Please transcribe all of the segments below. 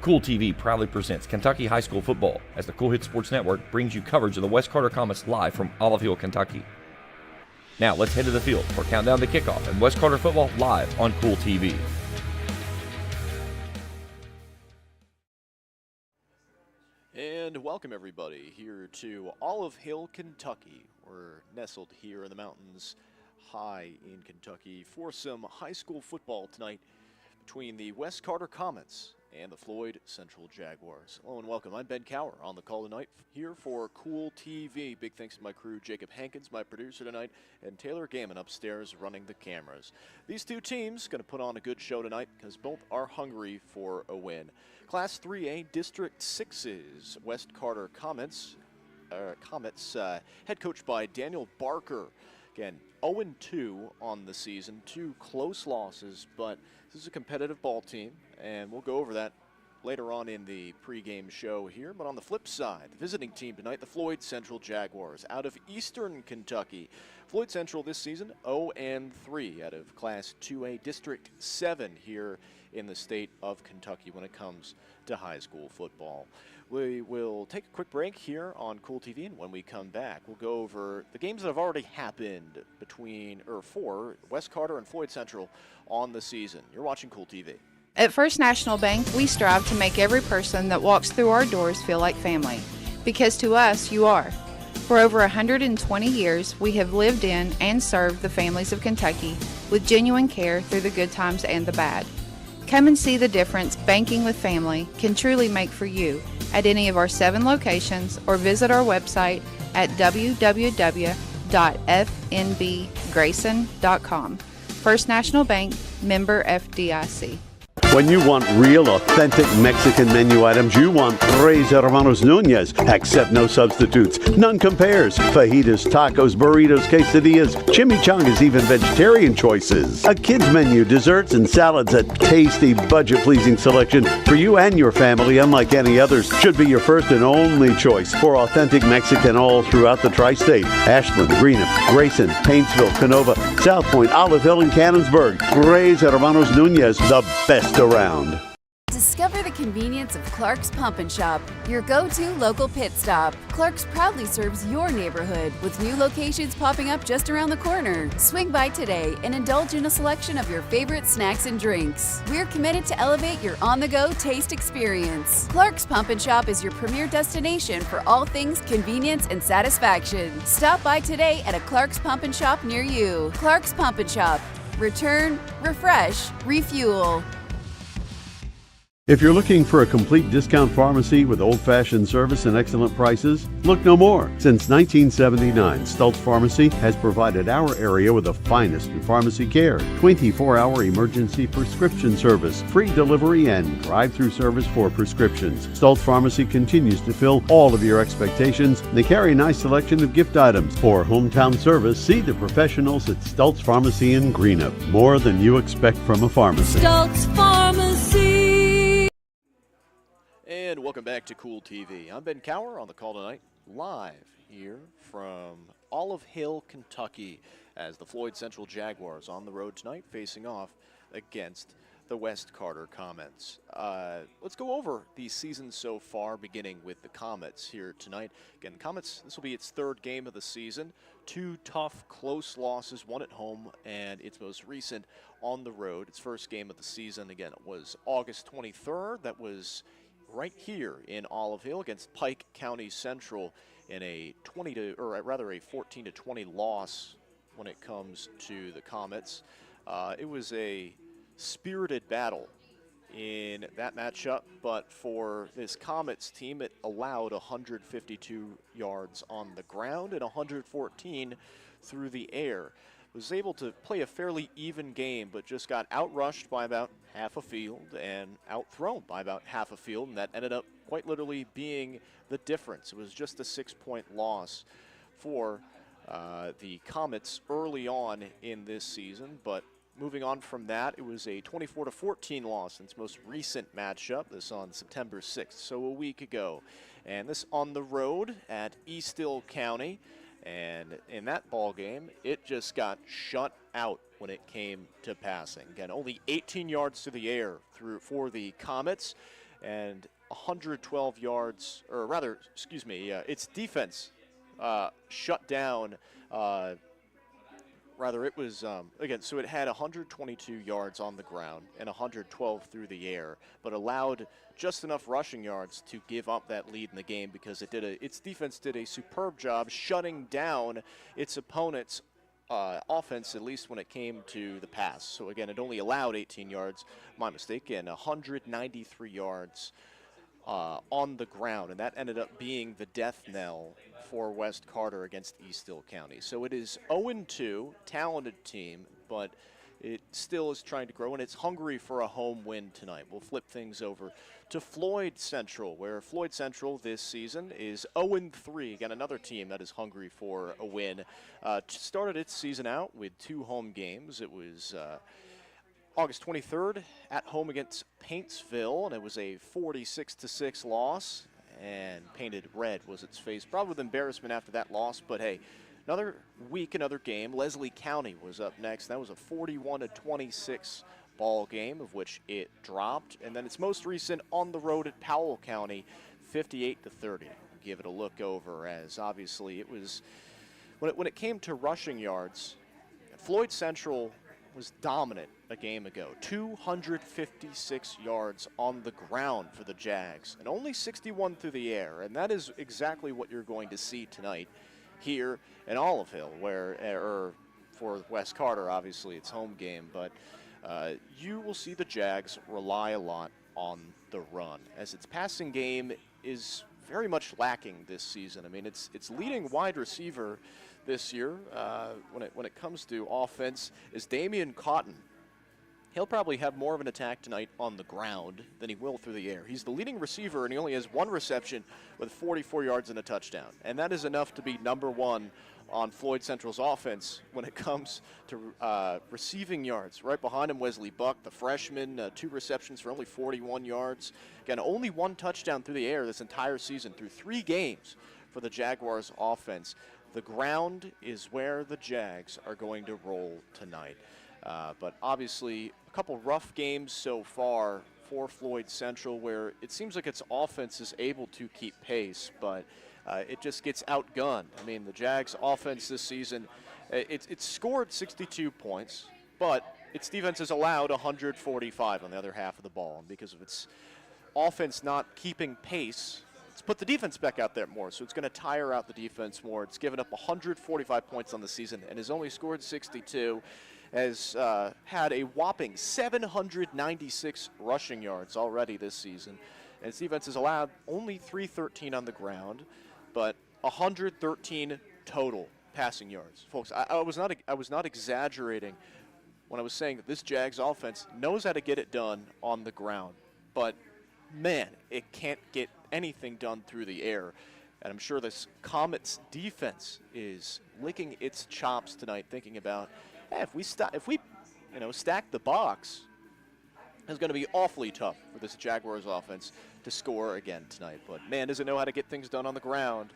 Kool TV proudly presents Kentucky High School Football as the Kool Hit Sports Network brings you coverage of the West Carter Comets live from Olive Hill, Kentucky. Now let's head to the field for Countdown to Kickoff and West Carter Football live on Kool TV. And welcome everybody here to Olive Hill, Kentucky. We're nestled here in the mountains high in Kentucky for some high school football tonight between the West Carter Comets and the Floyd Central Jaguars. Hello and welcome. I'm Ben Cower on the call tonight here for Kool TV. Big thanks to my crew, Jacob Hankins, my producer tonight, and Taylor Gaiman upstairs running the cameras. These two teams going to put on a good show tonight because both are hungry for a win. Class 3A District 6's West Carter Comets, head coached by Daniel Barker. Again, 0-2 on the season, 2 close losses, but this is a competitive ball team, and we'll go over that later on in the pregame show here. But on the flip side, the visiting team tonight, the Floyd Central Jaguars out of Eastern Kentucky. Floyd Central this season 0-3 out of Class 2A District 7 here in the state of Kentucky when it comes to high school football. We will take a quick break here on Kool TV, and when we come back, we'll go over the games that have already happened for West Carter and Floyd Central on the season. You're watching Kool TV. At First National Bank, we strive to make every person that walks through our doors feel like family, because to us, you are. For over 120 years, we have lived in and served the families of Kentucky with genuine care through the good times and the bad. Come and see the difference banking with family can truly make for you at any of our 7 locations, or visit our website at www.fnbgrayson.com. First National Bank, member FDIC. When you want real, authentic Mexican menu items, you want Tres Hermanos Nunez. Accept no substitutes. None compares. Fajitas, tacos, burritos, quesadillas, chimichangas, even vegetarian choices. A kids menu, desserts and salads, a tasty, budget-pleasing selection for you and your family, unlike any others. Should be your first and only choice for authentic Mexican all throughout the tri-state. Ashland, Greenup, Grayson, Paintsville, Canova, South Point, Olive Hill, and Cannonsburg. Tres Hermanos Nunez, the best around. Discover the convenience of Clark's Pump and Shop, your go-to local pit stop. Clark's proudly serves your neighborhood with new locations popping up just around the corner. Swing by today and indulge in a selection of your favorite snacks and drinks. We're committed to elevate your on-the-go taste experience. Clark's Pump and Shop is your premier destination for all things convenience and satisfaction. Stop by today at a Clark's Pump and Shop near you. Clark's Pump and Shop. Return, refresh, refuel. If you're looking for a complete discount pharmacy with old-fashioned service and excellent prices, look no more. Since 1979, Stultz Pharmacy has provided our area with the finest in pharmacy care, 24-hour emergency prescription service, free delivery, and drive-through service for prescriptions. Stultz Pharmacy continues to fill all of your expectations. They carry a nice selection of gift items. For hometown service, see the professionals at Stultz Pharmacy in Greenup. More than you expect from a pharmacy. Stultz Pharmacy. And welcome back to Kool TV. I'm Ben Cower on the call tonight, live here from Olive Hill, Kentucky, as the Floyd Central Jaguars on the road tonight facing off against the West Carter Comets. Let's go over the season so far, beginning with the Comets here tonight. Again, Comets, this will be its 3rd game of the season. 2 tough, close losses, 1 at home, and its most recent on the road. Its first game of the season, again, it was August 23rd. That was right here in Olive Hill against Pike County Central in a 14-20 loss when it comes to the Comets. It was a spirited battle in that matchup, but for this Comets team, it allowed 152 yards on the ground and 114 through the air. Was able to play a fairly even game, but just got outrushed by about half a field and outthrown by about half a field, and that ended up quite literally being the difference. It was just a 6-point loss for the Comets early on in this season, but moving on from that, it was a 24-14 loss in its most recent matchup, this on September 6th, so a week ago. And this on the road at Eastill County. And in that ball game, it just got shut out when it came to passing. Again, only 18 yards to the air for the Comets. and 112 yards, or rather, excuse me, its defense shut down. Rather, it was, again, so it had 122 yards on the ground and 112 through the air, but allowed just enough rushing yards to give up that lead in the game because its defense did a superb job shutting down its opponent's offense, at least when it came to the pass. So, again, it only allowed 18 yards, my mistake, and 193 yards on the ground, and that ended up being the death knell for West Carter against East Hill County. So it is 0-2, talented team, but it still is trying to grow, and it's hungry for a home win tonight. We'll flip things over to Floyd Central, where Floyd Central this season is 0-3. Again, another team that is hungry for a win. Started its season out with 2 home games. It was August 23rd at home against Paintsville, and it was a 46-6 loss, and Painted Red was its face. Probably with embarrassment after that loss, but hey, another week, another game. Leslie County was up next. That was a 41-26 ball game, of which it dropped, and then its most recent on the road at Powell County, 58-30. Give it a look over, as obviously it was, when it came to rushing yards, Floyd Central was dominant a game ago. 256 yards on the ground for the Jags, and only 61 through the air, and that is exactly what you're going to see tonight here in Olive Hill, or for West Carter, obviously it's home game, but you will see the Jags rely a lot on the run, as its passing game is very much lacking this season. I mean, its leading wide receiver this year, when it comes to offense, is Damian Cotton. He'll probably have more of an attack tonight on the ground than he will through the air. He's the leading receiver, and he only has 1 reception with 44 yards and a touchdown. And that is enough to be number 1 on Floyd Central's offense when it comes to receiving yards. Right behind him, Wesley Buck, the freshman, 2 receptions for only 41 yards. Again, only 1 touchdown through the air this entire season through 3 games for the Jaguars offense. The ground is where the Jags are going to roll tonight. But obviously, a couple rough games so far for Floyd Central, where it seems like its offense is able to keep pace, but it just gets outgunned. I mean, the Jags' offense this season, it's scored 62 points, but its defense has allowed 145 on the other half of the ball. And because of its offense not keeping pace, it's put the defense back out there more, so it's going to tire out the defense more. It's given up 145 points on the season and has only scored 62. Has had a whopping 796 rushing yards already this season. And its defense has allowed only 313 on the ground, but 113 total passing yards. Folks, I was not exaggerating when I was saying that this Jags offense knows how to get it done on the ground, but man, it can't get anything done through the air. And I'm sure this Comets defense is licking its chops tonight, thinking about, hey, if we stack the box, it's going to be awfully tough for this Jaguars offense to score again tonight. But man, does it know how to get things done on the ground.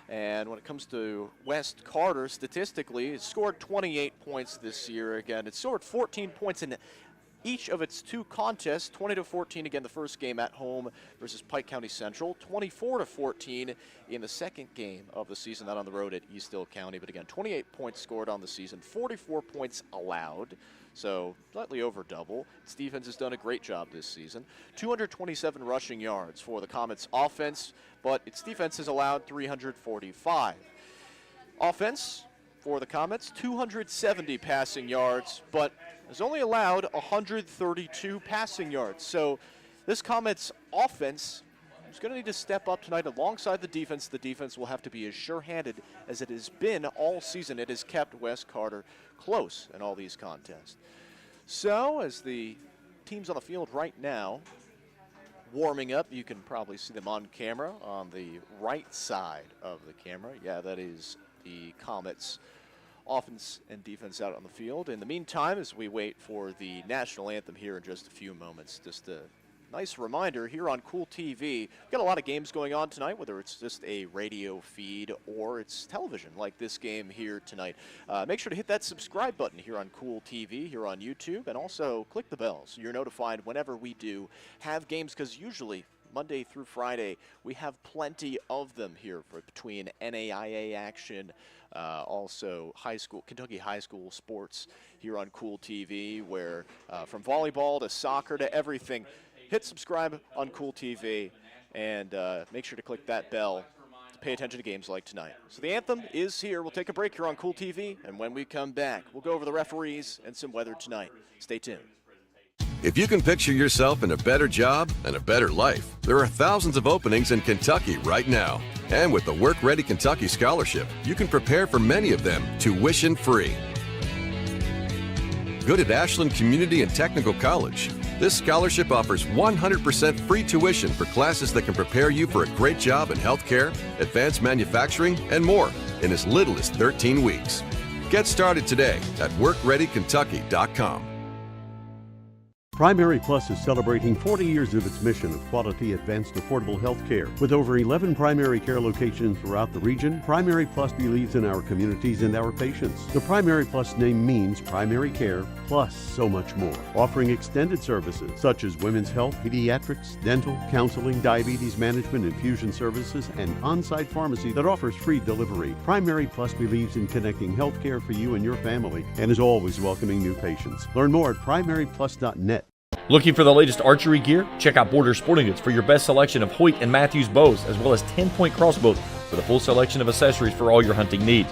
And when it comes to West Carter, statistically, it's scored 28 points this year. Again, it's scored 14 points in each of its 2 contests, 20-14 again the first game at home versus Pike County Central, 24-14 in the second game of the season, not on the road at East Hill County, but again 28 points scored on the season, 44 points allowed, so slightly over double. Its defense has done a great job this season. 227 rushing yards for the Comets offense, but its defense has allowed 345. Offense for the Comets, 270 passing yards, but has only allowed 132 passing yards. So this Comets offense is going to need to step up tonight alongside the defense. The defense will have to be as sure-handed as it has been all season. It has kept West Carter close in all these contests. So as the teams on the field right now warming up, you can probably see them on camera on the right side of the camera. Yeah, that is the Comets offense and defense out on the field. In the meantime, as we wait for the national anthem here in just a few moments, just to nice reminder here on Kool TV. We've got a lot of games going on tonight, whether it's just a radio feed or it's television like this game here tonight. Make sure to hit that subscribe button here on Kool TV, here on YouTube, and also click the bell so you're notified whenever we do have games, because usually Monday through Friday, we have plenty of them here between NAIA action, also Kentucky high school sports here on Kool TV, where from volleyball to soccer to everything. Hit subscribe on Kool TV and make sure to click that bell to pay attention to games like tonight. So the anthem is here. We'll take a break here on Kool TV, and when we come back, we'll go over the referees and some weather tonight. Stay tuned. If you can picture yourself in a better job and a better life, there are thousands of openings in Kentucky right now. And with the Work Ready Kentucky Scholarship, you can prepare for many of them tuition-free. Good at Ashland Community and Technical College. This scholarship offers 100% free tuition for classes that can prepare you for a great job in healthcare, advanced manufacturing, and more in as little as 13 weeks. Get started today at workreadykentucky.com. Primary Plus is celebrating 40 years of its mission of quality, advanced, affordable health care. With over 11 primary care locations throughout the region, Primary Plus believes in our communities and our patients. The Primary Plus name means primary care plus so much more, offering extended services such as women's health, pediatrics, dental, counseling, diabetes management, infusion services, and on-site pharmacy that offers free delivery. Primary Plus believes in connecting health care for you and your family and is always welcoming new patients. Learn more at primaryplus.net. Looking for the latest archery gear? Check out Border Sporting Goods for your best selection of Hoyt and Matthews bows, as well as 10-point crossbows with a full selection of accessories for all your hunting needs.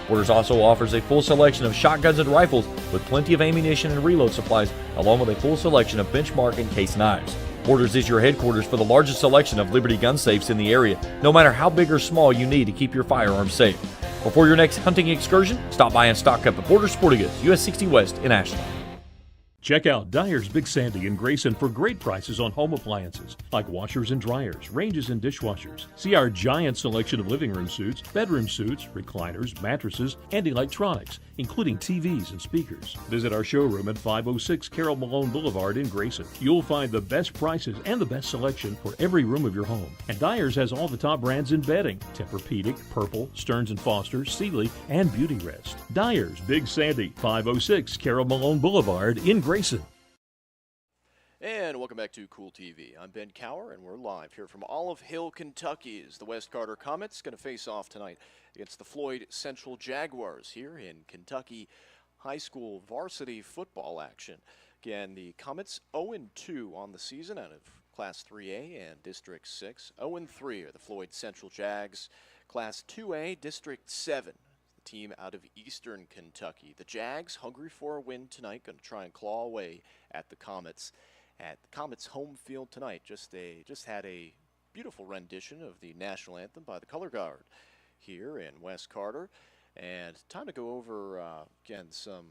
Borders also offers a full selection of shotguns and rifles with plenty of ammunition and reload supplies, along with a full selection of benchmark and case knives. Borders is your headquarters for the largest selection of Liberty gun safes in the area, no matter how big or small you need to keep your firearms safe. Before your next hunting excursion, stop by and stock up at Border Sporting Goods, US 60 West in Ashland. Check out Dyer's Big Sandy in Grayson for great prices on home appliances like washers and dryers, ranges and dishwashers. See our giant selection of living room suites, bedroom suites, recliners, mattresses, and electronics, including TVs and speakers. Visit our showroom at 506 Carroll Malone Boulevard in Grayson. You'll find the best prices and the best selection for every room of your home. And Dyer's has all the top brands in bedding: Tempur-Pedic, Purple, Stearns & Foster, Sealy, and Beauty Rest. Dyer's Big Sandy, 506 Carroll Malone Boulevard in Grayson. And welcome back to Kool TV. I'm Ben Cower, and we're live here from Olive Hill, Kentucky, as the West Carter Comets going to face off tonight against the Floyd Central Jaguars here in Kentucky high school varsity football action. Again, the Comets 0-2 on the season out of Class 3A and District 6. 0-3 are the Floyd Central Jags. Class 2A, District 7. Team out of Eastern Kentucky. The Jags, hungry for a win tonight, going to try and claw away at the Comets. At the Comets' home field tonight, just had a beautiful rendition of the national anthem by the color guard here in West Carter. And time to go over, again, some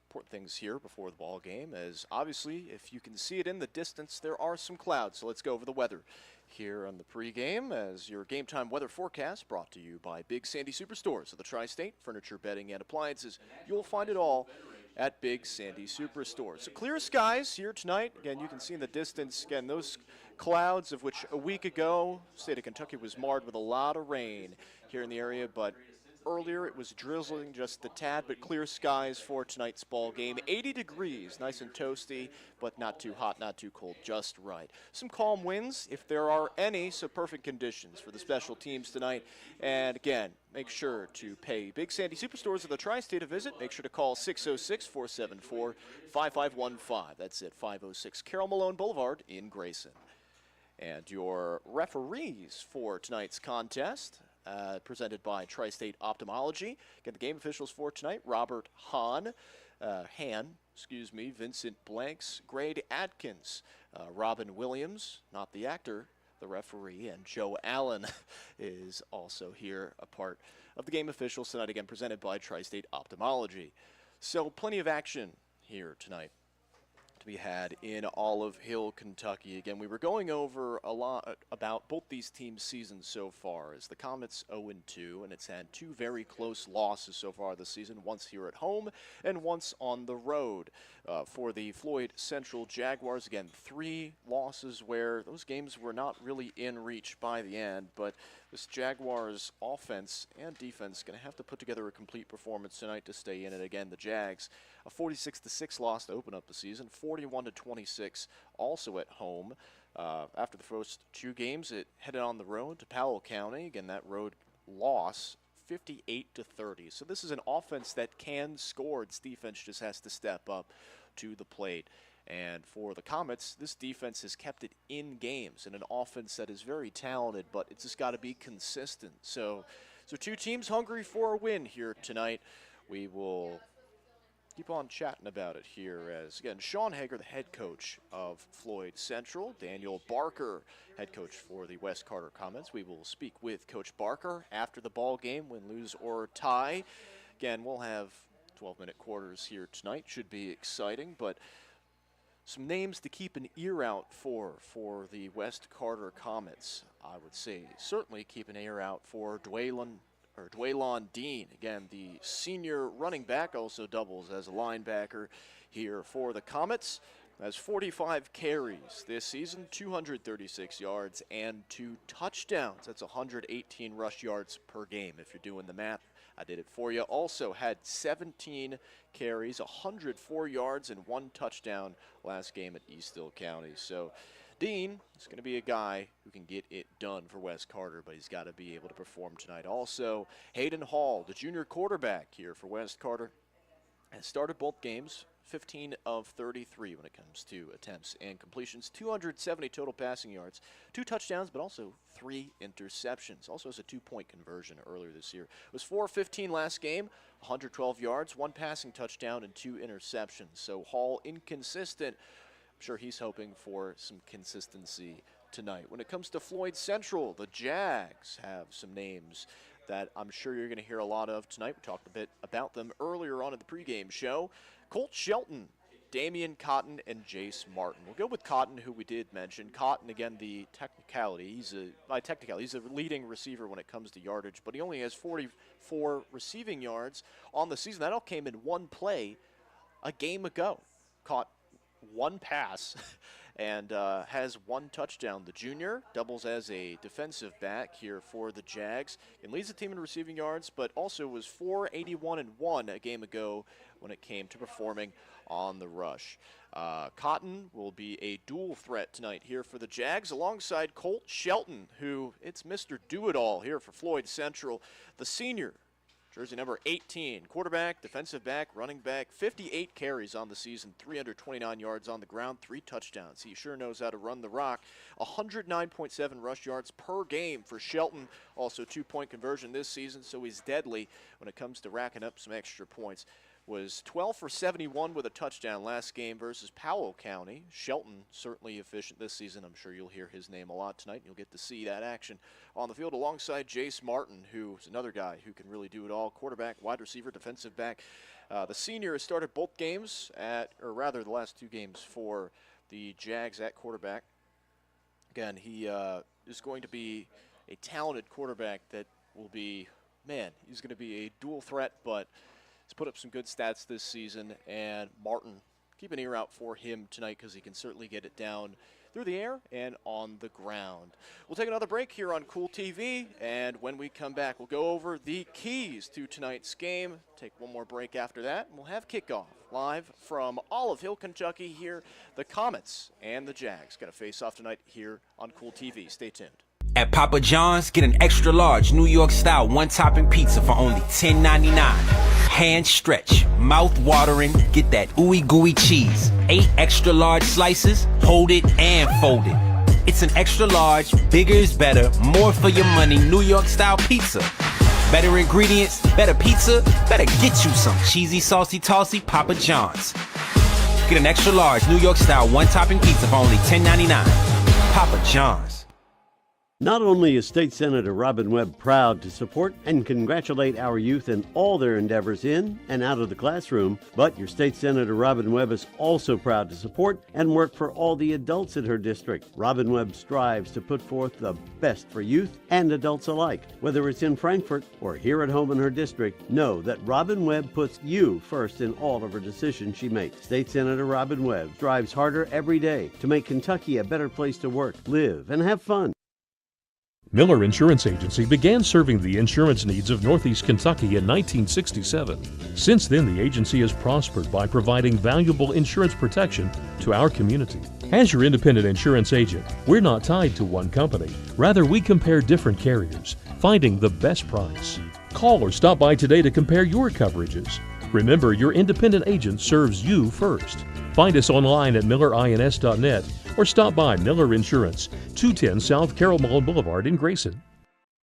important things here before the ball game, as obviously, if you can see it in the distance, there are some clouds. So let's go over the weather here on the pregame, as your game time weather forecast brought to you by Big Sandy Superstores of the Tri-State, furniture, bedding, and appliances. You'll find it all at Big Sandy Superstore. So clear skies here tonight. Again, you can see in the distance, again, those clouds of which a week ago, state of Kentucky was marred with a lot of rain here in the area, but earlier it was drizzling just a tad, but clear skies for tonight's ball game. 80 degrees, nice and toasty, but not too hot, not too cold, just right. Some calm winds, if there are any, so perfect conditions for the special teams tonight. And again, make sure to pay Big Sandy Superstores of the Tri-State a visit. Make sure to call 606-474-5515. That's it, 506 Carroll Malone Boulevard in Grayson. And your referees for tonight's contest, presented by Tri-State Ophthalmology. Again, the game officials for tonight: Robert Vincent Blanks, Grade Atkins, Robin Williams, not the actor, the referee, and Joe Allen is also here, a part of the game officials tonight, again presented by Tri-State Ophthalmology. So plenty of action here tonight to be had in Olive Hill, Kentucky. Again, we were going over a lot about both these teams' seasons so far, as the Comets 0-2, and it's had two very close losses so far this season, once here at home and once on the road. For the Floyd Central Jaguars, again, 3 losses where those games were not really in reach by the end, but this Jaguars offense and defense going to have to put together a complete performance tonight to stay in it. Again, the Jags, a 46-6 loss to open up the season, 41-26 also at home. After the first 2 games, it headed on the road to Powell County. Again, that road loss, 58-30. So this is an offense that can score. Its defense just has to step up to the plate. And for the Comets, this defense has kept it in games, and an offense that is very talented, but it's just got to be consistent. So 2 teams hungry for a win here tonight. We will keep on chatting about it here as, again, Sean Hager, the head coach of Floyd Central, Daniel Barker, head coach for the West Carter Comets. We will speak with Coach Barker after the ball game, win, lose, or tie. Again, we'll have 12-minute quarters here tonight. Should be exciting, but some names to keep an ear out for the West Carter Comets. I would say certainly keep an ear out for Dwaylon Dean. Again, the senior running back, also doubles as a linebacker here for the Comets. Has 45 carries this season, 236 yards, and 2 touchdowns. That's 118 rush yards per game if you're doing the math. I did it for you. Also had 17 carries, 104 yards, and 1 touchdown last game at Easthill County. So Dean is going to be a guy who can get it done for West Carter, but he's got to be able to perform tonight. Also, Hayden Hall, the junior quarterback here for West Carter, has started both games, 15 of 33 when it comes to attempts and completions, 270 total passing yards, 2 touchdowns, but also 3 interceptions. Also has a 2-point conversion earlier this year. It was 4-15 last game, 112 yards, 1 passing touchdown, and 2 interceptions. So Hall inconsistent. I'm sure he's hoping for some consistency tonight. When it comes to Floyd Central, the Jags have some names that I'm sure you're going to hear a lot of tonight. We talked a bit about them earlier on in the pregame show. Colt Shelton, Damian Cotton, and Jace Martin. We'll go with Cotton, who we did mention. Cotton, again, the technicality. He's a leading receiver when it comes to yardage, but he only has 44 receiving yards on the season. That all came in 1 play a game ago. Caught 1 pass and has 1 touchdown. The junior doubles as a defensive back here for the Jags and leads the team in receiving yards, but also was 481-1 a game ago when it came to performing on the rush. Cotton will be a dual threat tonight here for the Jags alongside Colt Shelton, who it's Mr. Do-It-All here for Floyd Central, the senior. Jersey number 18, quarterback, defensive back, running back, 58 carries on the season, 329 yards on the ground, 3 touchdowns. He sure knows how to run the rock. 109.7 rush yards per game for Shelton. Also 2-point conversion this season, so he's deadly when it comes to racking up some extra points. Was 12 for 71 with a touchdown last game versus Powell County. Shelton certainly efficient this season. I'm sure you'll hear his name a lot tonight, and you'll get to see that action on the field alongside Jace Martin, who's another guy who can really do it all. Quarterback, wide receiver, defensive back. The senior has started both games the last 2 games for the Jags at quarterback. Again, he is going to be a talented quarterback that will be, he's going to be a dual threat, but he's put up some good stats this season, and Martin, keep an ear out for him tonight because he can certainly get it down through the air and on the ground. We'll take another break here on Kool TV, and when we come back, we'll go over the keys to tonight's game. Take one more break after that, and we'll have kickoff live from Olive Hill, Kentucky here. The Comets and the Jags got to face off tonight here on Kool TV. Stay tuned. At Papa John's, get an extra large New York style 1-topping pizza for only $10.99. Hand stretch, mouth watering, get that ooey gooey cheese. 8 extra large slices, hold it and fold it. It's an extra large, bigger is better, more for your money New York style pizza. Better ingredients, better pizza, better get you some cheesy, saucy, tossy Papa John's. Get an extra large New York style 1-topping pizza for only $10.99. Papa John's. Not only is State Senator Robin Webb proud to support and congratulate our youth in all their endeavors in and out of the classroom, but your State Senator Robin Webb is also proud to support and work for all the adults in her district. Robin Webb strives to put forth the best for youth and adults alike. Whether it's in Frankfort or here at home in her district, know that Robin Webb puts you first in all of her decisions she makes. State Senator Robin Webb strives harder every day to make Kentucky a better place to work, live, and have fun. Miller Insurance Agency began serving the insurance needs of Northeast Kentucky in 1967. Since then, the agency has prospered by providing valuable insurance protection to our community. As your independent insurance agent, we're not tied to one company. Rather, we compare different carriers, finding the best price. Call or stop by today to compare your coverages. Remember, your independent agent serves you first. Find us online at millerins.net or stop by Miller Insurance, 210 South Carroll Mullen Boulevard in Grayson.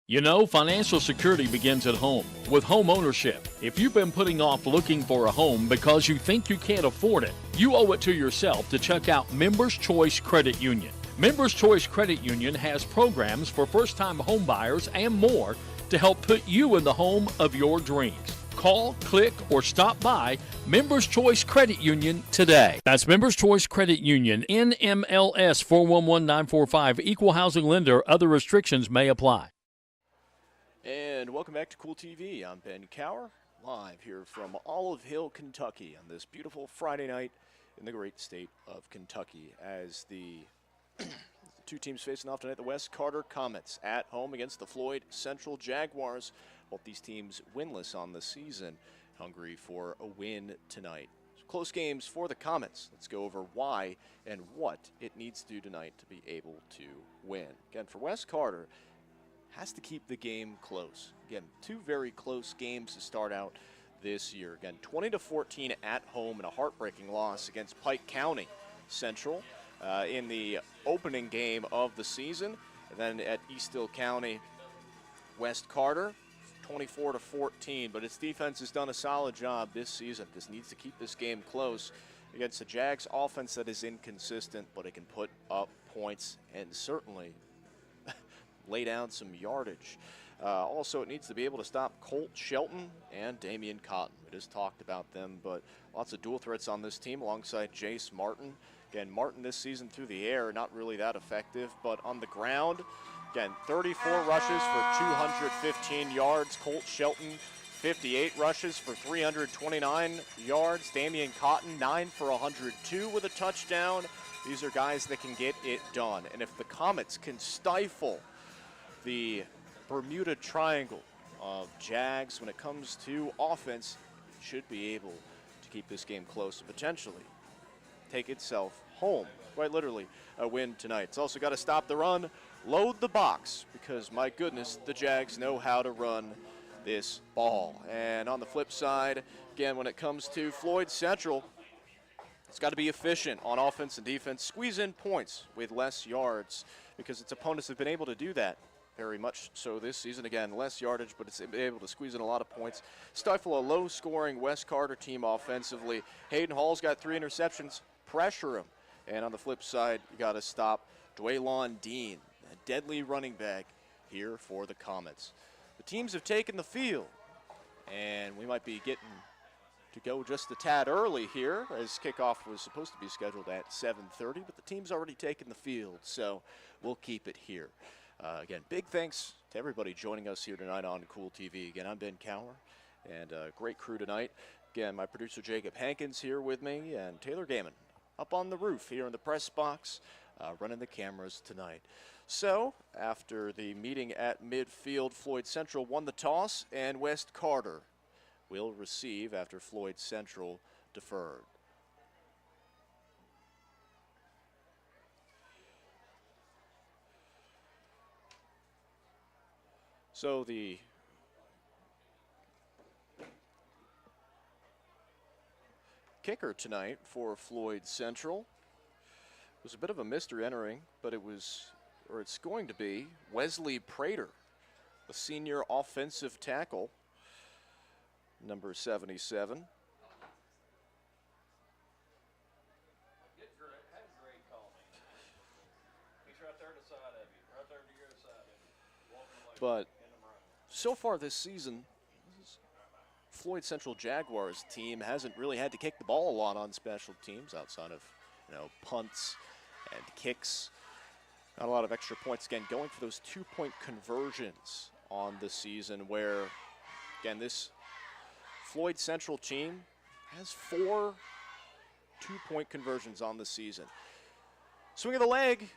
You know, financial security begins at home with home ownership. If you've been putting off looking for a home because you think you can't afford it, you owe it to yourself to check out Members Choice Credit Union. Members Choice Credit Union has programs for first-time home buyers and more to help put you in the home of your dreams. Call, click, or stop by Members Choice Credit Union today. That's Members Choice Credit Union, NMLS 411945. Equal housing lender. Other restrictions may apply. And welcome back to Kool TV. I'm Ben Cower, live here from Olive Hill, Kentucky on this beautiful Friday night in the great state of Kentucky as the two teams facing off tonight. The West Carter Comets at home against the Floyd Central Jaguars. Both these teams winless on the season, hungry for a win tonight. So close games for the Comets. Let's go over why and what it needs to do tonight to be able to win. Again, for West Carter, has to keep the game close. Again, two very close games to start out this year. Again, 20-14 at home and a heartbreaking loss against Pike County Central in the opening game of the season. And then at East Hill County, West Carter, 24-14, but its defense has done a solid job this season. Just needs to keep this game close against the Jags offense that is inconsistent, but it can put up points and certainly lay down some yardage. Also, it needs to be able to stop Colt Shelton and Damian Cotton. We just talked about them, but lots of dual threats on this team alongside Jace Martin. Again, Martin this season through the air, not really that effective, but on the ground, again, 34 rushes for 215 yards. Colt Shelton, 58 rushes for 329 yards. Damian Cotton, 9 for 102 with a touchdown. These are guys that can get it done. And if the Comets can stifle the Bermuda Triangle of Jags when it comes to offense, it should be able to keep this game close and potentially take itself home, quite literally, a win tonight. It's also got to stop the run, load the box, because my goodness, the Jags know how to run this ball. And on the flip side, again, when it comes to Floyd Central, it's got to be efficient on offense and defense, squeeze in points with less yards, because its opponents have been able to do that very much so this season. Again, less yardage, but it's been able to squeeze in a lot of points. Stifle a low-scoring West Carter team offensively. Hayden Hall's got 3 interceptions. Pressure him. And on the flip side, you got to stop Dwaylon Dean, a deadly running back here for the Comets. The teams have taken the field, and we might be getting to go just a tad early here, as kickoff was supposed to be scheduled at 7:30, but the team's already taken the field, so we'll keep it here. Again, big thanks to everybody joining us here tonight on Kool TV. Again, I'm Ben Cower, and a great crew tonight. Again, my producer Jacob Hankins here with me, and Taylor Gaiman up on the roof here in the press box, running the cameras tonight. So, after the meeting at midfield, Floyd Central won the toss, and West Carter will receive after Floyd Central deferred. So the kicker tonight for Floyd Central was a bit of a mystery entering, but it's going to be Wesley Prater, a senior offensive tackle, number 77. He's right there to the side of you, right there to your side of you. But so far this season, Floyd Central Jaguars team hasn't really had to kick the ball a lot on special teams outside of, punts and kicks. Not a lot of extra points. Again, going for those 2-point conversions on the season where, again, this Floyd Central team has 4 2-point conversions on the season. Swing of the leg.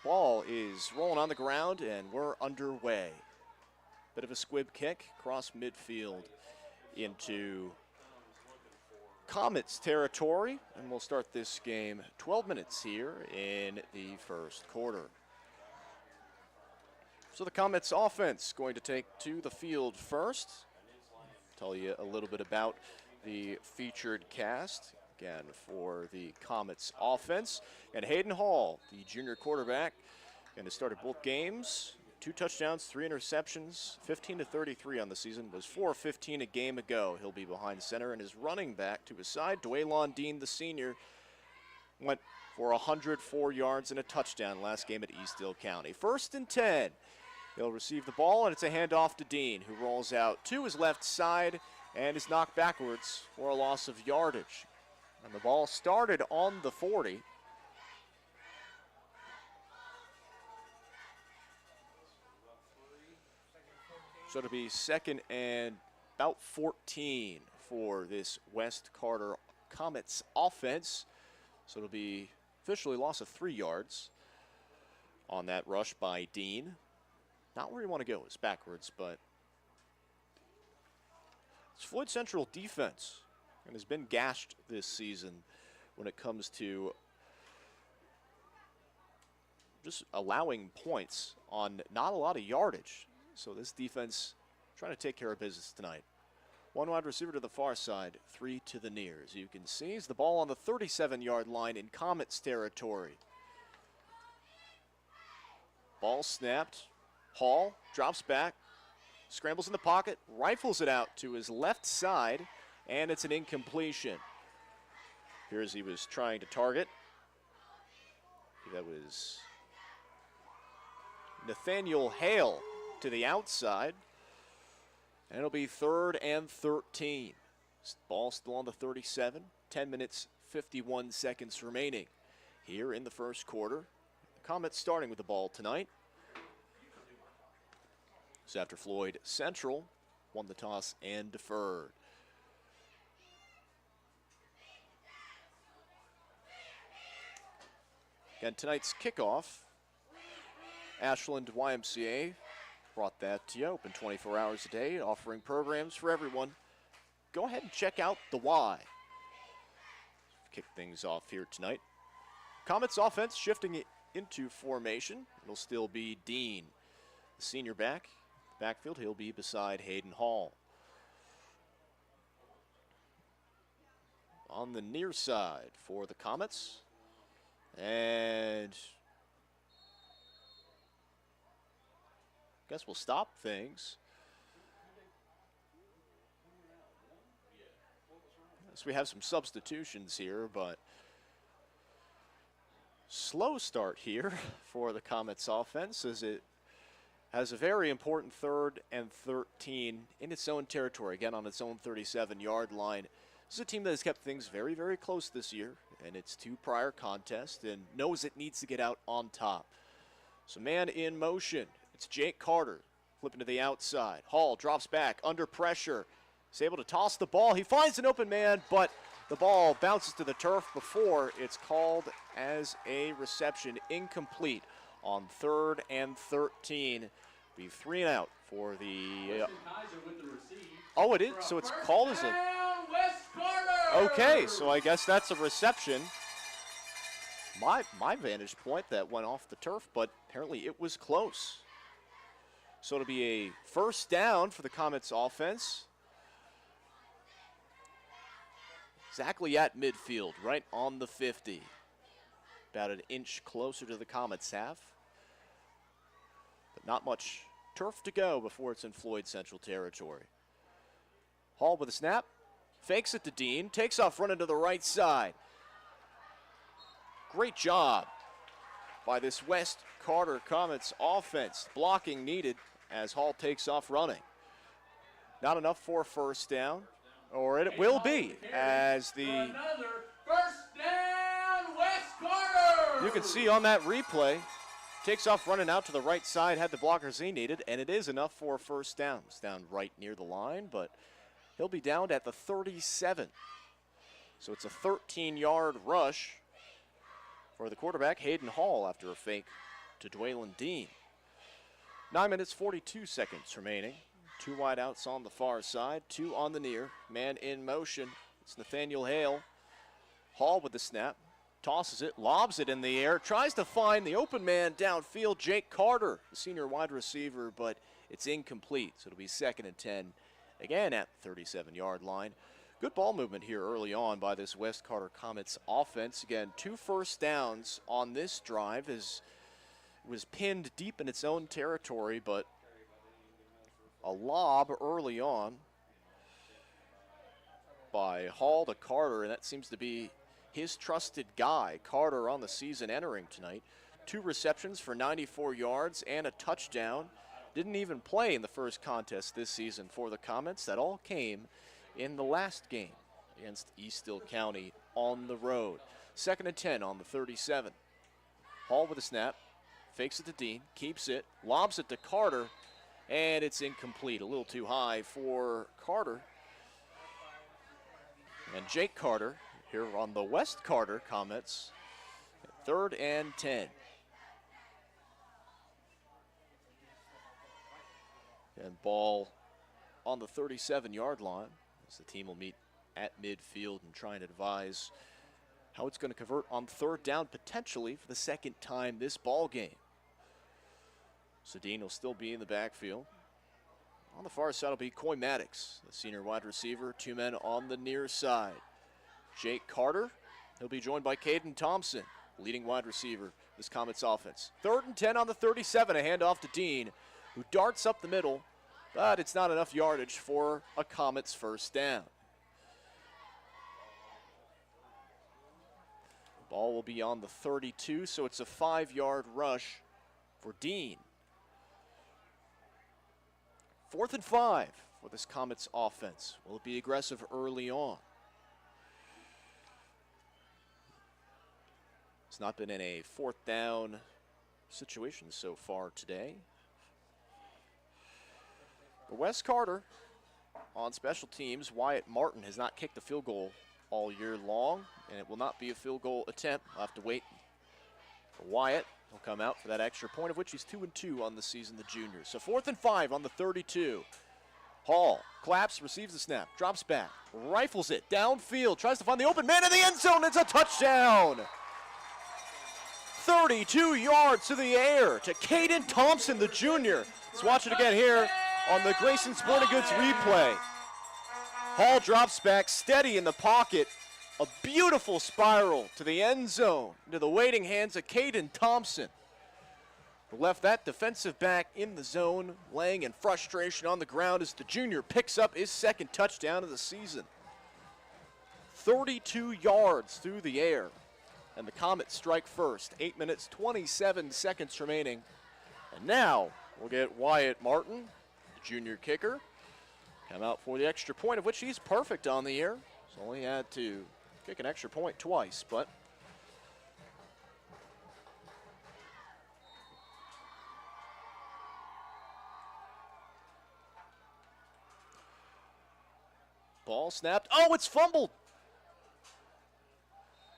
Ball is rolling on the ground, and we're underway. Bit of a squib kick across midfield into Comets territory, and we'll start this game 12 minutes here in the first quarter. So the Comets offense going to take to the field first. Tell you a little bit about the featured cast. Again, for the Comets offense. And Hayden Hall, the junior quarterback, and has started both games. 2 touchdowns, 3 interceptions, 15-33 on the season. Was 4-15 a game ago. He'll be behind center, and his running back to his side, Dwaylon Dean, the senior, went for 104 yards and a touchdown last game at Eastdale County. 1st and 10. He'll receive the ball, and it's a handoff to Dean, who rolls out to his left side and is knocked backwards for a loss of yardage. And the ball started on the 40. So it'll be 2nd and about 14 for this West Carter Comets offense. So it'll be officially loss of 3 yards on that rush by Dean. Not where you want to go, it's backwards, but it's Floyd Central defense and has been gashed this season when it comes to just allowing points on not a lot of yardage. So this defense trying to take care of business tonight. 1 wide receiver to the far side, 3 to the near. As you can see, is the ball on the 37-yard line in Comets territory. Ball snapped. Hall drops back, scrambles in the pocket, rifles it out to his left side, and it's an incompletion. Appears he was trying to target. That was Nathaniel Hale to the outside. And it'll be 3rd and 13. Ball still on the 37. 10 minutes, 51 seconds remaining here in the first quarter. The Comets starting with the ball tonight. So after Floyd Central won the toss and deferred. Again, tonight's kickoff, Ashland YMCA brought that to you, open 24 hours a day, offering programs for everyone. Go ahead and check out the Y. Kick things off here tonight. Comets offense shifting it into formation. It'll still be Dean, the senior back. Backfield, he'll be beside Hayden Hall. On the near side for the Comets. And guess we'll stop things. So we have some substitutions here, but slow start here for the Comets offense as it has a very important 3rd and 13 in its own territory, again on its own 37-yard line. This is a team that has kept things very, very close this year in its 2 prior contests and knows it needs to get out on top. So man in motion. It's Jake Carter flipping to the outside. Hall drops back under pressure. He's able to toss the ball. He finds an open man, but the ball bounces to the turf before it's called as a reception. Incomplete on 3rd and 13. Be 3 and out for the. Oh, it is. So it's called as a. Okay, so I guess that's a reception. My vantage point that went off the turf, but apparently it was close. So it'll be a 1st down for the Comets offense. Exactly at midfield, right on the 50. About an inch closer to the Comets half. But not much turf to go before it's in Floyd Central territory. Hall with a snap. Fakes it to Dean. Takes off running to the right side. Great job by this West Carter Comets offense. Blocking needed as Hall takes off running. Not enough for a first down, or it will be as the First down, West Carter! You can see on that replay, takes off running out to the right side, had the blockers he needed, and it is enough for a first down. It's down right near the line, but he'll be down at the 37. So it's a 13-yard rush for the quarterback, Hayden Hall, after a fake to Dwaylon Dean. 9 minutes, 42 seconds remaining. 2 wide outs on the far side, 2 on the near. Man in motion. It's Nathaniel Hale. Hall with the snap. Tosses it, lobs it in the air, tries to find the open man downfield, Jake Carter, the senior wide receiver, but it's incomplete. So it'll be 2nd and 10, again at the 37-yard line. Good ball movement here early on by this West Carter Comets offense. Again, 2 first downs on this drive as it was pinned deep in its own territory, but a lob early on by Hall to Carter, and that seems to be his trusted guy. Carter on the season entering tonight. 2 receptions for 94 yards and a touchdown. Didn't even play in the first contest this season for the Comets. That all came in the last game against East Hill County on the road. 2nd and 10 on the 37. Hall with a snap. Fakes it to Dean. Keeps it. Lobs it to Carter. And it's incomplete. A little too high for Carter. And Jake Carter here on the West Carter Comets. 3rd and 10. And ball on the 37-yard line as the team will meet at midfield and try and advise how it's going to convert on 3rd down potentially for the 2nd time this ball game. Sedin will still be in the backfield. On the far side will be Coy Maddox, the senior wide receiver. 2 men on the near side. Jake Carter, he'll be joined by Caden Thompson, leading wide receiver this Comets offense. 3rd and 10 on the 37, a handoff to Dean, who darts up the middle, but it's not enough yardage for a Comets first down. The ball will be on the 32, so it's a 5-yard rush for Dean. 4th and 5 for this Comets offense. Will it be aggressive early on? It's not been in a 4th down situation so far today. For West Carter, on special teams, Wyatt Martin has not kicked a field goal all year long, and it will not be a field goal attempt. We'll have to wait for Wyatt. He'll come out for that extra point, of which he's 2-2 on the season, the junior. So 4th and 5 on the 32. Hall claps, receives the snap, drops back, rifles it downfield, tries to find the open man in the end zone. It's a touchdown! 32 yards to the air to Caden Thompson, the junior. Let's watch it again here on the Grayson Sporting Goods replay. Hall drops back, steady in the pocket. A beautiful spiral to the end zone, into the waiting hands of Caden Thompson, who left that defensive back in the zone, laying in frustration on the ground as the junior picks up his 2nd touchdown of the season. 32 yards through the air, and the Comets strike first. 8 minutes, 27 seconds remaining. And now we'll get Wyatt Martin, the junior kicker, come out for the extra point, of which he's perfect on the year. He's only had to kick an extra point twice, but ball snapped. Oh, it's fumbled.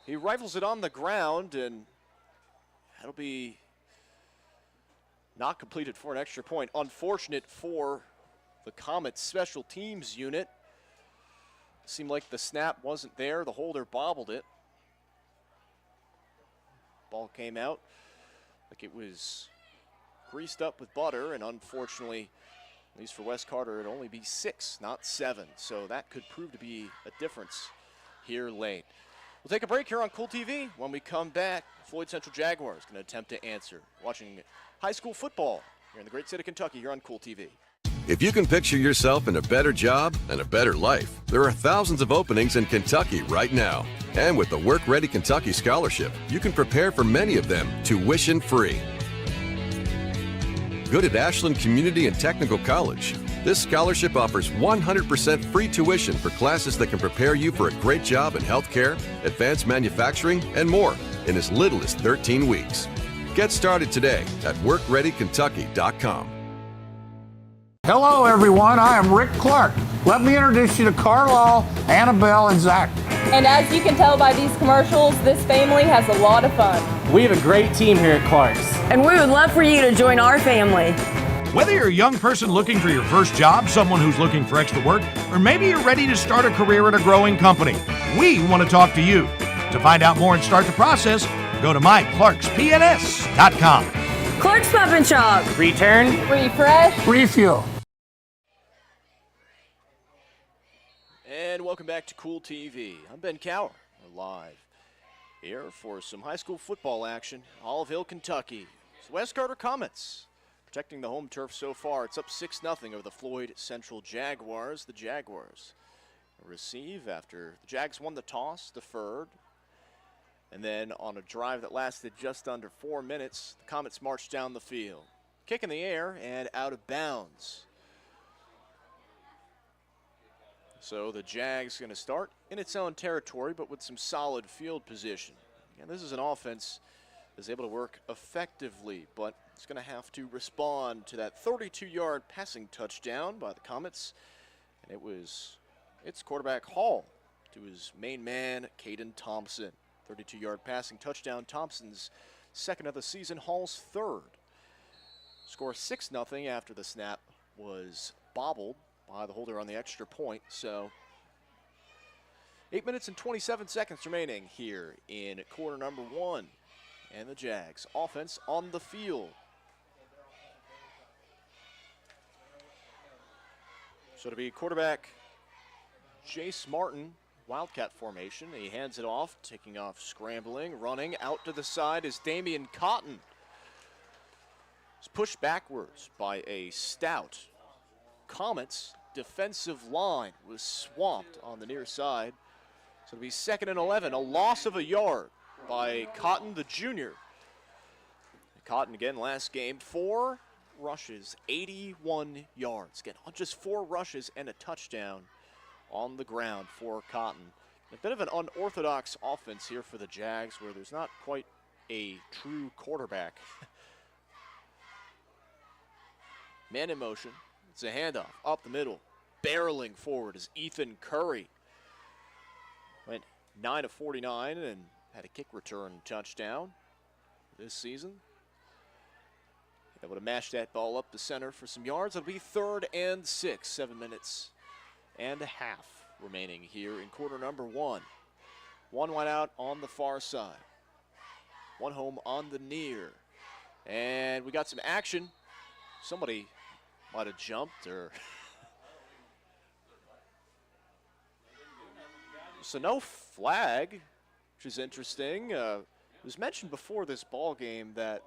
He rifles it on the ground, and that'll be not completed for an extra point. Unfortunate for the Comets special teams unit. Seemed like the snap wasn't there. The holder bobbled it. Ball came out like it was greased up with butter, and unfortunately, at least for West Carter, it'd only be 6, not 7. So that could prove to be a difference here late. We'll take a break here on Kool TV. When we come back, Floyd Central Jaguars going to attempt to answer. Watching high school football here in the great state of Kentucky here on Kool TV. If you can picture yourself in a better job and a better life, there are thousands of openings in Kentucky right now. And with the Work Ready Kentucky Scholarship, you can prepare for many of them tuition-free. good at Ashland Community and Technical College. This scholarship offers 100% free tuition for classes that can prepare you for a great job in healthcare, advanced manufacturing, and more in as little as 13 weeks. Get started today at workreadykentucky.com. Hello, everyone. I am Rick Clark. Let me introduce you to Carlisle, Annabelle, and Zach. And as you can tell by these commercials, this family has a lot of fun. We have a great team here at Clark's. And we would love for you to join our family. Whether you're a young person looking for your first job, someone who's looking for extra work, or maybe you're ready to start a career at a growing company, we want to talk to you. To find out more and start the process, go to myclarkspns.com. Clark's Pump and Shop. Return. Refresh. Refuel. And welcome back to Kool TV. I'm Ben Cower. We're live here for some high school football action. Olive Hill, Kentucky. It's West Carter Comets protecting the home turf so far. It's up 6-0 over the Floyd Central Jaguars. The Jaguars receive after the Jags won the toss, deferred. And then on a drive that lasted just under 4 minutes, the Comets marched down the field. Kick in the air and out of bounds. So the Jags going to start in its own territory, but with some solid field position. And this is an offense that's able to work effectively, but it's going to have to respond to that 32-yard passing touchdown by the Comets. And it was its quarterback Hall to his main man, Caden Thompson. 32-yard passing touchdown, Thompson's second of the season, Hall's third. Score 6-0 after the snap was bobbled by the holder on the extra point. So 8 minutes and 27 seconds remaining here in quarter number 1. And the Jags offense on the field. So to be quarterback Jace Martin, Wildcat formation. He hands it off, taking off, scrambling, running out to the side is Damian Cotton. He's pushed backwards by a stout Comets defensive line, was swamped on the near side. So it'll be 2nd and 11, a loss of a yard by Cotton, the junior. Cotton again last game, 4 rushes, 81 yards. Again, just 4 rushes and a touchdown on the ground for Cotton. A bit of an unorthodox offense here for the Jags, where there's not quite a true quarterback. Man in motion. It's a handoff up the middle. Barreling forward is Ethan Curry. Went 9 of 49 and had a kick return touchdown this season. Able to mash that ball up the center for some yards. It'll be 3rd and 6, 7 minutes and a half remaining here in quarter number 1. 1 wide out on the far side. 1 home on the near. And we got some action. Somebody might have jumped or... So no flag, which is interesting. It was mentioned before this ball game that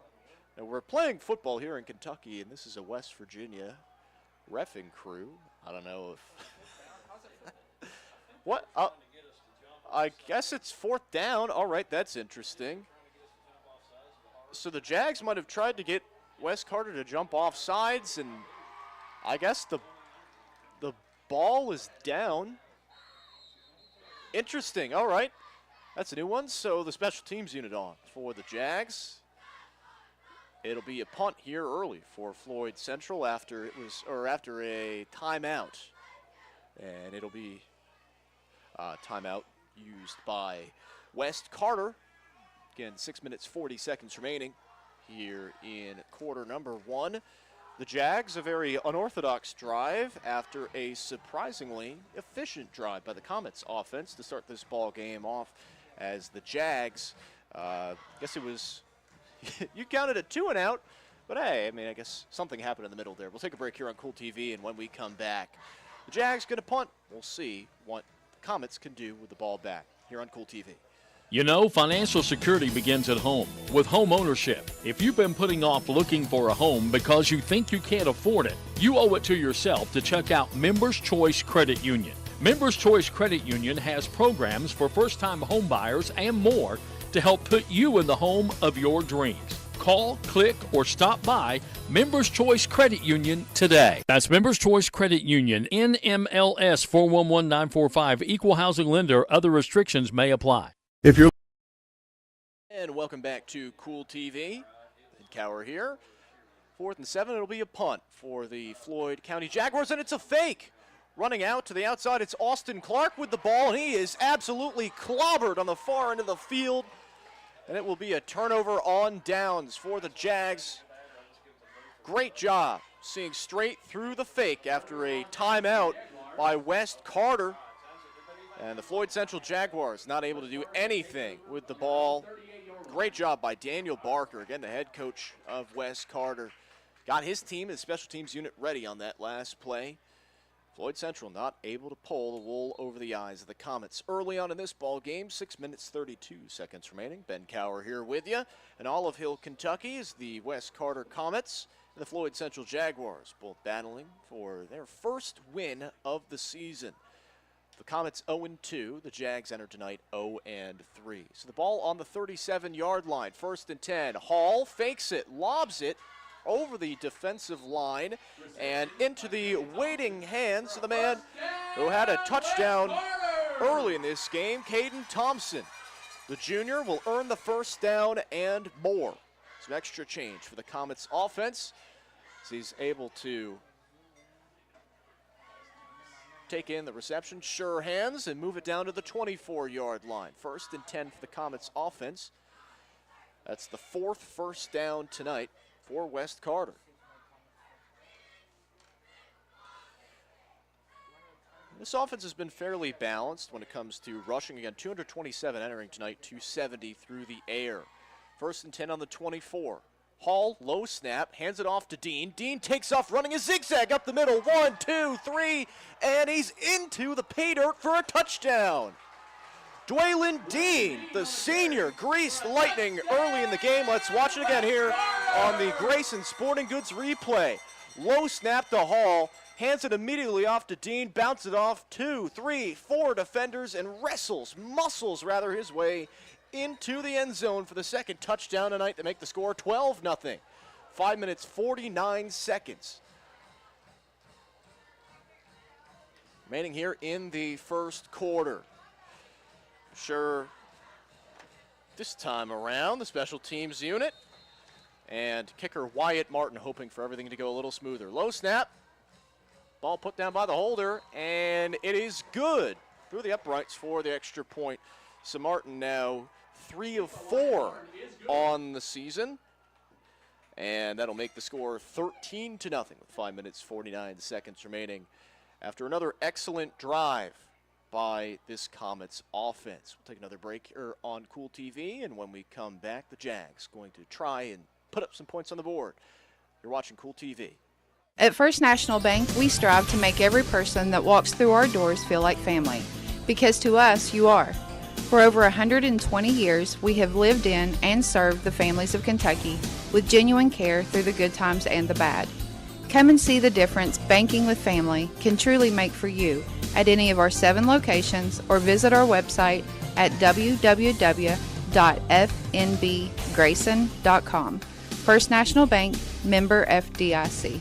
we're playing football here in Kentucky, and this is a West Virginia reffing crew. I don't know if... What? I guess it's 4th down. All right, that's interesting. So the Jags might have tried to get West Carter to jump off sides, and I guess the ball is down. Interesting. All right. That's a new one. So the special teams unit on for the Jags. It'll be a punt here early for Floyd Central after a timeout. And it'll be a timeout used by West Carter. Again, 6 minutes, 40 seconds remaining here in quarter number 1. The Jags, a very unorthodox drive after a surprisingly efficient drive by the Comets offense to start this ball game off, as the Jags, I guess it was, you counted a 2 and out, but hey, I mean, I guess something happened in the middle there. We'll take a break here on Kool TV, and when we come back, the Jags going to punt. We'll see what the Comets can do with the ball back here on Kool TV. You know, financial security begins at home with home ownership. If you've been putting off looking for a home because you think you can't afford it, you owe it to yourself to check out Members Choice Credit Union. Members Choice Credit Union has programs for first-time home buyers and more to help put you in the home of your dreams. Call, click, or stop by Members Choice Credit Union today. That's Members Choice Credit Union, NMLS 411945, Equal Housing Lender. Other restrictions may apply. If you're And welcome back to Kool TV. Ed Cower here. 4th and 7, it'll be a punt for the Floyd County Jaguars, and it's a fake. Running out to the outside, it's Austin Clark with the ball, and he is absolutely clobbered on the far end of the field. And it will be a turnover on downs for the Jags. Great job seeing straight through the fake after a timeout by West Carter. And the Floyd Central Jaguars not able to do anything with the ball. Great job by Daniel Barker, again the head coach of West Carter. Got his team, his special teams unit ready on that last play. Floyd Central not able to pull the wool over the eyes of the Comets. Early on in this ball game, 6 minutes 32 seconds remaining. Ben Cower here with you. And Olive Hill, Kentucky is the West Carter Comets and the Floyd Central Jaguars, both battling for their first win of the season. The Comets 0-2. The Jags enter tonight 0-3. So the ball on the 37-yard line. 1st and 10. Hall fakes it, lobs it over the defensive line and into the waiting hands of the man who had a touchdown early in this game, Caden Thompson. The junior will earn the first down and more. Some extra change for the Comets offense as he's able to take in the reception, sure hands, and move it down to the 24-yard line. 1st and 10 for the Comets offense. That's the 4th first down tonight for West Carter. This offense has been fairly balanced when it comes to rushing. Again, 227 entering tonight, 270 through the air. 1st and 10 on the 24. Hall, low snap, hands it off to Dean. Dean takes off running a zigzag up the middle. 1, 2, 3, and he's into the pay dirt for a touchdown. Dwaylon Dean, the senior, greased lightning early in the game. Let's watch it again here on the Grayson Sporting Goods replay. Low snap to Hall, hands it immediately off to Dean, bounces it off 2, 3, 4 defenders, and muscles his way into the end zone for the second touchdown tonight to make the score 12-0. 5 minutes, 49 seconds. Remaining here in the first quarter. Sure, this time around, the special teams unit and kicker Wyatt Martin hoping for everything to go a little smoother. Low snap, ball put down by the holder, and it is good through the uprights for the extra point. So Martin now 3 of 4 on the season, and that'll make the score 13-0 with 5 minutes, 49 seconds remaining after another excellent drive by this Comets offense. We'll take another break here on Kool TV, and when we come back, the Jags going to try and put up some points on the board. You're watching Kool TV. At First National Bank, we strive to make every person that walks through our doors feel like family, because to us, you are. For over 120 years, we have lived in and served the families of Kentucky with genuine care through the good times and the bad. Come and see the difference banking with family can truly make for you at any of our 7 locations, or visit our website at www.fnbgrayson.com. First National Bank, member FDIC.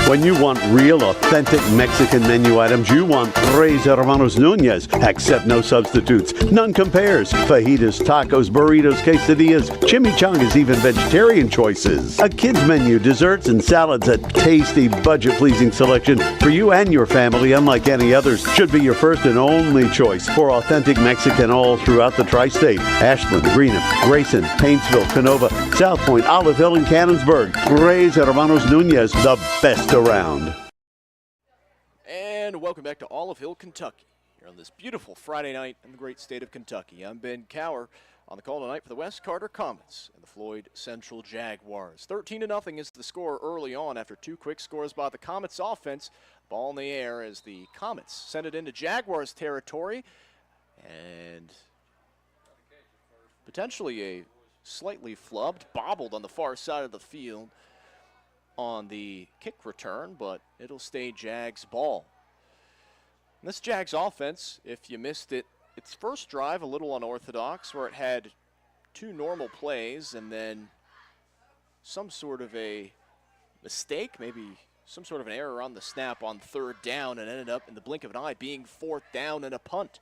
When you want real, authentic Mexican menu items, you want Tres Hermanos Nunez. Accept no substitutes. None compares. Fajitas, tacos, burritos, quesadillas, chimichangas, even vegetarian choices. A kids menu, desserts, and salads. A tasty, budget-pleasing selection for you and your family, unlike any others. Should be your first and only choice for authentic Mexican all throughout the tri-state. Ashland, Greenham, Grayson, Paintsville, Canova, South Point, Olive Hill, and Cannonsburg. Tres Hermanos Nunez, the best around. And welcome back to Olive Hill, Kentucky. Here on this beautiful Friday night in the great state of Kentucky. I'm Ben Cower on the call tonight for the West Carter Comets and the Floyd Central Jaguars. 13-0 is the score early on after 2 quick scores by the Comets offense. Ball in the air as the Comets send it into Jaguars territory, and potentially a slightly flubbed, bobbled on the far side of the field on the kick return, but it'll stay Jags ball. And this Jags offense, if you missed it, its first drive a little unorthodox, where it had 2 normal plays and then some sort of a mistake, maybe some sort of an error on the snap on third down, and ended up in the blink of an eye being fourth down and a punt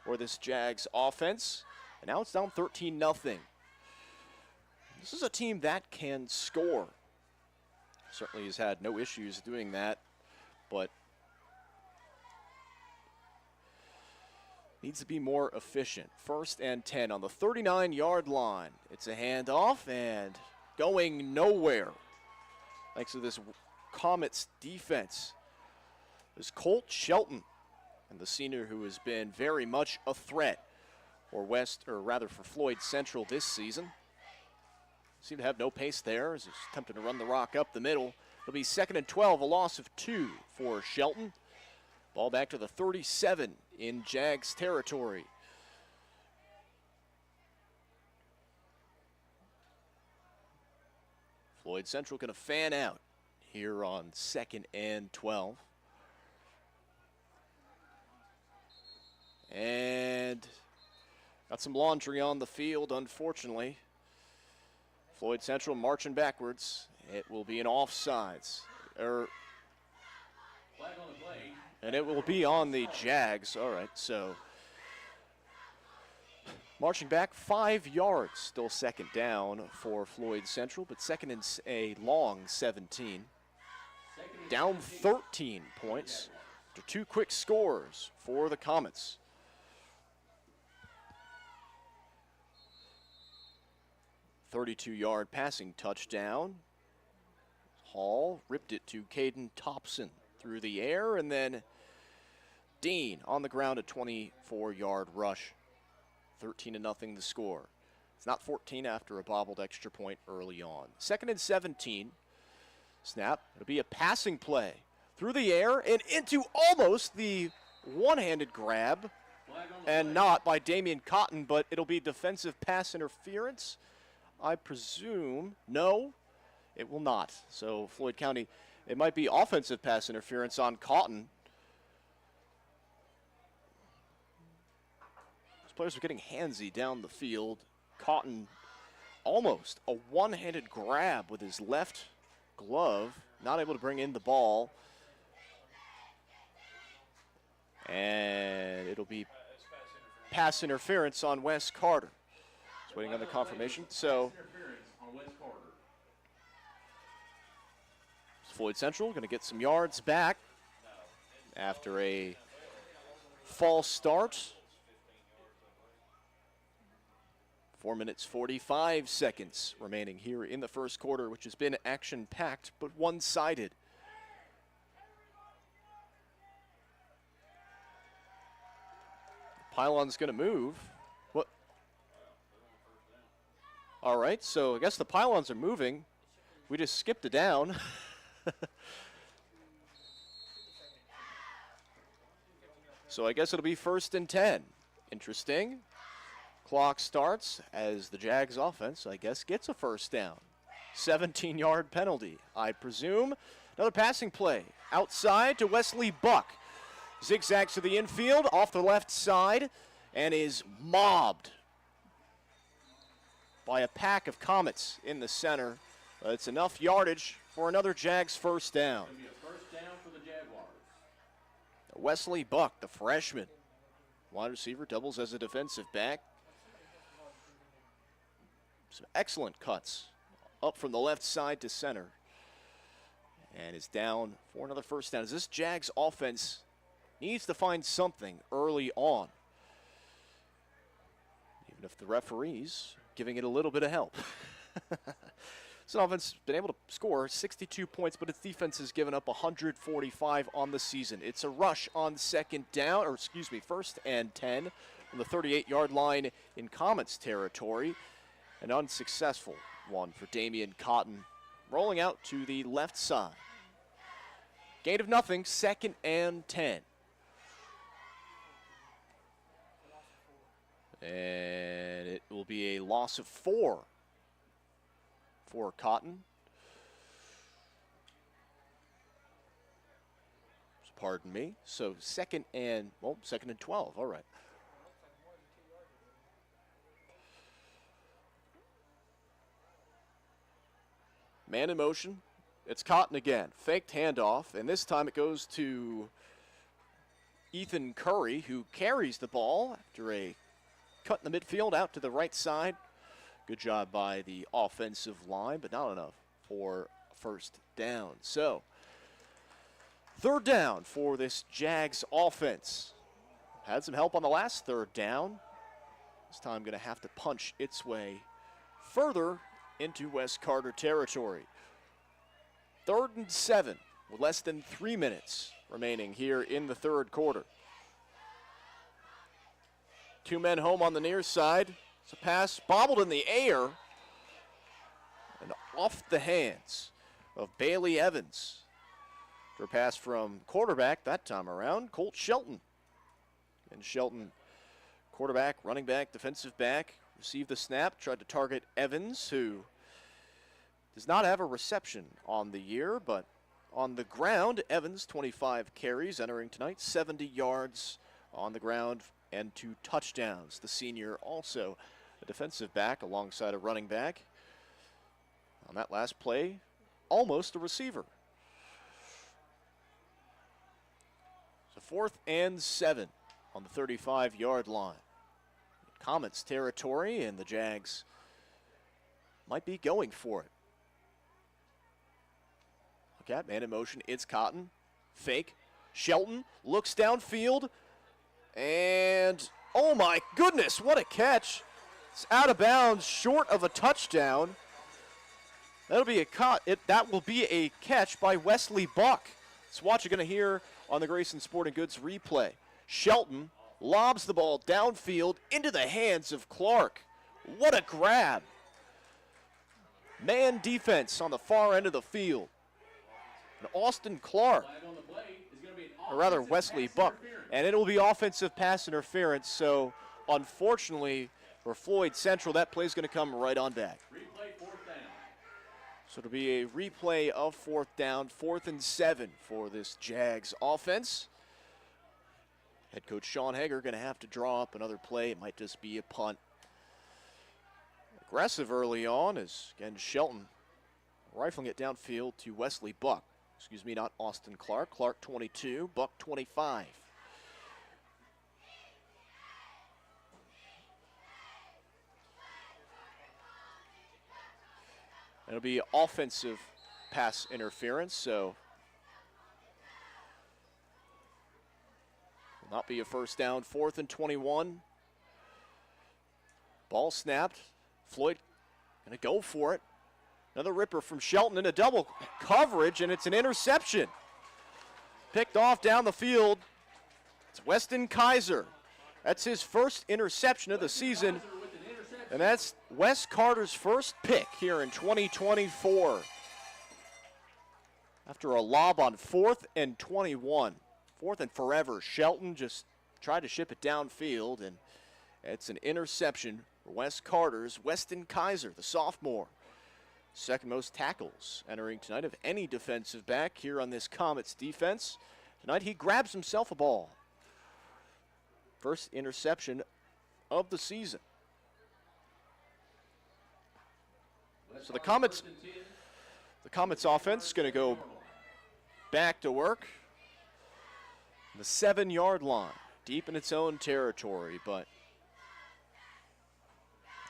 for this Jags offense. And now it's down 13-0. This is a team that can score. Certainly has had no issues doing that, but needs to be more efficient. 1st and 10 on the 39-yard line. It's a handoff and going nowhere. Thanks to this Comets defense. There's Colt Shelton, and the senior who has been very much a threat for for Floyd Central this season. Seem to have no pace there as he's attempting to run the rock up the middle. It'll be 2nd and 12, a loss of 2 for Shelton. Ball back to the 37 in Jags territory. Floyd Central going to fan out here on 2nd and 12. And got some laundry on the field, unfortunately. Floyd Central marching backwards. It will be an offsides. And it will be on the Jags. All right, so marching back 5 yards, still 2nd down for Floyd Central, but 2nd and a long 17. Down 13 points to 2 quick scores for the Comets. "32-yard passing touchdown. Hall ripped it to Caden Thompson through the air, and then Dean on the ground, a 24-yard rush. 13-0 the score. It's not 14 after a bobbled extra point early on. 2nd and 17. Snap. It'll be a passing play through the air and into almost the one-handed grab, and not by Damian Cotton, but it'll be defensive pass interference. I presume, no, it will not. So Floyd County, it might be offensive pass interference on Cotton. These players are getting handsy down the field. Cotton almost a one-handed grab with his left glove, not able to bring in the ball. And it'll be pass interference on Wes Carter. Just waiting on the confirmation. So Floyd Central going to get some yards back after a false start. 4 minutes, 45 seconds remaining here in the first quarter, which has been action-packed but one-sided. Pylon's going to move. What? All right, so I guess the pylons are moving. We just skipped a down. So I guess it'll be 1st and 10. Interesting. Clock starts as the Jags offense, I guess, gets a first down. 17-yard penalty, I presume. Another passing play outside to Wesley Buck. Zigzags to the infield off the left side and is mobbed by a pack of Comets in the center. It's enough yardage for another Jags first down. It'll be a first down for the Jaguars. Wesley Buck, the freshman. Wide receiver, doubles as a defensive back. Some excellent cuts up from the left side to center. And is down for another first down. As this Jags offense needs to find something early on. Even if the referees giving it a little bit of help. This offense has been able to score 62 points, but its defense has given up 145 on the season. It's a rush on 2nd down, or excuse me, 1st and 10 from the 38-yard line in Comets territory. An unsuccessful one for Damian Cotton, rolling out to the left side. Gain of nothing, 2nd and 10. And it will be a loss of 4 for Cotton. Pardon me. So 2nd and 12. All right. Man in motion. It's Cotton again. Faked handoff, and this time it goes to Ethan Curry, who carries the ball after a cut in the midfield out to the right side. Good job by the offensive line, but not enough for first down. So, third down for this Jags offense. Had some help on the last third down. This time going to have to punch its way further into West Carter territory. 3rd and 7 with less than 3 minutes remaining here in the third quarter. 2 men home on the near side. It's a pass bobbled in the air and off the hands of Bailey Evans. For a pass from quarterback that time around, Colt Shelton. And Shelton, quarterback, running back, defensive back, received the snap, tried to target Evans, who does not have a reception on the year, but on the ground, Evans, 25 carries, entering tonight, 70 yards on the ground and 2 touchdowns. The senior also a defensive back alongside a running back. On that last play, almost a receiver. So 4th and 7 on the 35-yard line. Comets territory, and the Jags might be going for it. Look at man in motion. It's Cotton. Fake. Shelton looks downfield. And, oh my goodness, what a catch. It's out of bounds, short of a touchdown. That'll be a cut. That will be a catch by Wesley Buck. It's what you're going to hear on the Grayson Sporting Goods replay. Shelton lobs the ball downfield into the hands of Clark. What a grab. Man defense on the far end of the field. And Austin Clark, or rather Wesley Buck, and it'll be offensive pass interference. So unfortunately for Floyd Central, that play is going to come right on back. So it'll be a replay of 4th down, 4th and 7 for this Jags offense. Head coach Sean Hager going to have to draw up another play. It might just be a punt. Aggressive early on as, again, Shelton rifling it downfield to Wesley Buck. Excuse me, not Austin Clark. Clark 22, Buck 25. It'll be offensive pass interference, so will not be a first down. 4th and 21. Ball snapped. Floyd going to go for it. Another ripper from Shelton in a double coverage, and it's an interception. Picked off down the field. It's Weston Kaiser. That's his first interception of the season. And that's Wes Carter's first pick here in 2024. After a lob on 4th and 21. 4th and forever. Shelton just tried to ship it downfield, and it's an interception for Wes Carter's Weston Kaiser, the sophomore. Second most tackles entering tonight of any defensive back here on this Comets defense. Tonight he grabs himself a ball. First interception of the season. So the Comets offense is going to go back to work. The 7-yard line, deep in its own territory, but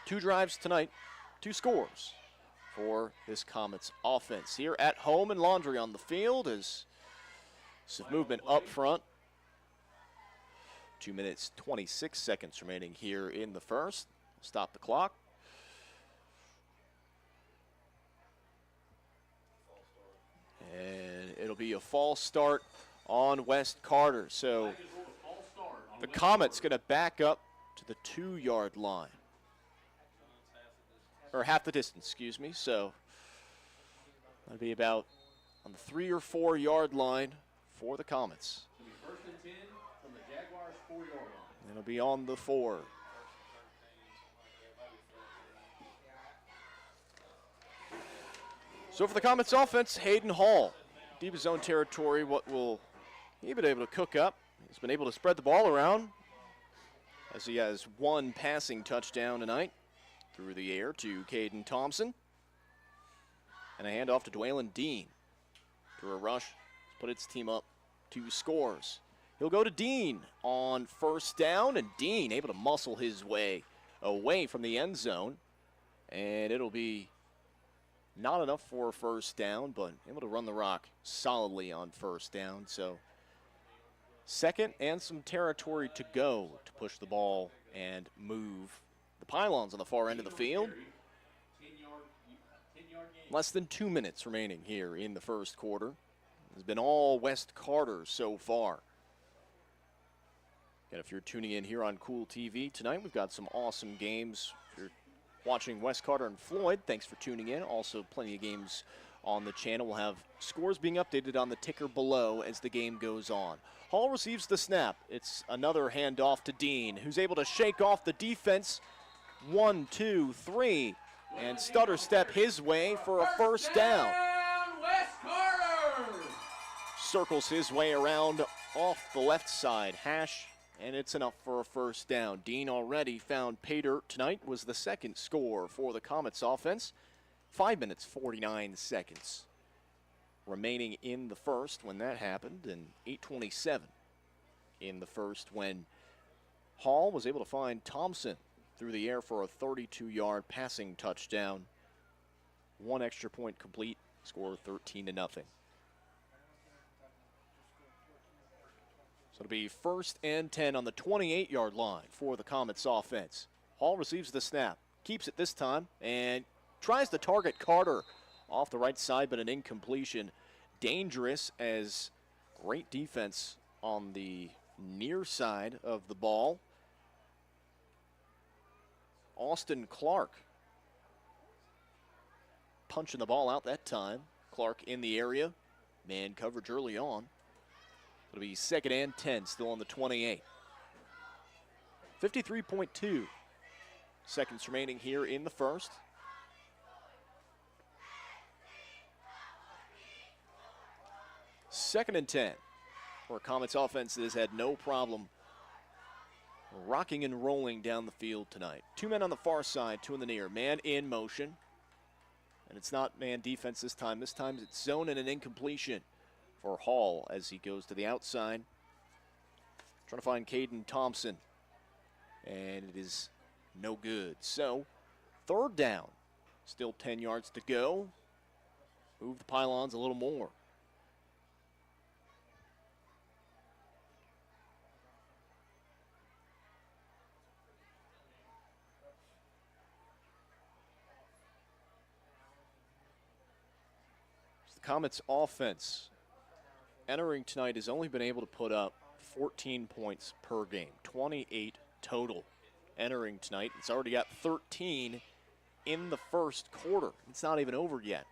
2 drives tonight, 2 scores for this Comets offense. Here at home and Laundry on the field is some movement up front. 2 minutes, 26 seconds remaining here in the first. Stop the clock. And it'll be a false start on West Carter. So the Comets going to back up to the 2-yard line. Or half the distance, excuse me. So that'll be about on the 3 or 4 yard line for the Comets. First and 10 from the Jaguars 4-yard line. It'll be on the 4. So for the Comets offense, Hayden Hall, deep in zone territory. What will he been able to cook up? He's been able to spread the ball around as he has 1 passing touchdown tonight through the air to Caden Thompson. And a handoff to Dwaylen Dean. To a rush, put its team up 2 scores. He'll go to Dean on first down, and Dean able to muscle his way away from the end zone. And it'll be not enough for a first down, but able to run the rock solidly on first down. So second and some territory to go to push the ball and move the pylons on the far end of the field. Less than 2 minutes remaining here in the first quarter. It's been all West Carter so far. And if you're tuning in here on Kool TV tonight, we've got some awesome games. If you're watching West Carter and Floyd, thanks for tuning in. Also plenty of games on the channel. We'll have scores being updated on the ticker below as the game goes on. Hall receives the snap. It's another handoff to Dean, who's able to shake off the defense. 1, 2, 3, and stutter step his way for a first down. West Carter! Circles his way around off the left side hash, and it's enough for a first down. Dean already found pay dirt tonight, was the second score for the Comets offense. 5 minutes, 49 seconds remaining in the first when that happened, and 8:27 in the first when Hall was able to find Thompson through the air for a 32-yard passing touchdown. 1 extra point complete, score 13-0. So it'll be 1st and 10 on the 28-yard line for the Comets offense. Hall receives the snap, keeps it this time, and tries to target Carter off the right side, but an incompletion. Dangerous, as great defense on the near side of the ball. Austin Clark punching the ball out that time. Clark in the area. Man coverage early on. It'll be 2nd and 10, still on the 28. 53.2 seconds remaining here in the first. Second and 10 for a Comets offense that has had no problem rocking and rolling down the field tonight. 2 men on the far side, 2 in the near. Man in motion. And it's not man defense this time. This time it's zone and an incompletion for Hall as he goes to the outside. Trying to find Caden Thompson. And it is no good. So, 3rd down. Still 10 yards to go. Move the pylons a little more. Comets offense entering tonight has only been able to put up 14 points per game, 28 total entering tonight. It's already got 13 in the first quarter. It's not even over yet.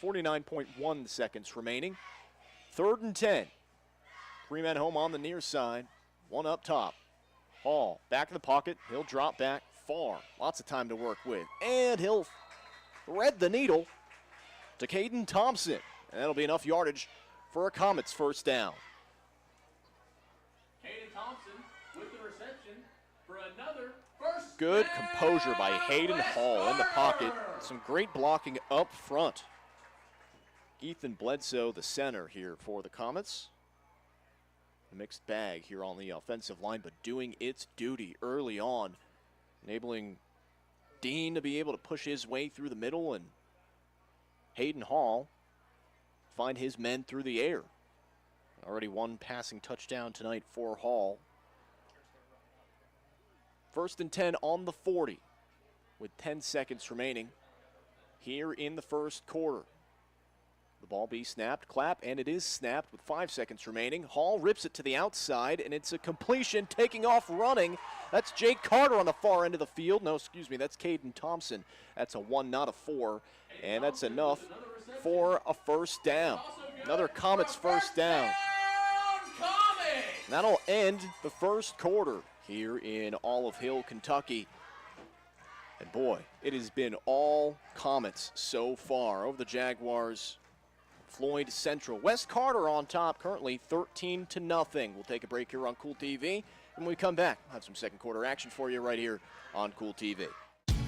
49.1 seconds remaining. 3rd and 10. 3 men home on the near side, 1 up top. Hall back in the pocket. He'll drop back far. Lots of time to work with. And he'll thread the needle to Caden Thompson. And that'll be enough yardage for a Comets first down. Caden Thompson with the reception for another first Good composure by Hayden Hall in the pocket. Some great blocking up front. Ethan Bledsoe, the center here for the Comets. A mixed bag here on the offensive line, but doing its duty early on, enabling Dean to be able to push his way through the middle and Hayden Hall find his men through the air. Already 1 passing touchdown tonight for Hall. 1st and 10 on the 40 with 10 seconds remaining here in the first quarter. The ball be snapped, clap, and it is snapped with 5 seconds remaining. Hall rips it to the outside, and it's a completion, taking off running. That's Jake Carter on the far end of the field. No, excuse me, that's Caden Thompson. That's a 1, not a 4, and that's enough for a first down. Another Comets first down. That'll end the first quarter here in Olive Hill, Kentucky. And boy, it has been all Comets so far over the Jaguars. Floyd Central. West Carter on top currently 13-0. We'll take a break here on Kool TV. And when we come back, we'll have some second quarter action for you right here on Kool TV.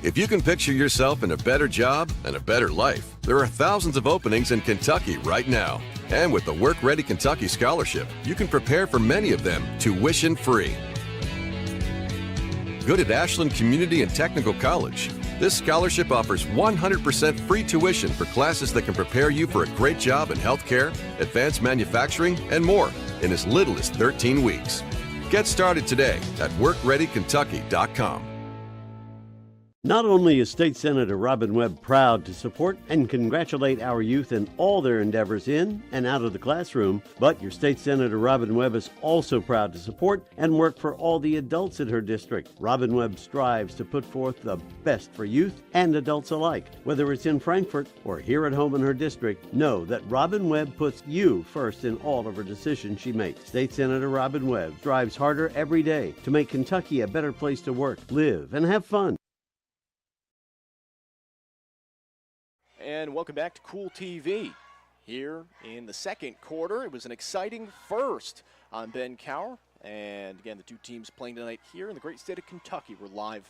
If you can picture yourself in a better job and a better life, there are thousands of openings in Kentucky right now. And with the Work Ready Kentucky Scholarship, you can prepare for many of them tuition-free. Good at Ashland Community and Technical College. This scholarship offers 100% free tuition for classes that can prepare you for a great job in healthcare, advanced manufacturing, and more in as little as 13 weeks. Get started today at workreadykentucky.com. Not only is State Senator Robin Webb proud to support and congratulate our youth in all their endeavors in and out of the classroom, but your State Senator Robin Webb is also proud to support and work for all the adults in her district. Robin Webb strives to put forth the best for youth and adults alike. Whether it's in Frankfort or here at home in her district, know that Robin Webb puts you first in all of her decisions she makes. State Senator Robin Webb strives harder every day to make Kentucky a better place to work, live, and have fun. And welcome back to Kool TV. Here in the second quarter, it was an exciting first. I'm Ben Cower, and again, the two teams playing tonight here in the great state of Kentucky. We're live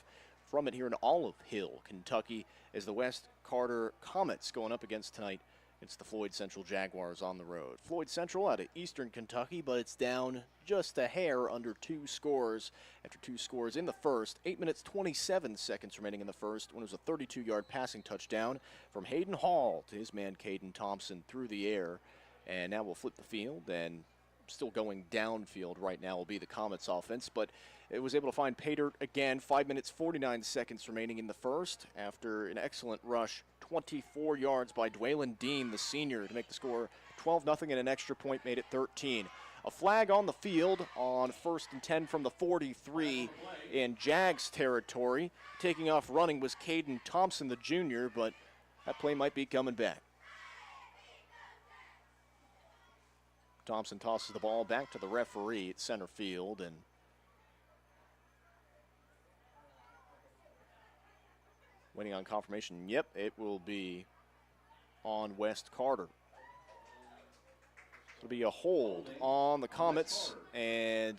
from it here in Olive Hill, Kentucky, as the West Carter Comets going up against tonight. It's the Floyd Central Jaguars on the road. Floyd Central out of eastern Kentucky, but it's down just a hair under 2 scores after 2 scores in the first. 8 minutes, 27 seconds remaining in the first when it was a 32-yard passing touchdown from Hayden Hall to his man Caden Thompson through the air. And now we'll flip the field, and still going downfield right now will be the Comets offense, but it was able to find pay dirt again. 5 minutes, 49 seconds remaining in the first after an excellent rush. 24 yards by Dwaylen Dean, the senior, to make the score 12-0, and an extra point made it 13. A flag on the field on 1st and 10 from the 43 in Jags territory. Taking off running was Caden Thompson, the junior, but that play might be coming back. Thompson tosses the ball back to the referee at center field, and waiting on confirmation. Yep, it will be on West Carter. It'll be a hold on the Comets, and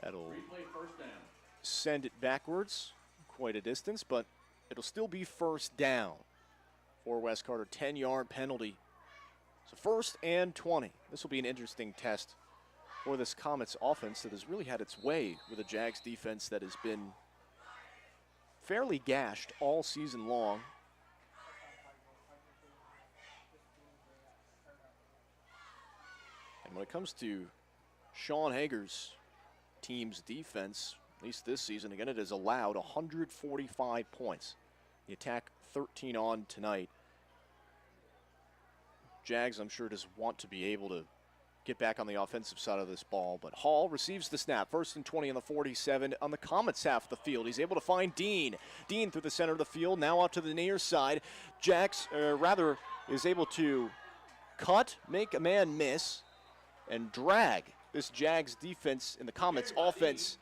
that'll send it backwards quite a distance, but it'll still be first down for West Carter. 10-yard penalty. So 1st and 20. This will be an interesting test for this Comets offense that has really had its way with a Jags defense that has been fairly gashed all season long. And when it comes to Sean Hager's team's defense, at least this season, again, it has allowed 145 points. The attack 13 on tonight. Jags, I'm sure, just want to be able to get back on the offensive side of this ball. But Hall receives the snap. 1st and 20 on the 47 on the Comets half of the field. He's able to find Dean. Dean through the center of the field, now out to the near side. Jax, is able to cut, make a man miss, and drag this Jags defense and the Comets offense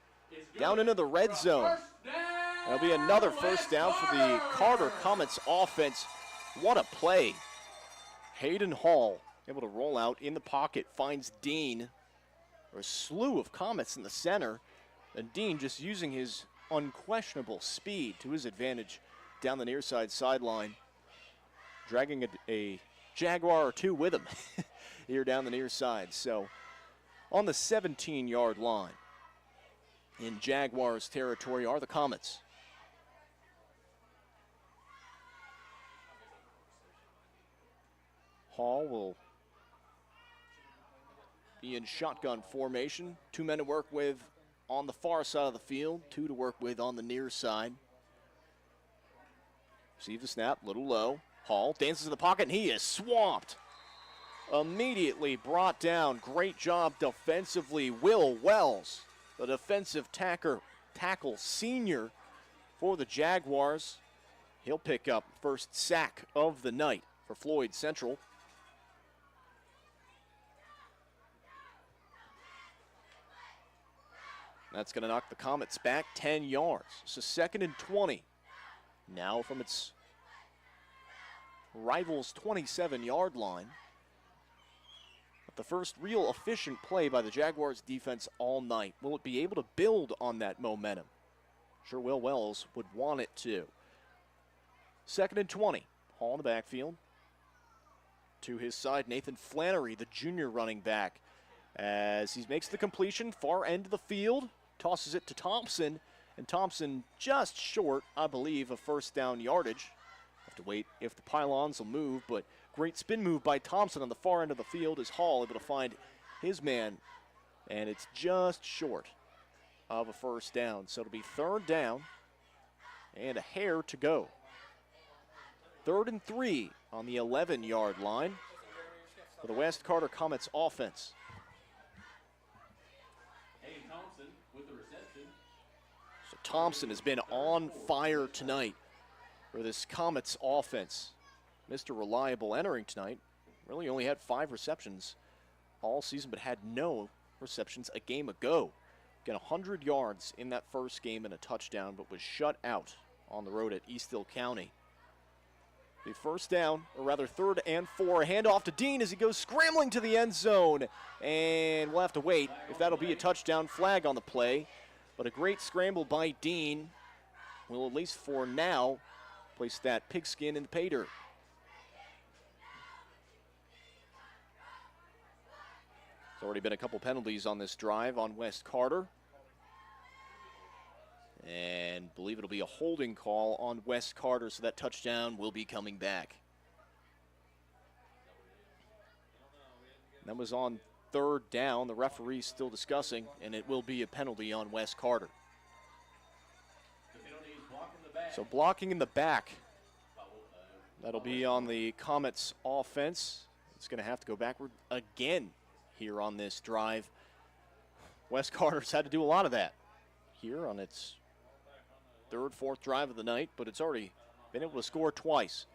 down into the red zone. That'll be another first down for the Carter Comets offense. What a play. Hayden Hall able to roll out in the pocket, finds Dean. A slew of Comets in the center, and Dean just using his unquestionable speed to his advantage down the near side sideline, dragging a Jaguar or two with him here down the near side. So on the 17-yard line in Jaguars territory are the Comets. Hall will be in shotgun formation. 2 men to work with on the far side of the field, 2 to work with on the near side. Receive the snap, little low. Hall dances in the pocket, and he is swamped. Immediately brought down. Great job defensively. Will Wells, the defensive tackle senior for the Jaguars. He'll pick up first sack of the night for Floyd Central. That's going to knock the Comets back 10 yards. So 2nd and 20. Now from its rival's 27-yard line. But the first real efficient play by the Jaguars defense all night. Will it be able to build on that momentum? Sure, Will Wells would want it to. 2nd and 20. Hall in the backfield. To his side, Nathan Flannery, the junior running back, as he makes the completion, far end of the field, tosses it to Thompson, and Thompson just short, I believe, of first down yardage. Have to wait if the pylons will move, but great spin move by Thompson on the far end of the field as Hall able to find his man, and it's just short of a first down. So it'll be 3rd down and a hair to go. 3rd and 3 on the 11-yard line for the West Carter Comets offense. Hayden Thompson with the reception. So Thompson has been on fire tonight for this Comets offense. Mr. Reliable entering tonight. Really only had 5 receptions all season, but had no receptions a game ago. Got 100 yards in that first game and a touchdown, but was shut out on the road at East Hill County. The first down, or rather 3rd and 4. A handoff to Dean as he goes scrambling to the end zone. And we'll have to wait if that'll be a touchdown. Flag on the play. But a great scramble by Dean will, at least for now, place that pigskin in the pay dirt. There's already been a couple penalties on this drive on West Carter. And believe it'll be a holding call on West Carter, so that touchdown will be coming back. That was on 3rd down. The referee's still discussing, and it will be a penalty on West Carter. So blocking in the back. That'll be on the Comets offense. It's going to have to go backward again here on this drive. West Carter's had to do a lot of that here on its 3rd, 4th drive of the night, but it's already been able to score twice.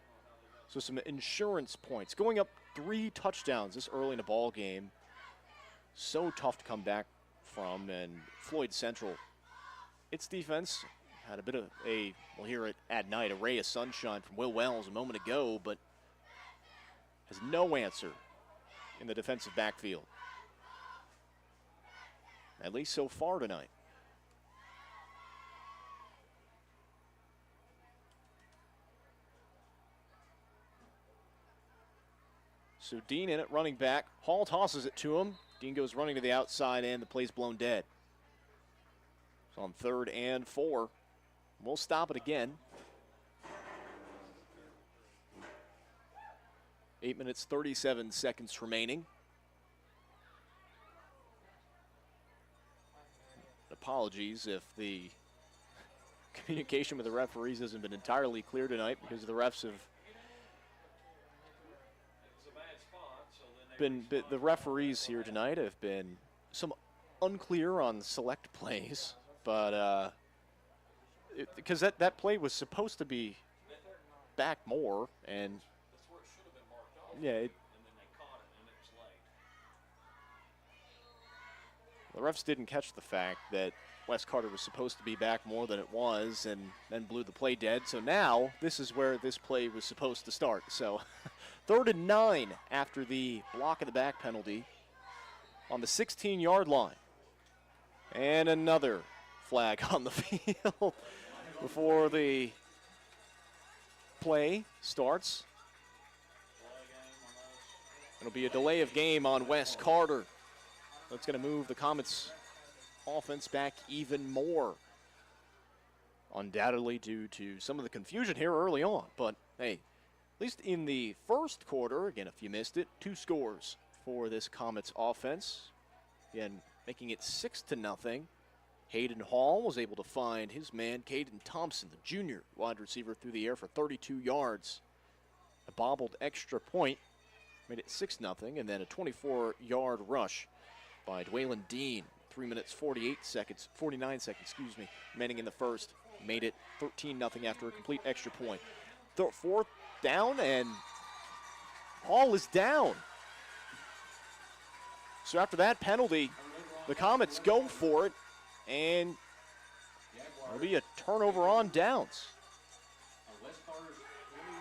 So some insurance points. Going up 3 touchdowns this early in a ball game. So tough to come back from, and Floyd Central, its defense had a bit of a, we'll hear it at night, a ray of sunshine from Will Wells a moment ago, but has no answer in the defensive backfield. At least so far tonight. So Dean in it, running back. Hall tosses it to him. Dean goes running to the outside, and the play's blown dead. So on 3rd and 4. We'll stop it again. 8 minutes, 37 seconds remaining. Apologies if the communication with the referees hasn't been entirely clear tonight, because the refs have the referees here tonight have been some unclear on select plays, but because that play was supposed to be back more, and yeah, the refs didn't catch the fact that West Carter was supposed to be back more than it was, and then blew the play dead. So now this is where this play was supposed to start. So 3rd and 9 after the block of the back penalty on the 16-yard line. And another flag on the field before the play starts. It'll be a delay of game on West Carter. That's going to move the Comets' offense back even more. Undoubtedly due to some of the confusion here early on. But, hey, at least in the first quarter, again, if you missed it, 2 scores for this Comets offense. Again, making it 6-0. Hayden Hall was able to find his man, Caden Thompson, the junior wide receiver, through the air for 32 yards. A bobbled extra point made it 6-0, and then a 24-yard rush by Dwaylen Dean. 3 minutes, 49 seconds, remaining in the first. Made it 13-0 after a complete extra point. 4th down, and Hall is down. So after that penalty, the Comets go for it, and it'll be a turnover on downs.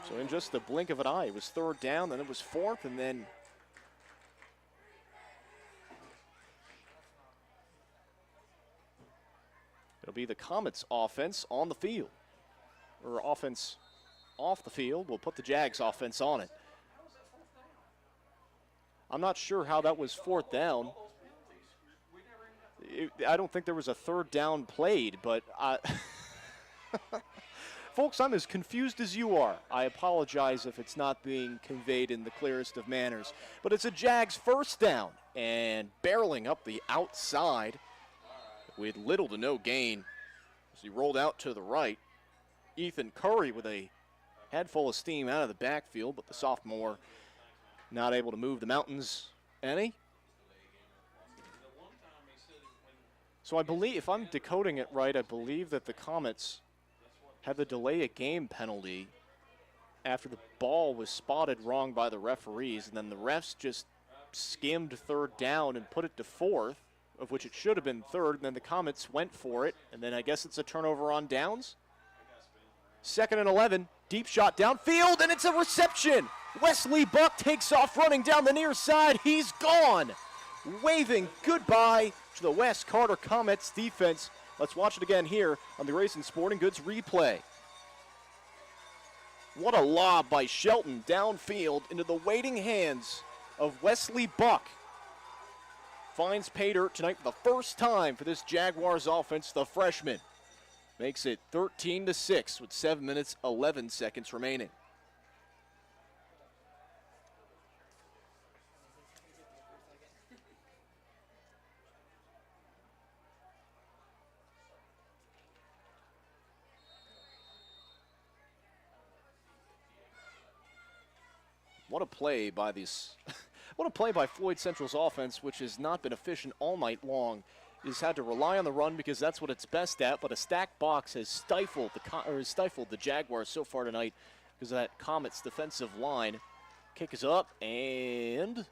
So in just the blink of an eye, it was 3rd down, then it was 4th, and then it'll be the Comets offense on the field, or offense off the field. Will put the Jags offense on it. I'm not sure how that was fourth down. I don't think there was a third down played, but folks, I'm as confused as you are. I apologize if it's not being conveyed in the clearest of manners. But it's a Jags first down, and barreling up the outside with little to no gain as he rolled out to the right. Ethan Curry with a head full of steam out of the backfield, but the sophomore not able to move the mountains any. So I believe, if I'm decoding it right, I believe that the Comets had the delay a game penalty after the ball was spotted wrong by the referees, and then the refs just skimmed third down and put it to fourth, of which it should have been third, and then the Comets went for it, and then I guess it's a turnover on downs. 2nd and 11, deep shot downfield, and it's a reception. Wesley Buck takes off running down the near side. He's gone, waving goodbye to the West Carter Comets defense. Let's watch it again here on the Grayson Sporting Goods replay. What a lob by Shelton downfield into the waiting hands of Wesley Buck. Finds pay dirt tonight for the first time for this Jaguars offense, the freshman. Makes it 13-6 with 7 minutes, 11 seconds remaining. What a play by these. What a play by Floyd Central's offense, which has not been efficient all night long. Has had to rely on the run because that's what it's best at, but a stacked box has stifled the Jaguars so far tonight because of that Comets defensive line. Kick is up, and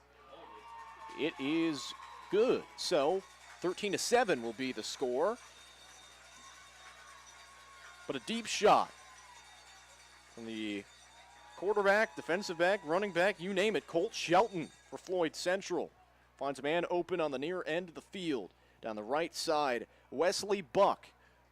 it is good. So 13-7 will be the score. But a deep shot from the quarterback, defensive back, running back, you name it, Colt Shelton for Floyd Central. Finds a man open on the near end of the field. Down the right side, Wesley Buck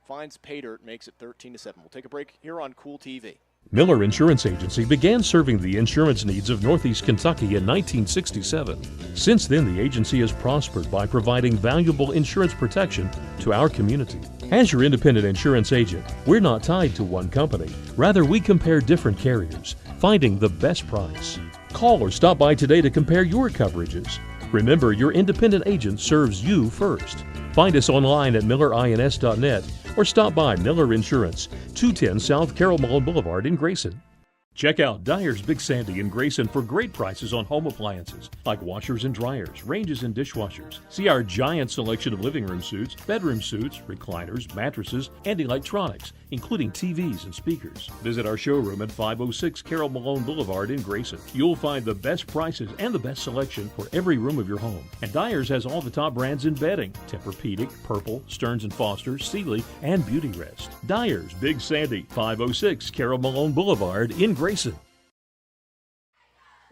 finds pay dirt, makes it 13-7. We'll take a break here on Kool TV. Miller Insurance Agency began serving the insurance needs of Northeast Kentucky in 1967. Since then, the agency has prospered by providing valuable insurance protection to our community. As your independent insurance agent, we're not tied to one company. Rather, we compare different carriers, finding the best price. Call or stop by today to compare your coverages. Remember, your independent agent serves you first. Find us online at millerins.net or stop by Miller Insurance, 210 South Carroll Mullen Boulevard in Grayson. Check out Dyer's Big Sandy in Grayson for great prices on home appliances like washers and dryers, ranges and dishwashers. See our giant selection of living room suites, bedroom suites, recliners, mattresses, and electronics, including TVs and speakers. Visit our showroom at 506 Carroll Malone Boulevard in Grayson. You'll find the best prices and the best selection for every room of your home. And Dyer's has all the top brands in bedding: Tempur-Pedic, Purple, Stearns & Foster, Sealy, and Beauty Rest. Dyer's Big Sandy, 506 Carroll Malone Boulevard in Grayson.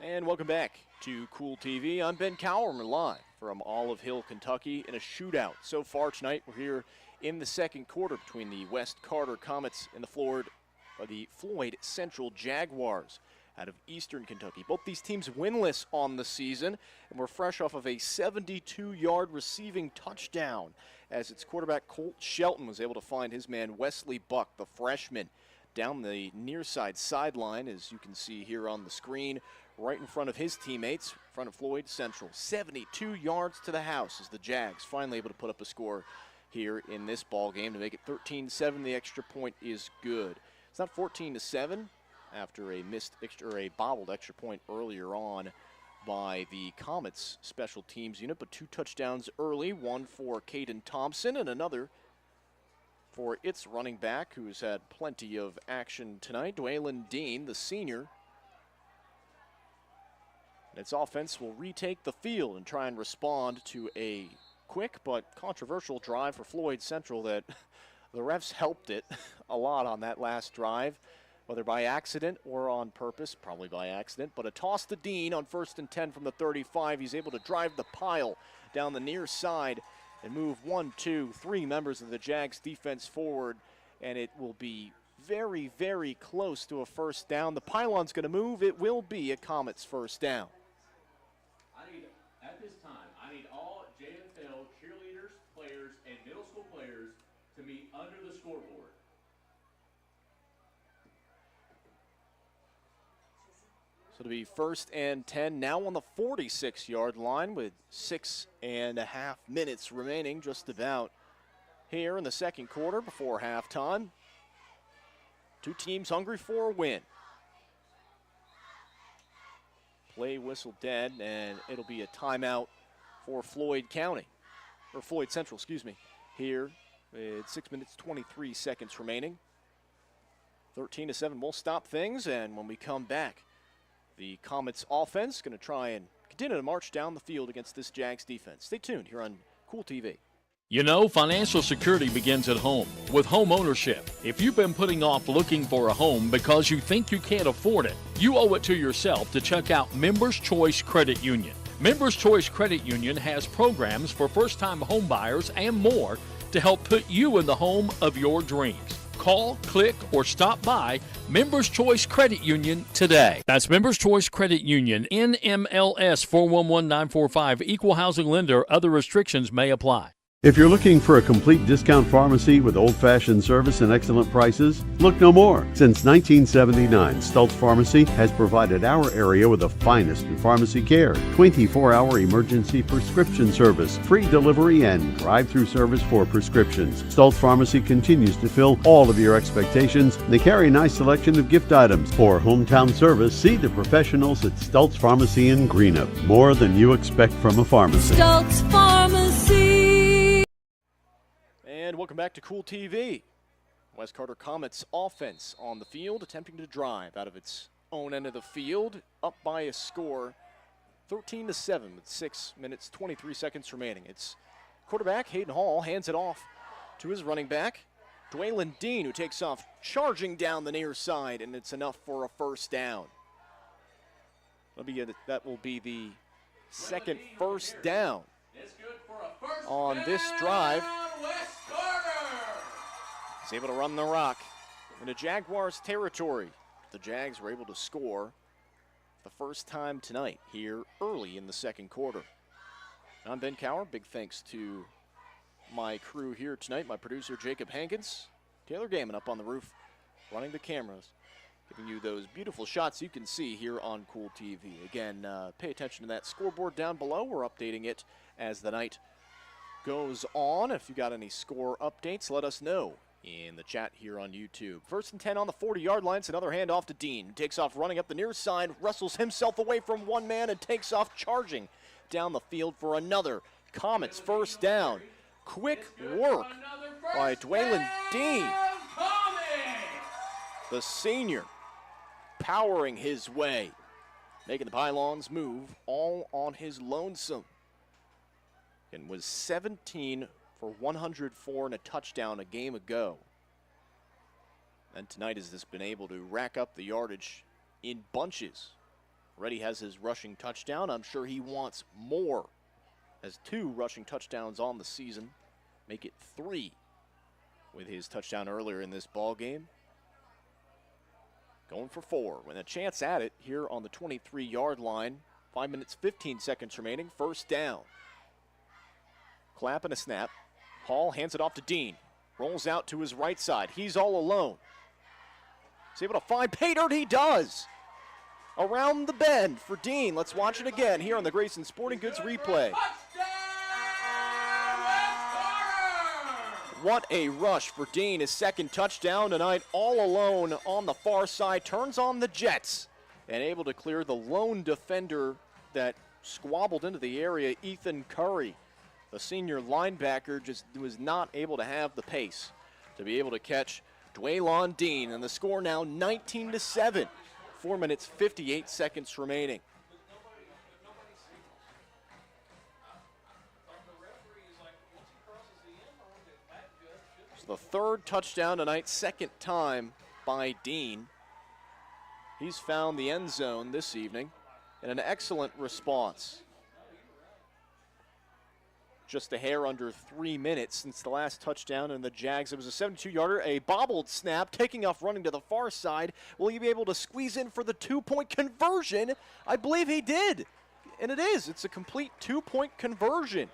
And welcome back to Kool TV. I'm Ben Cowerman live from Olive Hill, Kentucky in a shootout. So far tonight, we're here in the second quarter between the West Carter Comets and the Floyd Central Jaguars out of Eastern Kentucky. Both these teams winless on the season, and we're fresh off of a 72-yard receiving touchdown as its quarterback Colt Shelton was able to find his man Wesley Buck, the freshman, down the near side sideline, as you can see here on the screen, right in front of his teammates, in front of Floyd Central. 72 yards to the house as the Jags finally able to put up a score here in this ball game to make it 13-7. The extra point is good. It's not 14-7 after a bobbled extra point earlier on by the Comets special teams unit, but 2 touchdowns early, one for Caden Thompson and another for its running back, who's had plenty of action tonight, Dwaylen Dean, the senior. And its offense will retake the field and try and respond to a quick but controversial drive for Floyd Central that the refs helped it a lot on that last drive, whether by accident or on purpose, probably by accident. But a toss to Dean on 1st and 10 from the 35. He's able to drive the pile down the near side and move 1, 2, 3 members of the Jags defense forward, and it will be very, very close to a first down. The pylon's going to move. It will be a Comets first down. At this time, I need all JFL cheerleaders, players, and middle school players to meet under the scoreboard. So it'll be 1st and 10 now on the 46-yard line with 6.5 minutes remaining, just about here in the second quarter before halftime. Two teams hungry for a win. Play whistle dead, and it'll be a timeout for Floyd County, or Floyd Central, excuse me, here with 6 minutes, 23 seconds remaining. 13-7 will stop things, and when we come back, the Comets offense going to try and continue to march down the field against this Jags defense. Stay tuned here on Kool TV. You know, financial security begins at home with home ownership. If you've been putting off looking for a home because you think you can't afford it, you owe it to yourself to check out Members Choice Credit Union. Members Choice Credit Union has programs for first-time home buyers and more to help put you in the home of your dreams. Call, click, or stop by Members Choice Credit Union today. That's Members Choice Credit Union, NMLS 411945, Equal Housing Lender. Other restrictions may apply. If you're looking for a complete discount pharmacy with old-fashioned service and excellent prices, look no more. Since 1979, Stultz Pharmacy has provided our area with the finest in pharmacy care, 24-hour emergency prescription service, free delivery, and drive-through service for prescriptions. Stultz Pharmacy continues to fill all of your expectations. They carry a nice selection of gift items. For hometown service, see the professionals at Stultz Pharmacy in Greenup. More than you expect from a pharmacy. Stultz Pharmacy. And welcome back to Kool TV. West Carter Comets offense on the field, attempting to drive out of its own end of the field, up by a score 13-7 with 6 minutes, 23 seconds remaining. It's quarterback Hayden Hall hands it off to his running back, Dwaylon Dean, who takes off charging down the near side, and it's enough for a first down. That will be the second first down on this drive. He's able to run the rock into Jaguars territory. The Jags were able to score the first time tonight here early in the second quarter. I'm Ben Cower. Big thanks to my crew here tonight, my producer Jacob Hankins, Taylor Gaiman up on the roof, running the cameras, giving you those beautiful shots you can see here on Kool TV. Again, pay attention to that scoreboard down below. We're updating it as the night goes on. If you got any score updates, let us know in the chat here on YouTube. 1st and 10 on the 40-yard line. It's another handoff to Dean. Takes off running up the near side, wrestles himself away from one man, and takes off charging down the field for another Comets first down. Quick work by Dwaylon Dean. The senior powering his way, making the pylons move all on his lonesome. And was 17 for 104 and a touchdown a game ago. And tonight has this been able to rack up the yardage in bunches. Already has his rushing touchdown. I'm sure he wants more. Has 2 rushing touchdowns on the season. Make it 3 with his touchdown earlier in this ball game. Going for 4 with a chance at it here on the 23-yard line. 5 minutes, 15 seconds remaining. First down. Clap and a snap. Hall hands it off to Dean. Rolls out to his right side. He's all alone. He's able to find pay dirt. He does. Around the bend for Dean. Let's watch it again here on the Grayson Sporting Goods replay. What a rush for Dean. His second touchdown tonight, all alone on the far side. Turns on the Jets and able to clear the lone defender that squabbled into the area, Ethan Curry. The senior linebacker just was not able to have the pace to be able to catch Dwaylon Dean. And the score now 19-7. 4 minutes, 58 seconds remaining. So the third touchdown tonight, second time by Dean. He's found the end zone this evening in an excellent response. just a hair under 3 minutes since the last touchdown, and the Jags, it was a 72-yarder, a bobbled snap, taking off running to the far side. Will he be able to squeeze in for the 2-point conversion? I believe he did, and it is. It's a complete 2-point conversion.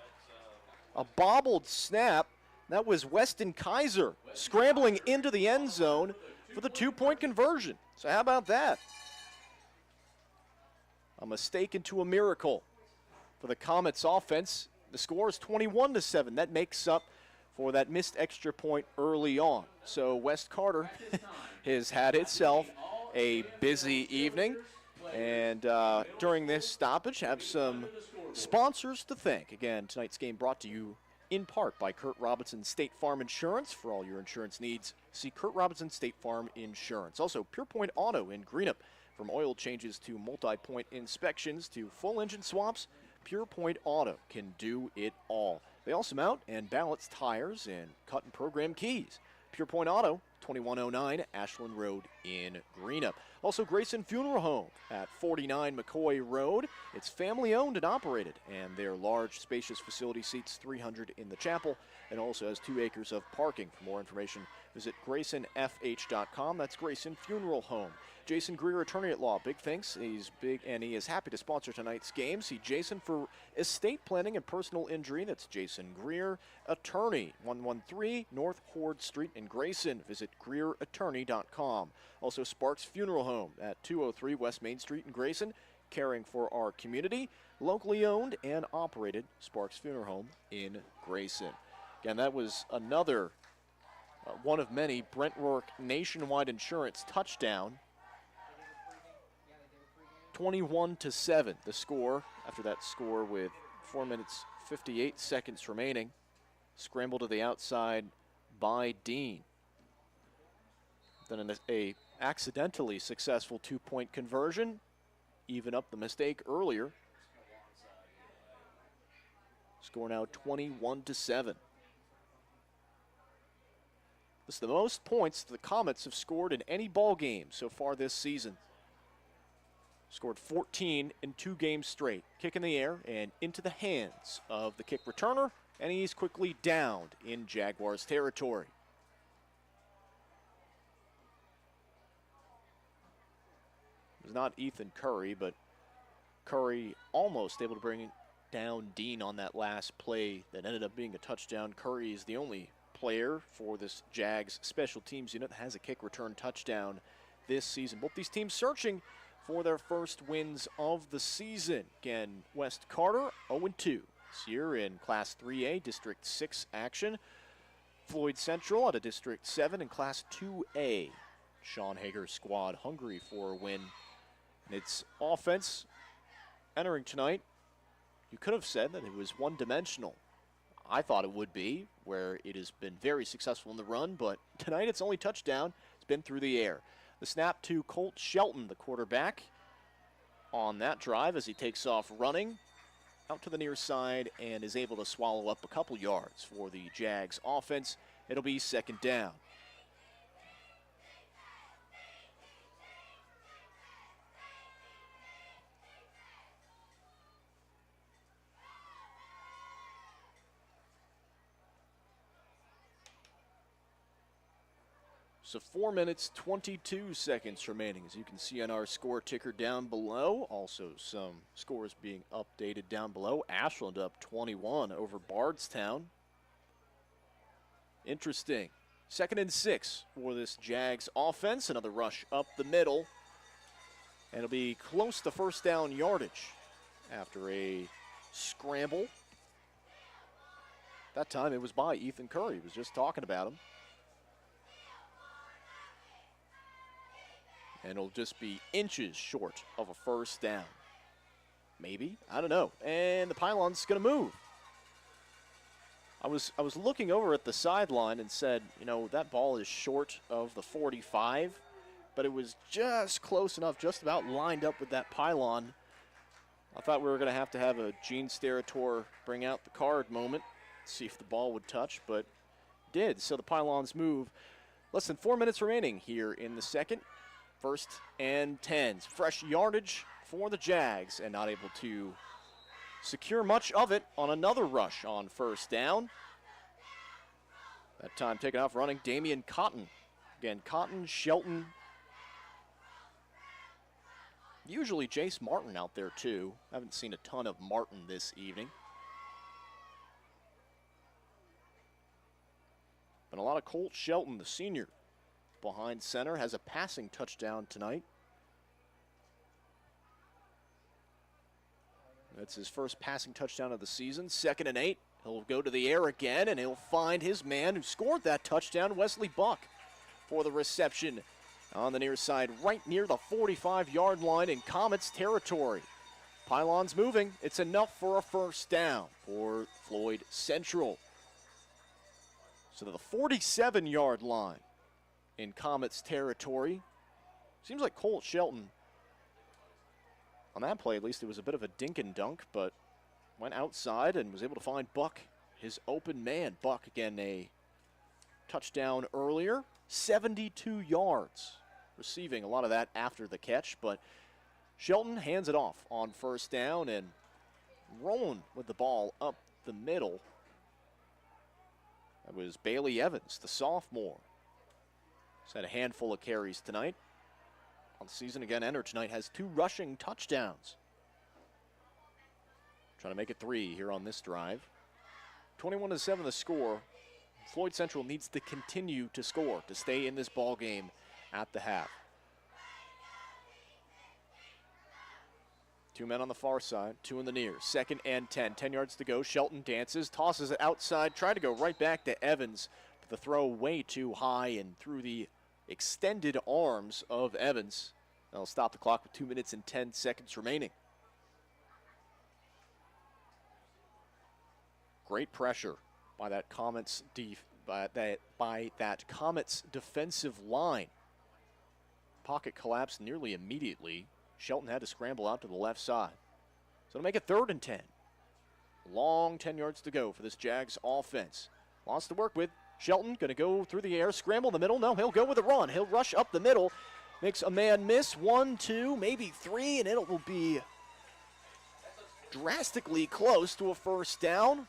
A bobbled snap. That was Weston Kaiser scrambling into the end zone for the 2-point conversion. So how about that? A mistake into a miracle for the Comets offense. The score is 21-7. That makes up for that missed extra point early on. So West Carter has had itself a busy evening. And during this stoppage, have some sponsors to thank. Again, tonight's game brought to you in part by Kurt Robinson State Farm Insurance. For all your insurance needs, see Kurt Robinson State Farm Insurance. Also, Pure Point Auto in Greenup. From oil changes to multi-point inspections to full engine swaps, Pure Point Auto can do it all. They also mount and balance tires and cut and program keys. Pure Point Auto, 2109 Ashland Road in Greenup. Also, Grayson Funeral Home at 49 McCoy Road. It's family owned and operated, and their large, spacious facility seats 300 in the chapel and also has 2 acres of parking. For more information, visit GraysonFH.com. That's Grayson Funeral Home. Jason Greer, attorney at law. Big thanks. He's big, and he is happy to sponsor tonight's game. See Jason for estate planning and personal injury. That's Jason Greer, attorney, 113 North Horde Street in Grayson. Visit GreerAttorney.com. Also, Sparks Funeral Home at 203 West Main Street in Grayson, caring for our community. Locally owned and operated Sparks Funeral Home in Grayson. Again, that was another one of many Brent Rourke Nationwide Insurance touchdown. 21-7, the score. After that score with 4 minutes, 58 seconds remaining. Scramble to the outside by Dean. Then a accidentally successful 2-point conversion. Even up the mistake earlier. Score now 21-7. This is the most points the Comets have scored in any ball game so far this season. Scored 14 in 2 games straight. Kick in the air and into the hands of the kick returner, and he's quickly downed in Jaguars territory. It was not Ethan Curry, but Curry almost able to bring down Dean on that last play that ended up being a touchdown. Curry is the only player for this Jags special teams unit that has a kick return touchdown this season. Both these teams searching for their first wins of the season. Again, West Carter 0-2 this year in Class 3A District 6 action. Floyd Central out of District 7 in Class 2A. Sean Hager's squad hungry for a win. And its offense entering tonight, you could have said that it was one-dimensional. I thought it would be, where it has been very successful in the run, but tonight its only touchdown has been through the air. The snap to Colt Shelton, the quarterback, on that drive as he takes off running out to the near side and is able to swallow up a couple yards for the Jags offense. It'll be second down. So 4 minutes, 22 seconds remaining, as you can see on our score ticker down below. Also some scores being updated down below. Ashland up 21 over Bardstown. Interesting. 2nd and 6 for this Jags offense. Another rush up the middle. And it'll be close to first down yardage after a scramble. That time it was by Ethan Curry. He was just talking about him. And it'll just be inches short of a first down. Maybe, I don't know. And the pylon's gonna move. I was looking over at the sideline and said, you know, that ball is short of the 45, but it was just close enough, just about lined up with that pylon. I thought we were gonna have a Gene Steratore bring out the card moment, see if the ball would touch, but it did. So the pylons move. Less than 4 minutes remaining here in the second. 1st and 10. Fresh yardage for the Jags and not able to secure much of it on another rush on first down. That time taken off running Damian Cotton. Again, Cotton, Shelton. Usually Jace Martin out there too. Haven't seen a ton of Martin this evening. But a lot of Colt Shelton, the senior, behind center, has a passing touchdown tonight. That's his first passing touchdown of the season. 2nd and 8. He'll go to the air again, and he'll find his man who scored that touchdown, Wesley Buck, for the reception on the near side, right near the 45-yard line in Comets territory. Pylons moving. It's enough for a first down for Floyd Central. So to the 47-yard line in Comets territory. Seems like Colt Shelton, on that play at least, it was a bit of a dink and dunk, but went outside and was able to find Buck, his open man. Buck, again, a touchdown earlier, 72 yards, receiving a lot of that after the catch, but Shelton hands it off on first down and rolling with the ball up the middle. That was Bailey Evans, the sophomore. He's had a handful of carries tonight. On the season, again, entered tonight, has 2 rushing touchdowns. Trying to make it 3 here on this drive. 21-7 the score. Floyd Central needs to continue to score to stay in this ball game at the half. 2 men on the far side, 2 in the near. 2nd and 10. 10 yards to go. Shelton dances, tosses it outside, tried to go right back to Evans, but the throw way too high and through the extended arms of Evans. That'll stop the clock with 2 minutes and 10 seconds remaining. Great pressure by that Comets Comets defensive line. Pocket collapsed nearly immediately. Shelton had to scramble out to the left side. So to make it 3rd and 10. Long 10 yards to go for this Jags offense. Lots to work with. Shelton going to go through the air, scramble in the middle. No, he'll go with a run. He'll rush up the middle. Makes a man miss. 1, 2, maybe 3, and it will be drastically close to a first down.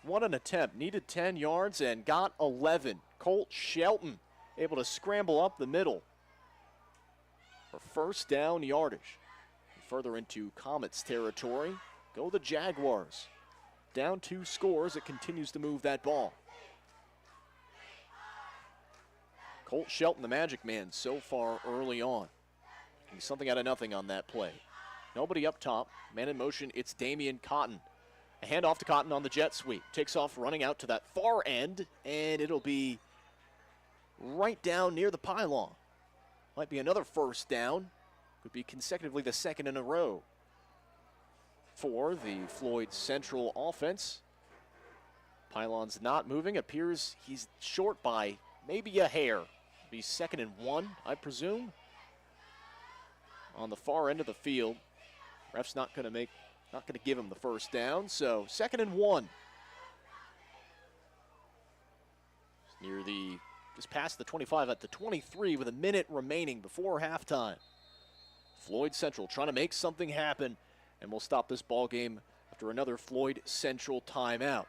What an attempt. Needed 10 yards and got 11. Colt Shelton able to scramble up the middle for first down yardage. Further into Comets territory. Go the Jaguars. Down 2 scores. It continues to move that ball. Colt Shelton, the magic man, so far early on. He's something out of nothing on that play. Nobody up top. Man in motion, it's Damian Cotton. A handoff to Cotton on the jet sweep. Takes off running out to that far end, and it'll be right down near the pylon. Might be another first down. Could be consecutively the 2nd in a row for the Floyd Central offense. Pylon's not moving. Appears he's short by maybe a hair. Be 2nd and 1, I presume. On the far end of the field. Ref's not going to give him the first down. So 2nd and 1. Near just past the 25 at the 23 with a minute remaining before halftime. Floyd Central trying to make something happen, and we'll stop this ball game after another Floyd Central timeout.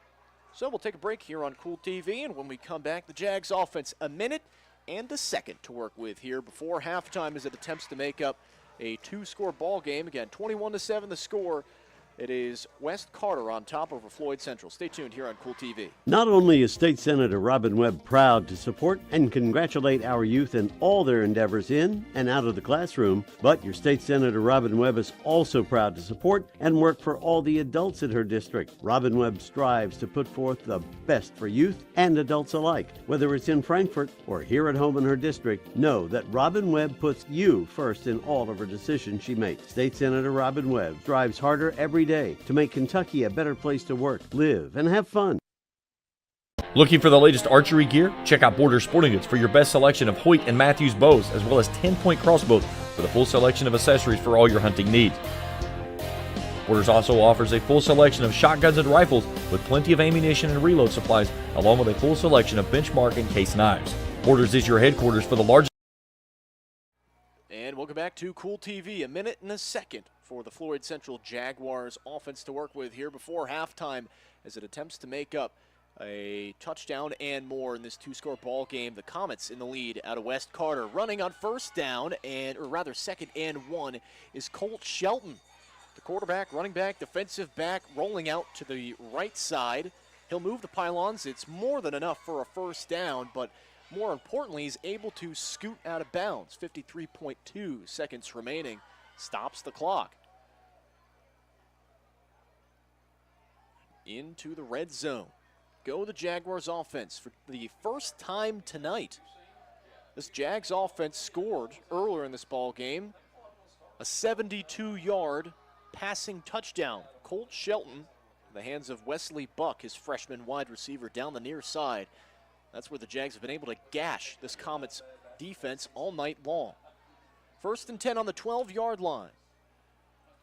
So we'll take a break here on Kool TV, and when we come back, the Jags offense, a minute and a second to work with here before halftime as it attempts to make up a 2-score ball game. Again, 21-7 the score. It is West Carter on top over Floyd Central. Stay tuned here on Kool TV. Not only is State Senator Robin Webb proud to support and congratulate our youth in all their endeavors in and out of the classroom, but your State Senator Robin Webb is also proud to support and work for all the adults in her district. Robin Webb strives to put forth the best for youth and adults alike. Whether it's in Frankfort or here at home in her district, know that Robin Webb puts you first in all of her decisions she makes. State Senator Robin Webb strives harder every day to make Kentucky a better place to work, live, and have fun. Looking for the latest archery gear? Check out Border Sporting Goods for your best selection of Hoyt and Matthews bows, as well as 10-point crossbows with a full selection of accessories for all your hunting needs. Borders also offers a full selection of shotguns and rifles with plenty of ammunition and reload supplies, along with a full selection of benchmark and case knives. Borders is your headquarters for the largest. And welcome back to Kool TV. A minute and a second for the Floyd Central Jaguars offense to work with here before halftime as it attempts to make up a touchdown and more in this two-score ball game. The Comets in the lead out of West Carter. Running on first down, or rather second and 1, is Colt Shelton. The quarterback, running back, defensive back, rolling out to the right side. He'll move the pylons. It's more than enough for a first down, but more importantly, he's able to scoot out of bounds. 53.2 seconds remaining. Stops the clock. Into the red zone. Go the Jaguars offense for the first time tonight. This Jags offense scored earlier in this ball game a 72-yard passing touchdown. Colt Shelton in the hands of Wesley Buck, his freshman wide receiver, down the near side. That's where the Jags have been able to gash this Comets defense all night long. 1st and 10 on the 12-yard line.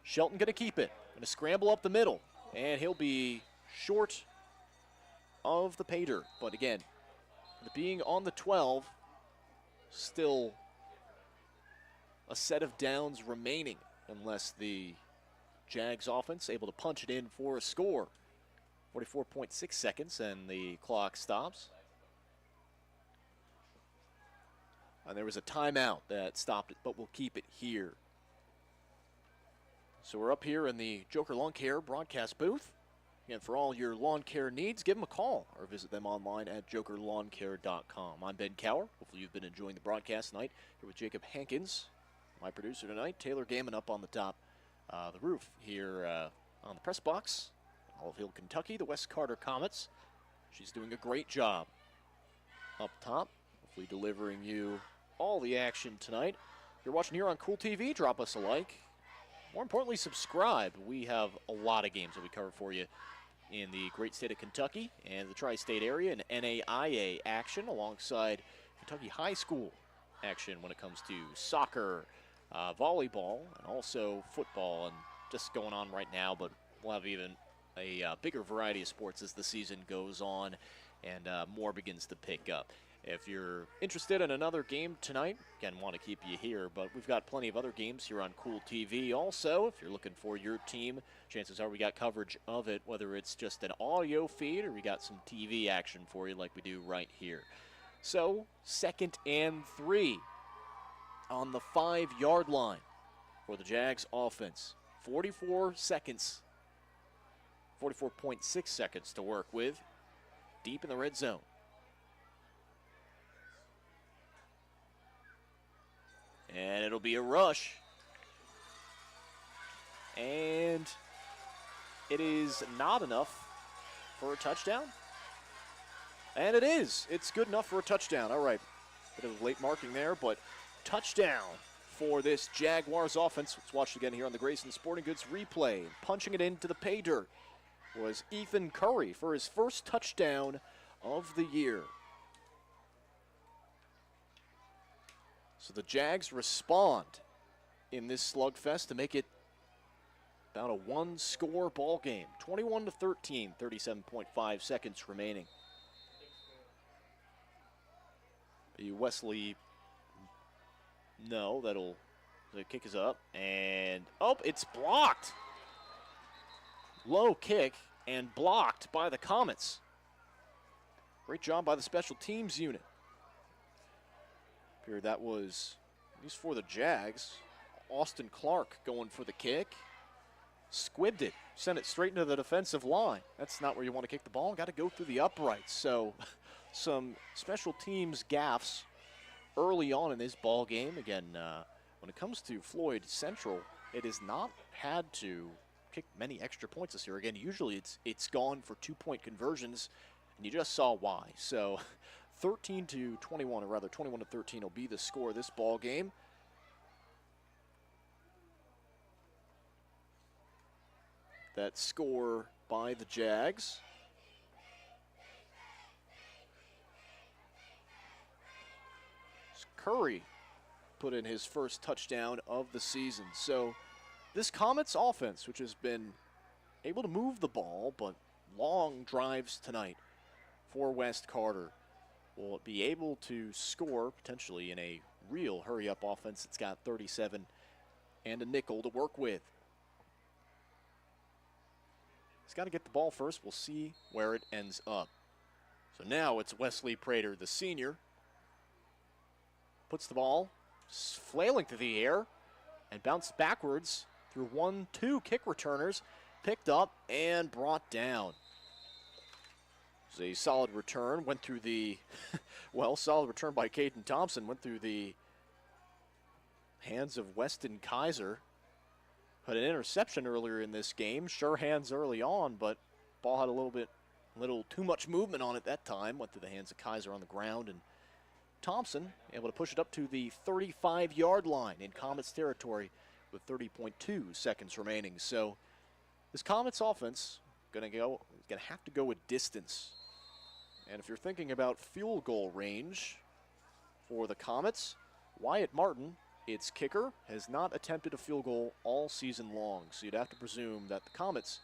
Shelton going to keep it. Going to scramble up the middle, and he'll be short of the pay dirt. But again, being on the 12, still a set of downs remaining unless the Jags offense able to punch it in for a score. 44.6 seconds and the clock stops. And there was a timeout that stopped it, but we'll keep it here. So we're up here in the Joker Lawn Care broadcast booth. And for all your lawn care needs, give them a call or visit them online at jokerlawncare.com. I'm Ben Cower. Hopefully you've been enjoying the broadcast tonight. Here with Jacob Hankins, my producer tonight. Taylor Gaiman up on the top, the roof here on the press box. Olive Hill, Kentucky, the West Carter Comets. She's doing a great job up top. Hopefully delivering you all the action tonight. If you're watching here on Kool TV, drop us a like. More importantly, subscribe. We have a lot of games that we cover for you in the great state of Kentucky and the tri-state area, and NAIA action alongside Kentucky high school action when it comes to soccer, volleyball, and also football, and just going on right now, but we'll have even a bigger variety of sports as the season goes on and more begins to pick up. If you're interested in another game tonight, again, want to keep you here, but we've got plenty of other games here on Kool TV. Also, if you're looking for your team, chances are we got coverage of it, whether it's just an audio feed or we got some TV action for you like we do right here. So, 2nd and 3 on the 5-yard line for the Jags offense. 44 seconds, 44.6 seconds to work with, deep in the red zone. And it'll be a rush. And it is not enough for a touchdown. And it is. It's good enough for a touchdown. All right. Bit of late marking there, but touchdown for this Jaguars offense. Let's watch it again here on the Grayson Sporting Goods replay. Punching it into the pay dirt was Ethan Curry for his first touchdown of the year. So the Jags respond in this slugfest to make it about a one-score ball game. 21-13, 37.5 seconds remaining. Wesley, no, the kick is up, and, oh, it's blocked. Low kick and blocked by the Comets. Great job by the special teams unit. Here, that was, at least for the Jags, Austin Clark going for the kick. Squibbed it, sent it straight into the defensive line. That's not where you want to kick the ball. Got to go through the uprights. So some special teams gaffes early on in this ball game. Again, when it comes to Floyd Central, it has not had to kick many extra points this year. Again, usually it's gone for 2-point conversions, and you just saw why. So 13-21, or rather 21-13 will be the score of this ball game. That score by the Jags. Curry put in his first touchdown of the season. So this Comets offense, which has been able to move the ball, but long drives tonight for West Carter, will be able to score potentially in a real hurry-up offense. It's got 37 and a nickel to work with. got to get the ball first. We'll see where it ends up. So now it's Wesley Prater, the senior. Puts the ball flailing through the air and bounced backwards through 1-2 kick returners. Picked up and brought down. It was a solid return. Went through the, solid return by Caden Thompson. Went through the hands of Weston Kaiser. Had an interception earlier in this game. Sure hands early on, but ball had a little too much movement on it that time. Went through the hands of Kaiser on the ground, and Thompson able to push it up to the 35-yard line in Comets territory with 30.2 seconds remaining. So this Comets offense gonna have to go a distance. And if you're thinking about field goal range for the Comets, Wyatt Martin, its kicker, has not attempted a field goal all season long. So you'd have to presume that the Comets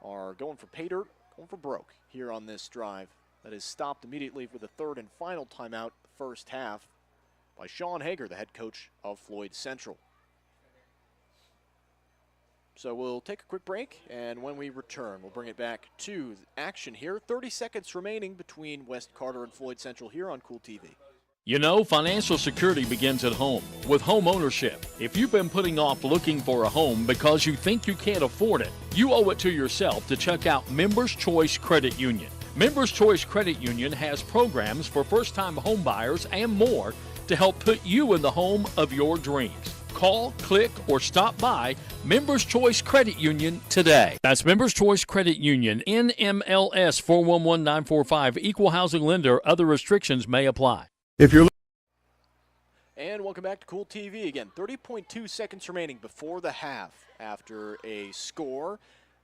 are going for pay dirt, going for broke here on this drive. That is stopped immediately for the third and final timeout, the first half, by Sean Hager, the head coach of Floyd Central. So we'll take a quick break, and when we return, we'll bring it back to action here. 30 seconds remaining between West Carter and Floyd Central here on Kool TV. You know, financial security begins at home with home ownership. If you've been putting off looking for a home because you think you can't afford it, you owe it to yourself to check out Members Choice Credit Union. Members Choice Credit Union has programs for first-time home buyers and more to help put you in the home of your dreams. Call, click, or stop by Members Choice Credit Union today. That's Members Choice Credit Union, NMLS 411945, Equal Housing Lender. Other restrictions may apply. If you're And welcome back to Kool TV again. 30.2 seconds remaining before the half after a score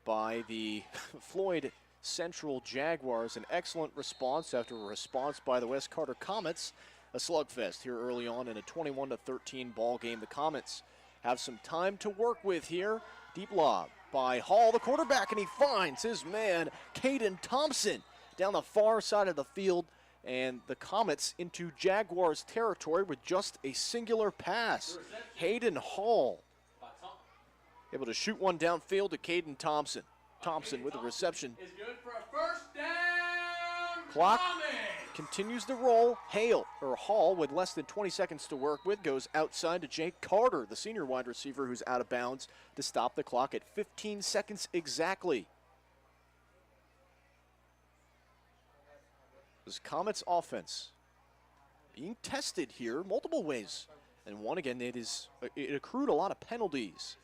by the Floyd Central Jaguars. An excellent response after a response by the West Carter Comets. A slugfest here early on in a 21-13 ball game. The Comets have some time to work with here. Deep lob by Hall, the quarterback, and he finds his man, Caden Thompson, down the far side of the field. And the Comets into Jaguars territory with just a singular pass. Hayden Hall able to shoot one downfield to Caden Thompson. Thompson with the reception. Is good for a first down. Clock continues to roll. Hall, with less than 20 seconds to work with, goes outside to Jake Carter, the senior wide receiver who's out of bounds, to stop the clock at 15 seconds exactly. This Comets offense being tested here multiple ways. And one, again, it accrued a lot of penalties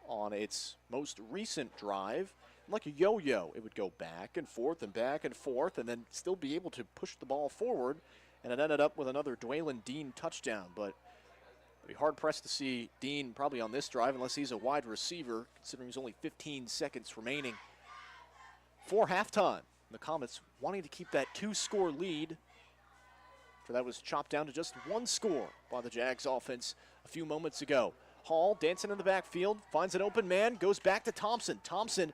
on its most recent drive. Like a yo-yo, it would go back and forth and then still be able to push the ball forward. And it ended up with another Dwaylen Dean touchdown. But it'd be hard-pressed to see Dean probably on this drive unless he's a wide receiver, considering there's only 15 seconds remaining for halftime. The Comets wanting to keep that 2-score lead. For that was chopped down to just 1 score by the Jags offense a few moments ago. Hall dancing in the backfield, finds an open man, goes back to Thompson. Thompson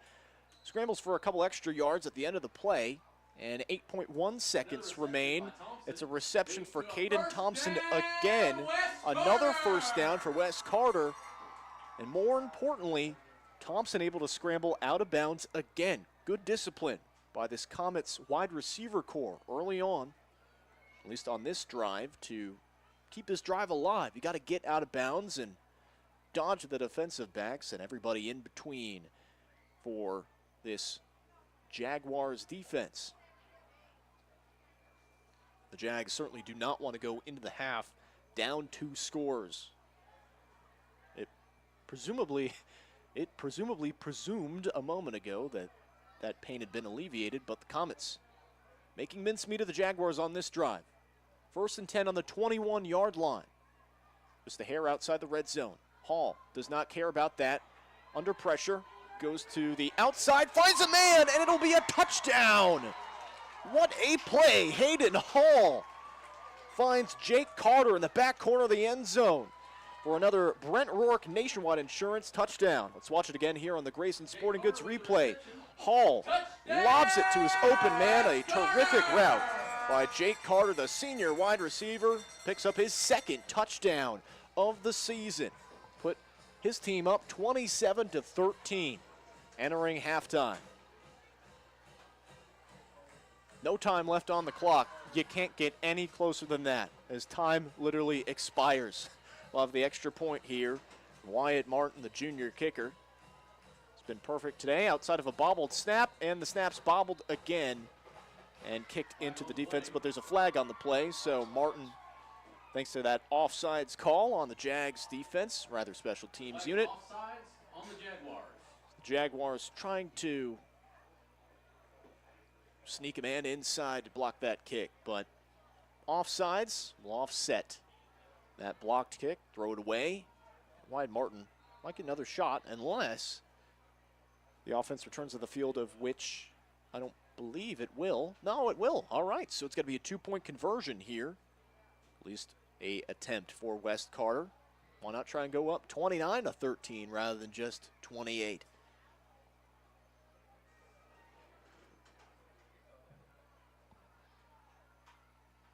scrambles for a couple extra yards at the end of the play, and 8.1 seconds remain. It's a reception for Caden Thompson again. Another first down for West Carter. And more importantly, Thompson able to scramble out of bounds again. Good discipline by this Comets wide receiver core early on, at least on this drive, to keep this drive alive. You got to get out of bounds and dodge the defensive backs and everybody in between for this Jaguars defense. The Jags certainly do not want to go into the half down 2 scores. It presumably presumed a moment ago that that pain had been alleviated, but the Comets making mincemeat of the Jaguars on this drive. 1st and 10 on the 21-yard line. Just the hair outside the red zone. Hall does not care about that. Under pressure, goes to the outside, finds a man, and it'll be a touchdown. What a play. Hayden Hall finds Jake Carter in the back corner of the end zone for another Brent Rourke Nationwide Insurance touchdown. Let's watch it again here on the Grayson Sporting Goods replay. Hall lobs it to his open man, a terrific route by Jake Carter, the senior wide receiver, picks up his 2nd touchdown of the season. Put his team up 27-13. entering halftime. No time left on the clock. You can't get any closer than that as time literally expires. We'll have the extra point here. Wyatt Martin, the junior kicker, has been perfect today outside of a bobbled snap, and the snap's bobbled again and kicked into the defense, but there's a flag on the play, so Martin, thanks to that offsides call on the Jags defense, rather special teams unit. Offsides on the Jaguars. The Jaguars trying to sneak a man inside to block that kick, but offsides will offset that blocked kick, throw it away. Wyatt Martin might get another shot unless the offense returns to the field, of which I don't believe it will. No, it will. All right, so it's going to be a 2-point conversion here. At least a attempt for West Carter. Why not try and go up 29-13 rather than just 28?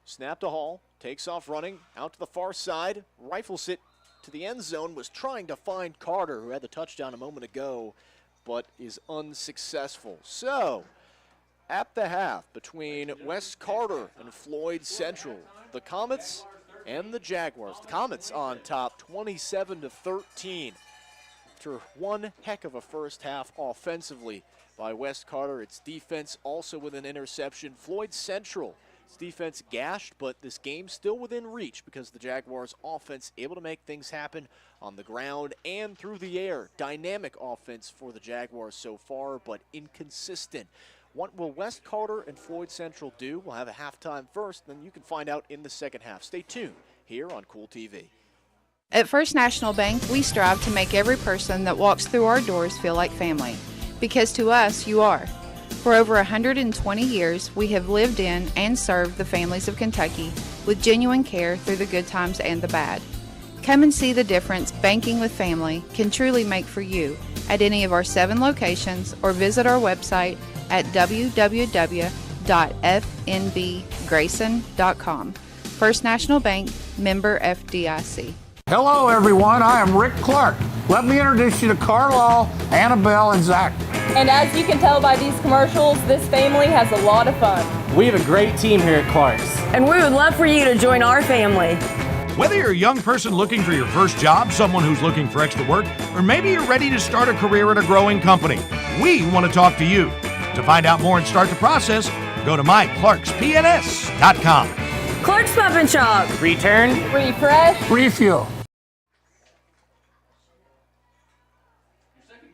Snap to Hall, takes off running, out to the far side, rifles it to the end zone, was trying to find Carter, who had the touchdown a moment ago, but is unsuccessful. So, at the half, between West Carter and Floyd Central, the Comets and the Jaguars. The Comets on top, 27-13. After one heck of a first half offensively by West Carter, its defense also with an interception. Floyd Central, its defense gashed, but this game still within reach because the Jaguars offense able to make things happen on the ground and through the air. Dynamic offense for the Jaguars so far, but inconsistent. What will West Carter and Floyd Central do? We'll have a halftime first, then you can find out in the second half. Stay tuned here on Kool TV. At First National Bank, we strive to make every person that walks through our doors feel like family. Because to us, you are. For over 120 years, we have lived in and served the families of Kentucky with genuine care through the good times and the bad. Come and see the difference banking with family can truly make for you at any of our 7 locations, or visit our website at www.fnbgrayson.com. First National Bank, member FDIC. Hello, everyone. I am Rick Clark. Let me introduce you to Carlisle, Annabelle, and Zach. And as you can tell by these commercials, this family has a lot of fun. We have a great team here at Clark's. And we would love for you to join our family. Whether you're a young person looking for your first job, someone who's looking for extra work, or maybe you're ready to start a career at a growing company, we want to talk to you. To find out more and start the process, go to myclarkspns.com. Clark's Pump and Shop. Return. Refresh. Refuel.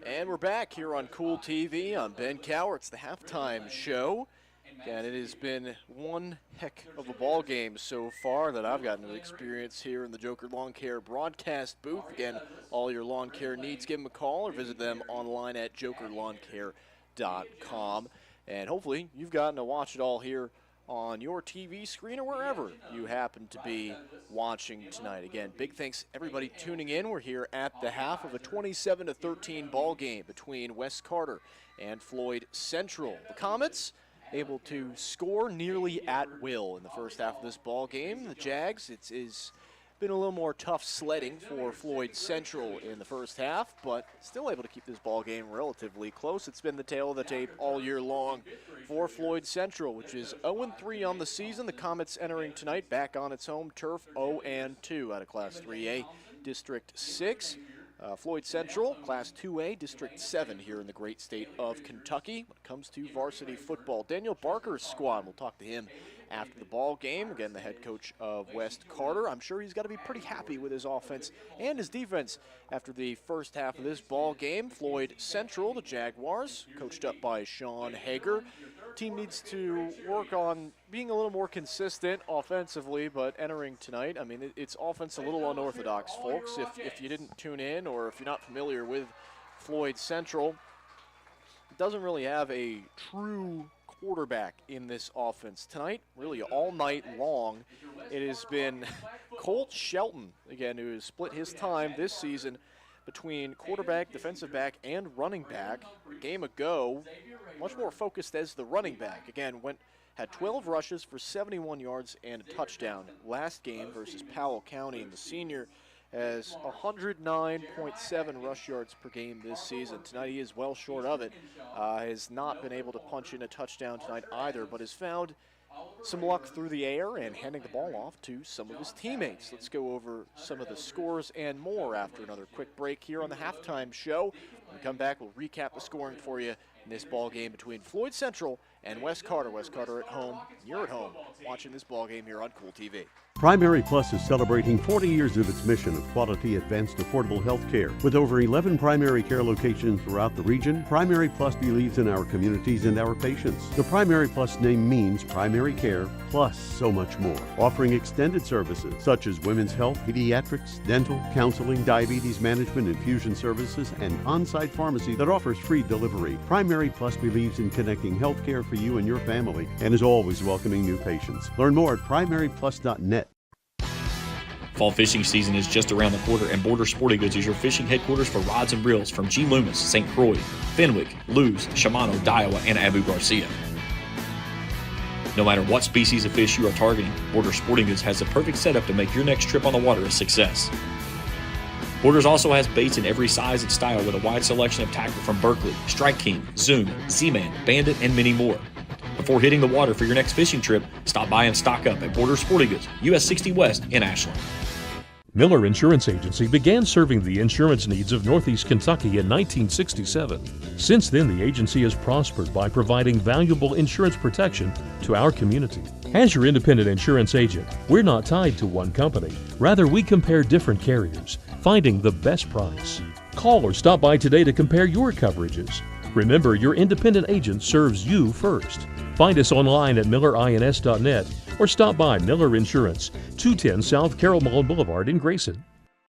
And we're back here on Kool TV. I'm Ben Cower. It's the halftime show. And it has been one heck of a ball game so far that I've gotten to experience here in the Joker Lawn Care broadcast booth. Again, all your lawn care needs, give them a call or visit them online at jokerlawncare.com. And hopefully you've gotten to watch it all here on your TV screen or wherever you happen to be watching tonight. Again, big thanks everybody tuning in. We're here at the half of a 27-13 ball game between West Carter and Floyd Central. The Comets able to score nearly at will in the first half of this ball game. The Jags, it's been a little more tough sledding for Floyd Central in the first half, but still able to keep this ball game relatively close. It's been the tail of the tape all year long for Floyd Central, which is 0-3 on the season. The Comets entering tonight back on its home turf, 0-2 out of Class 3A, District 6. Floyd Central, Class 2A, District 7 here in the great state of Kentucky when it comes to varsity football. Daniel Barker's squad, we'll talk to him after the ball game. Again, the head coach of West Carter. I'm sure he's got to be pretty happy with his offense and his defense after the first half of this ball game. Floyd Central, the Jaguars, coached up by Sean Hager. Team needs to work on being a little more consistent offensively, but entering tonight, I mean, it's offense a little unorthodox, folks. If you didn't tune in or if you're not familiar with Floyd Central, it doesn't really have a true quarterback in this offense. Tonight, really all night long, it has been Colt Shelton, again, who has split his time this season between quarterback, defensive back, and running back. A game ago, much more focused as the running back. Again, had 12 rushes for 71 yards and a touchdown last game versus Powell County, and the senior has 109.7 rush yards per game this season. Tonight he is well short of it. Has not been able to punch in a touchdown tonight either, but has found some luck through the air and handing the ball off to some of his teammates. Let's go over some of the scores and more after another quick break here on the halftime show. When we come back, we'll recap the scoring for you in this ball game between Floyd Central and West Carter. West Carter at home. You're at home watching this ball game here on Kool TV. Primary Plus is celebrating 40 years of its mission of quality, advanced, affordable health care. With over 11 primary care locations throughout the region, Primary Plus believes in our communities and our patients. The Primary Plus name means primary care plus so much more, offering extended services such as women's health, pediatrics, dental, counseling, diabetes management, infusion services, and on-site pharmacy that offers free delivery. Primary Plus believes in connecting health care for you and your family and is always welcoming new patients. Learn more at primaryplus.net. Fall fishing season is just around the corner, and Border Sporting Goods is your fishing headquarters for rods and reels from G. Loomis, St. Croix, Fenwick, Lewes, Shimano, Daiwa, and Abu Garcia. No matter what species of fish you are targeting, Border Sporting Goods has the perfect setup to make your next trip on the water a success. Borders also has baits in every size and style with a wide selection of tackle from Berkley, Strike King, Zoom, Z-Man, Bandit, and many more. Before hitting the water for your next fishing trip, stop by and stock up at Border Sporting Goods, US 60 West in Ashland. Miller Insurance Agency began serving the insurance needs of Northeast Kentucky in 1967. Since then, the agency has prospered by providing valuable insurance protection to our community. As your independent insurance agent, we're not tied to one company. Rather, we compare different carriers, finding the best price. Call or stop by today to compare your coverages. Remember, your independent agent serves you first. Find us online at millerins.net or stop by Miller Insurance, 210 South Carroll Malone Boulevard in Grayson.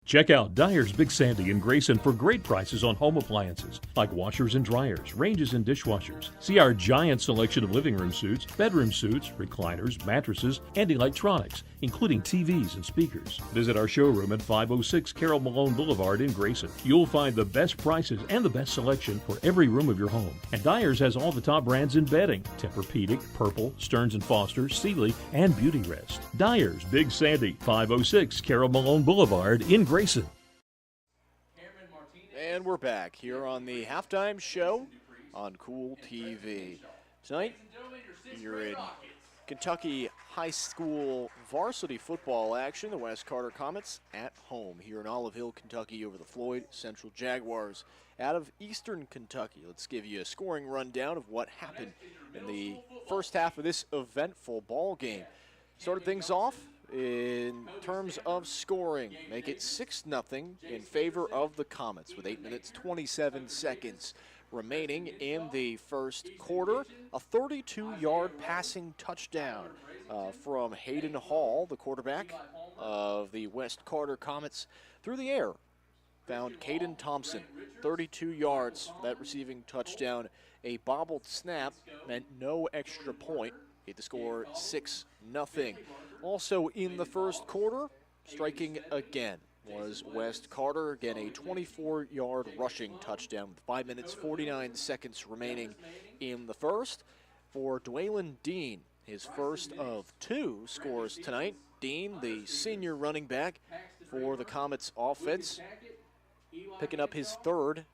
Check out Dyer's Big Sandy in Grayson for great prices on home appliances like washers and dryers, ranges and dishwashers. See our giant selection of living room suites, bedroom suites, recliners, mattresses, and electronics, including TVs and speakers. Visit our showroom at 506 Carroll Malone Boulevard in Grayson. You'll find the best prices and the best selection for every room of your home. And Dyer's has all the top brands in bedding: Tempur-Pedic, Purple, Stearns & Foster, Sealy, and Beauty Rest. Dyer's Big Sandy, 506 Carroll Malone Boulevard in Grayson. And we're back here on the halftime show on Kool TV. Tonight, you're in Kentucky high school varsity football action. The West Carter Comets at home here in Olive Hill, Kentucky over the Floyd Central Jaguars out of Eastern Kentucky. Let's give you a scoring rundown of what happened in the first half of this eventful ball game. Started things off in terms of scoring, make it 6-0 in favor of the Comets with 8 minutes 27 seconds remaining in the first quarter. A 32-yard passing touchdown from Hayden Hall, the quarterback of the West Carter Comets, through the air. Found Caden Thompson, 32 yards for that receiving touchdown. A bobbled snap meant no extra point. Hit the score 6-0. Also in the first quarter, striking again was West Carter. Again, a 24-yard rushing touchdown with 5 minutes 49 seconds remaining in the first. For Dwaylen Dean, his first of 2 scores tonight. Dean, the senior running back for the Comets offense, picking up his third,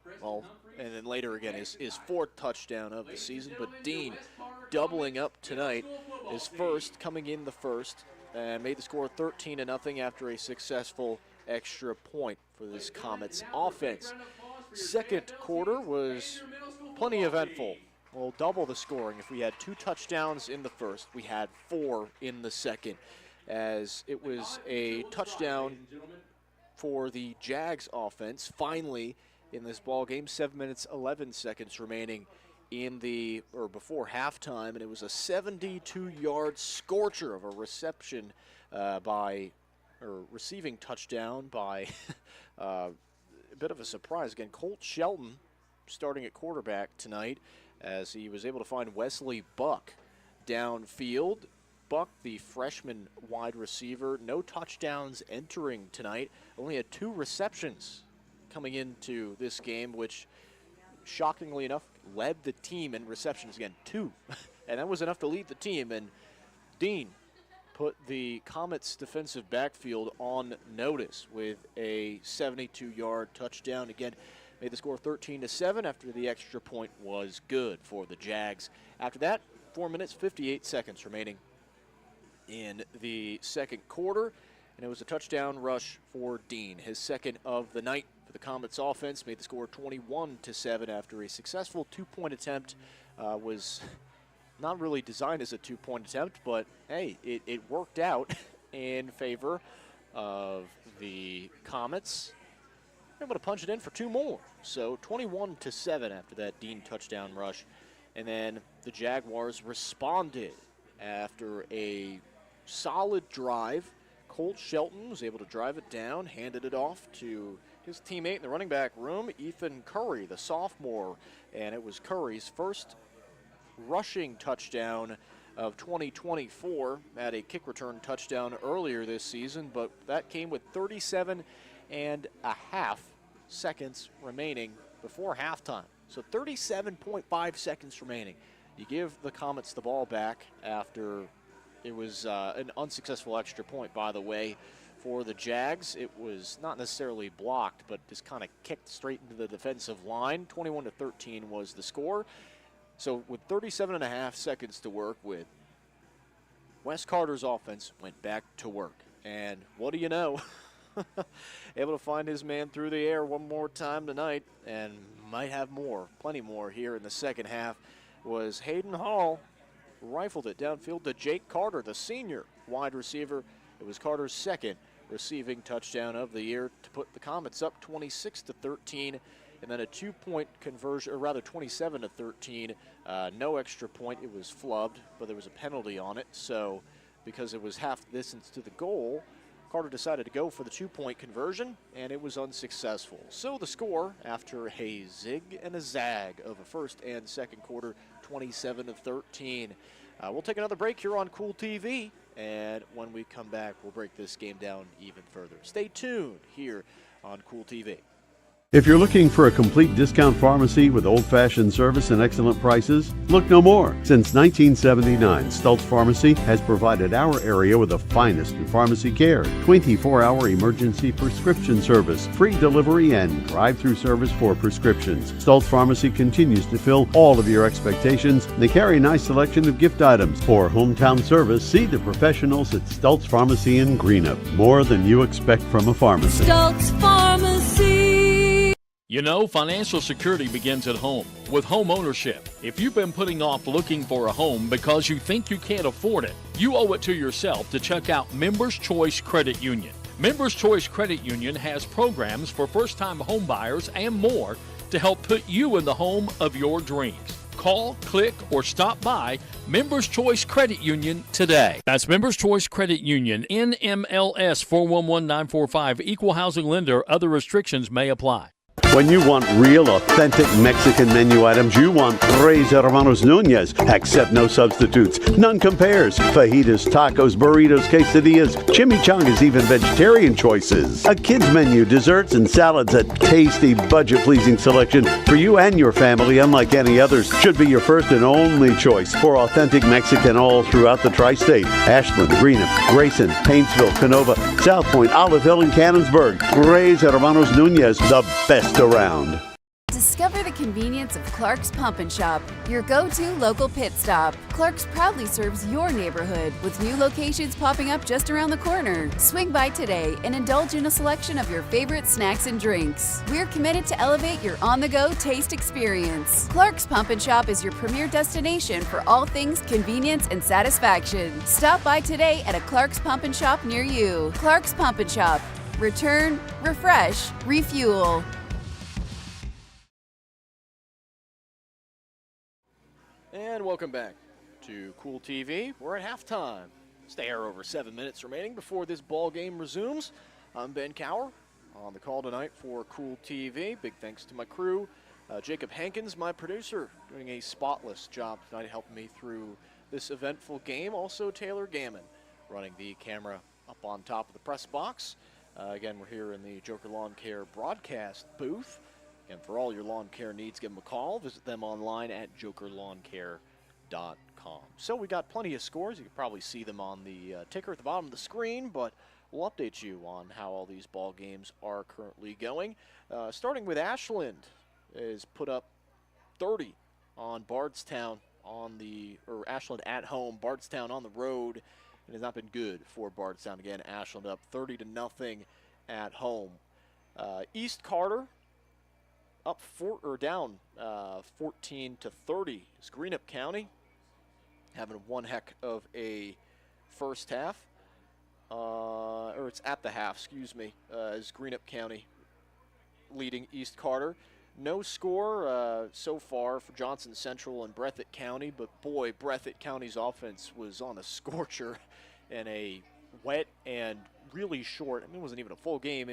and then later again his 4th touchdown of the season. But Dean doubling up tonight, his first coming in the first, and made the score 13-0 after a successful extra point for this Comets offense. Second quarter was plenty eventful. We'll double the scoring. If we had 2 touchdowns in the first, we had 4 in the second, as it was a touchdown for the Jags offense finally in this ball game. 7 minutes 11 seconds remaining before halftime, and it was a 72-yard scorcher of a receiving touchdown by a bit of a surprise. Again, Colt Shelton starting at quarterback tonight, as he was able to find Wesley Buck downfield. Buck, the freshman wide receiver, no touchdowns entering tonight. Only had 2 receptions coming into this game, which shockingly enough led the team in receptions. Again, 2. And that was enough to lead the team. And Dean put the Comets defensive backfield on notice with a 72-yard touchdown. Again, made the score 13-7 after the extra point was good for the Jags. After that, 4 minutes, 58 seconds remaining in the second quarter, and it was a touchdown rush for Dean, his second of the night for the Comets offense. Made the score 21-7 after a successful two-point attempt. Was not really designed as a two-point attempt, but hey, it worked out in favor of the Comets. Able to punch it in for two more. So 21-7 after that Dean touchdown rush. And then the Jaguars responded after a solid drive. Colt Shelton was able to drive it down, handed it off to his teammate in the running back room, Ethan Curry, the sophomore. And it was Curry's first rushing touchdown of 2024. Had a kick return touchdown earlier this season, but that came with 37 and a half seconds remaining before halftime. So 37.5 seconds remaining. You give the Comets the ball back after it was an unsuccessful extra point, by the way, for the Jags. It was not necessarily blocked, but just kind of kicked straight into the defensive line. 21-13 was the score. So with 37 and a half seconds to work with, Wes Carter's offense went back to work. And what do you know? Able to find his man through the air one more time tonight, and might have more, plenty more here in the second half, was Hayden Hall. Rifled it downfield to Jake Carter, the senior wide receiver. It was Carter's second receiving touchdown of the year to put the Comets up 26-13. And then a two-point conversion, or rather 27-13. No extra point. It was flubbed, but there was a penalty on it. So because it was half the distance to the goal, Carter decided to go for the two-point conversion, and it was unsuccessful. So the score, after a zig and a zag of a first and second quarter, 27-13. We'll take another break here on Kool TV, and when we come back, we'll break this game down even further. Stay tuned here on Kool TV. If you're looking for a complete discount pharmacy with old-fashioned service and excellent prices, look no more. Since 1979, Stultz Pharmacy has provided our area with the finest in pharmacy care, 24-hour emergency prescription service, free delivery, and drive-through service for prescriptions. Stultz Pharmacy continues to fill all of your expectations. They carry a nice selection of gift items. For hometown service, see the professionals at Stultz Pharmacy in Greenup. More than you expect from a pharmacy. Stultz Pharmacy. You know, financial security begins at home with home ownership. If you've been putting off looking for a home because you think you can't afford it, you owe it to yourself to check out Members Choice Credit Union. Members Choice Credit Union has programs for first-time home buyers and more to help put you in the home of your dreams. Call, click, or stop by Members Choice Credit Union today. That's Members Choice Credit Union, NMLS 411945, Equal Housing Lender. Other restrictions may apply. When you want real, authentic Mexican menu items, you want Tres Hermanos Nunez. Accept no substitutes. None compares. Fajitas, tacos, burritos, quesadillas, chimichangas, even vegetarian choices. A kids menu, desserts and salads, a tasty, budget-pleasing selection for you and your family, unlike any others. Should be your first and only choice for authentic Mexican all throughout the tri-state. Ashland, Greenup, Grayson, Paintsville, Canova, South Point, Olive Hill, and Cannonsburg. Tres Hermanos Nunez, the best around. Discover the convenience of Clark's Pump and Shop, your go-to local pit stop. Clark's proudly serves your neighborhood with new locations popping up just around the corner. Swing by today and indulge in a selection of your favorite snacks and drinks. We're committed to elevate your on-the-go taste experience. Clark's Pump and Shop is your premier destination for all things convenience and satisfaction. Stop by today at a Clark's Pump and Shop near you. Clark's Pump and Shop. Return, refresh, refuel. And welcome back to Kool TV. We're at halftime. Stay here over 7 minutes remaining before this ball game resumes. I'm Ben Cower on the call tonight for Kool TV. Big thanks to my crew. Jacob Hankins, my producer, doing a spotless job tonight helping me through this eventful game. Also Taylor Gammon running the camera up on top of the press box. Again, we're here in the Joker Lawn Care broadcast booth. And for all your lawn care needs, give them a call. Visit them online at jokerlawncare.com. So we got plenty of scores. You can probably see them on the ticker at the bottom of the screen, but we'll update you on how all these ball games are currently going. Starting with Ashland is put up 30 on Bardstown Ashland at home. Bardstown on the road. It has not been good for Bardstown. Again, Ashland up 30-0 at home. East Carter up down 14-30 is Greenup County, having one heck of a first half. Or it's at the half, excuse me, as Greenup County leading East Carter. No score so far for Johnson Central and Breathitt County, but boy, Breathitt County's offense was on a scorcher in a wet and really short. I mean, it wasn't even a full game.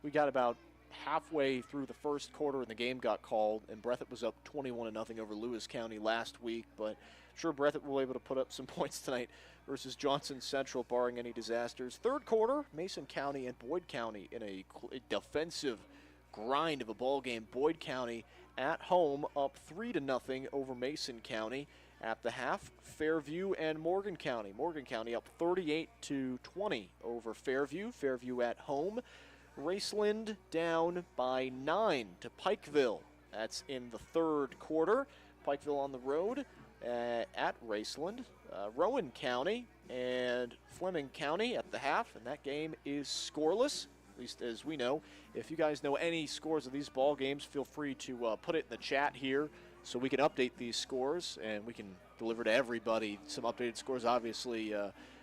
We got about halfway through the first quarter and the game got called, and Breathitt was up 21-0 over Lewis County last week, but I'm sure Breathitt will be able to put up some points tonight versus Johnson Central, barring any disasters. Third quarter, Mason County and Boyd County in a defensive grind of a ball game. Boyd County at home up 3-0 over Mason County. At the half, Fairview and Morgan County. Morgan County up 38-20 over Fairview. Fairview at home. Raceland down by 9 to Pikeville. That's in the third quarter. Pikeville on the road at Raceland. Rowan County and Fleming County at the half, and that game is scoreless, at least as we know. If you guys know any scores of these ball games, feel free to put it in the chat here so we can update these scores and we can deliver to everybody some updated scores. Obviously,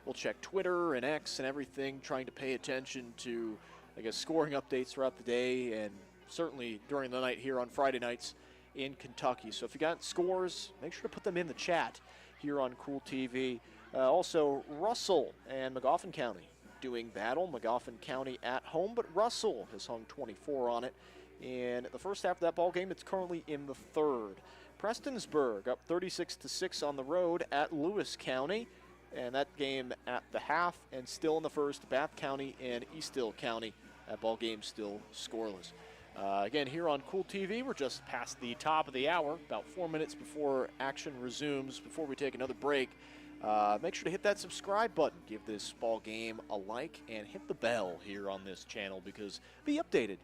we'll check Twitter and X and everything, trying to pay attention to, I guess, scoring updates throughout the day and certainly during the night here on Friday nights in Kentucky. So if you got scores, make sure to put them in the chat here on Kool TV. Also, Russell and Magoffin County doing battle. Magoffin County at home, but Russell has hung 24 on it. In the first half of that ball game, it's currently in the third. Prestonsburg up 36-6 on the road at Lewis County, and that game at the half and still in the first. Bath County and East Hill County, that ball game still scoreless. Again, here on Kool TV, we're just past the top of the hour, about 4 minutes before action resumes. Before we take another break, make sure to hit that subscribe button, give this ball game a like, and hit the bell here on this channel because be updated.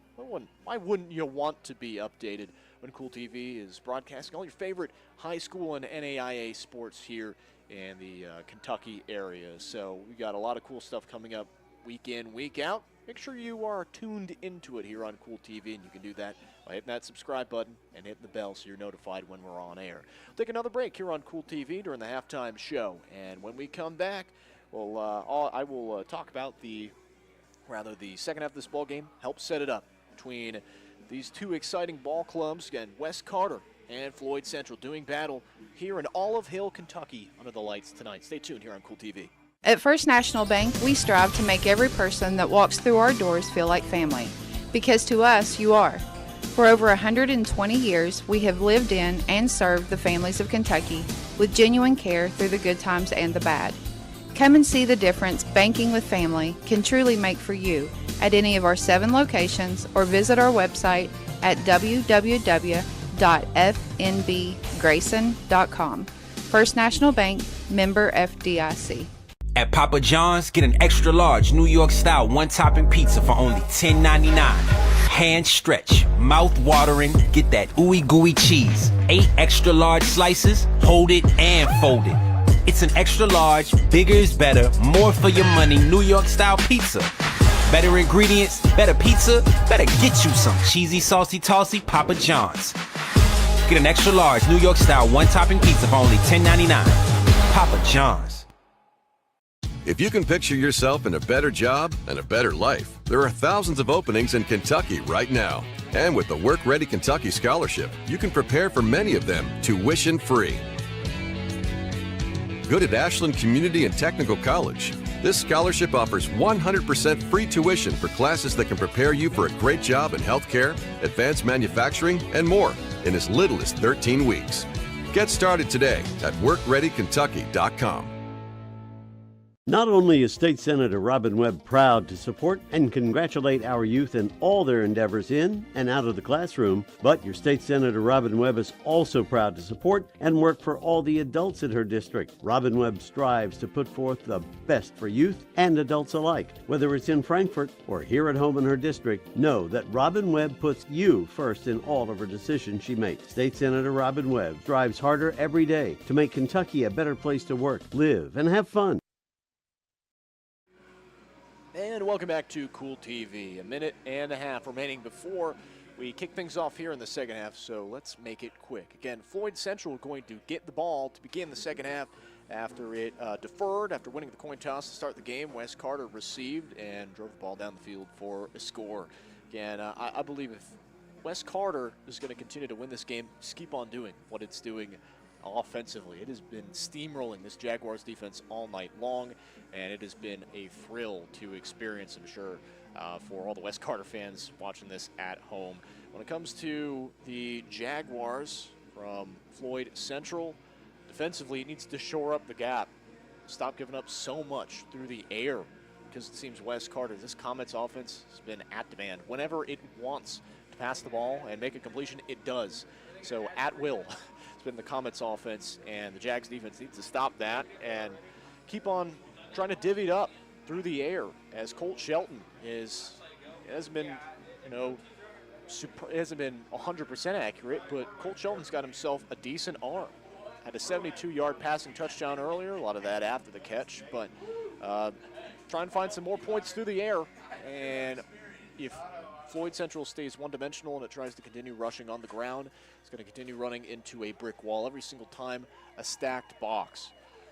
Why wouldn't you want to be updated when Kool TV is broadcasting all your favorite high school and NAIA sports here in the Kentucky area? So we got a lot of cool stuff coming up week in, week out. Make sure you are tuned into it here on Kool TV, and you can do that by hitting that subscribe button and hitting the bell so you're notified when we're on air. We'll take another break here on Kool TV during the halftime show, and when we come back, I will talk about the second half of this ball game, help set it up between these two exciting ball clubs, again, West Carter and Floyd Central doing battle here in Olive Hill, Kentucky under the lights tonight. Stay tuned here on Kool TV. At First National Bank, we strive to make every person that walks through our doors feel like family. Because to us, you are. For over 120 years, we have lived in and served the families of Kentucky with genuine care through the good times and the bad. Come and see the difference banking with family can truly make for you at any of our 7 locations or visit our website at www.fnbgrayson.com. First National Bank, member FDIC. At Papa John's, get an extra large New York style one-topping pizza for only $10.99. Hand stretch, mouth watering, get that ooey gooey cheese. 8 extra large slices, hold it and fold it. It's an extra large, bigger is better, more for your money New York style pizza. Better ingredients, better pizza, better get you some cheesy, saucy, tossy Papa John's. Get an extra large New York style one-topping pizza for only $10.99. Papa John's. If you can picture yourself in a better job and a better life, there are thousands of openings in Kentucky right now. And with the Work Ready Kentucky Scholarship, you can prepare for many of them tuition-free. Good at Ashland Community and Technical College. This scholarship offers 100% free tuition for classes that can prepare you for a great job in healthcare, advanced manufacturing, and more in as little as 13 weeks. Get started today at WorkReadyKentucky.com. Not only is State Senator Robin Webb proud to support and congratulate our youth in all their endeavors in and out of the classroom, but your State Senator Robin Webb is also proud to support and work for all the adults in her district. Robin Webb strives to put forth the best for youth and adults alike. Whether it's in Frankfort or here at home in her district, know that Robin Webb puts you first in all of her decisions she makes. State Senator Robin Webb strives harder every day to make Kentucky a better place to work, live, and have fun. And welcome back to Kool TV. A minute and a half remaining before we kick things off here in the second half, so let's make it quick. Again, Floyd Central going to get the ball to begin the second half after it deferred, after winning the coin toss to start the game. Wes Carter received and drove the ball down the field for a score. Again, I believe if Wes Carter is going to continue to win this game, just keep on doing what it's doing offensively. It has been steamrolling this Jaguars defense all night long, and it has been a thrill to experience, I'm sure, for all the Wes Carter fans watching this at home. When it comes to the Jaguars from Floyd Central, defensively, it needs to shore up the gap. Stop giving up so much through the air, because it seems Wes Carter, this Comets offense has been at demand. Whenever it wants to pass the ball and make a completion, it does. So at will. It's been the Comets offense, and the Jags defense needs to stop that and keep on trying to divvy it up through the air, as Colt Shelton hasn't been 100% accurate, but Colt Shelton's got himself a decent arm. Had a 72-yard passing touchdown earlier, a lot of that after the catch, but trying to find some more points through the air. And if Floyd Central stays one-dimensional and it tries to continue rushing on the ground, it's going to continue running into a brick wall every single time, a stacked box.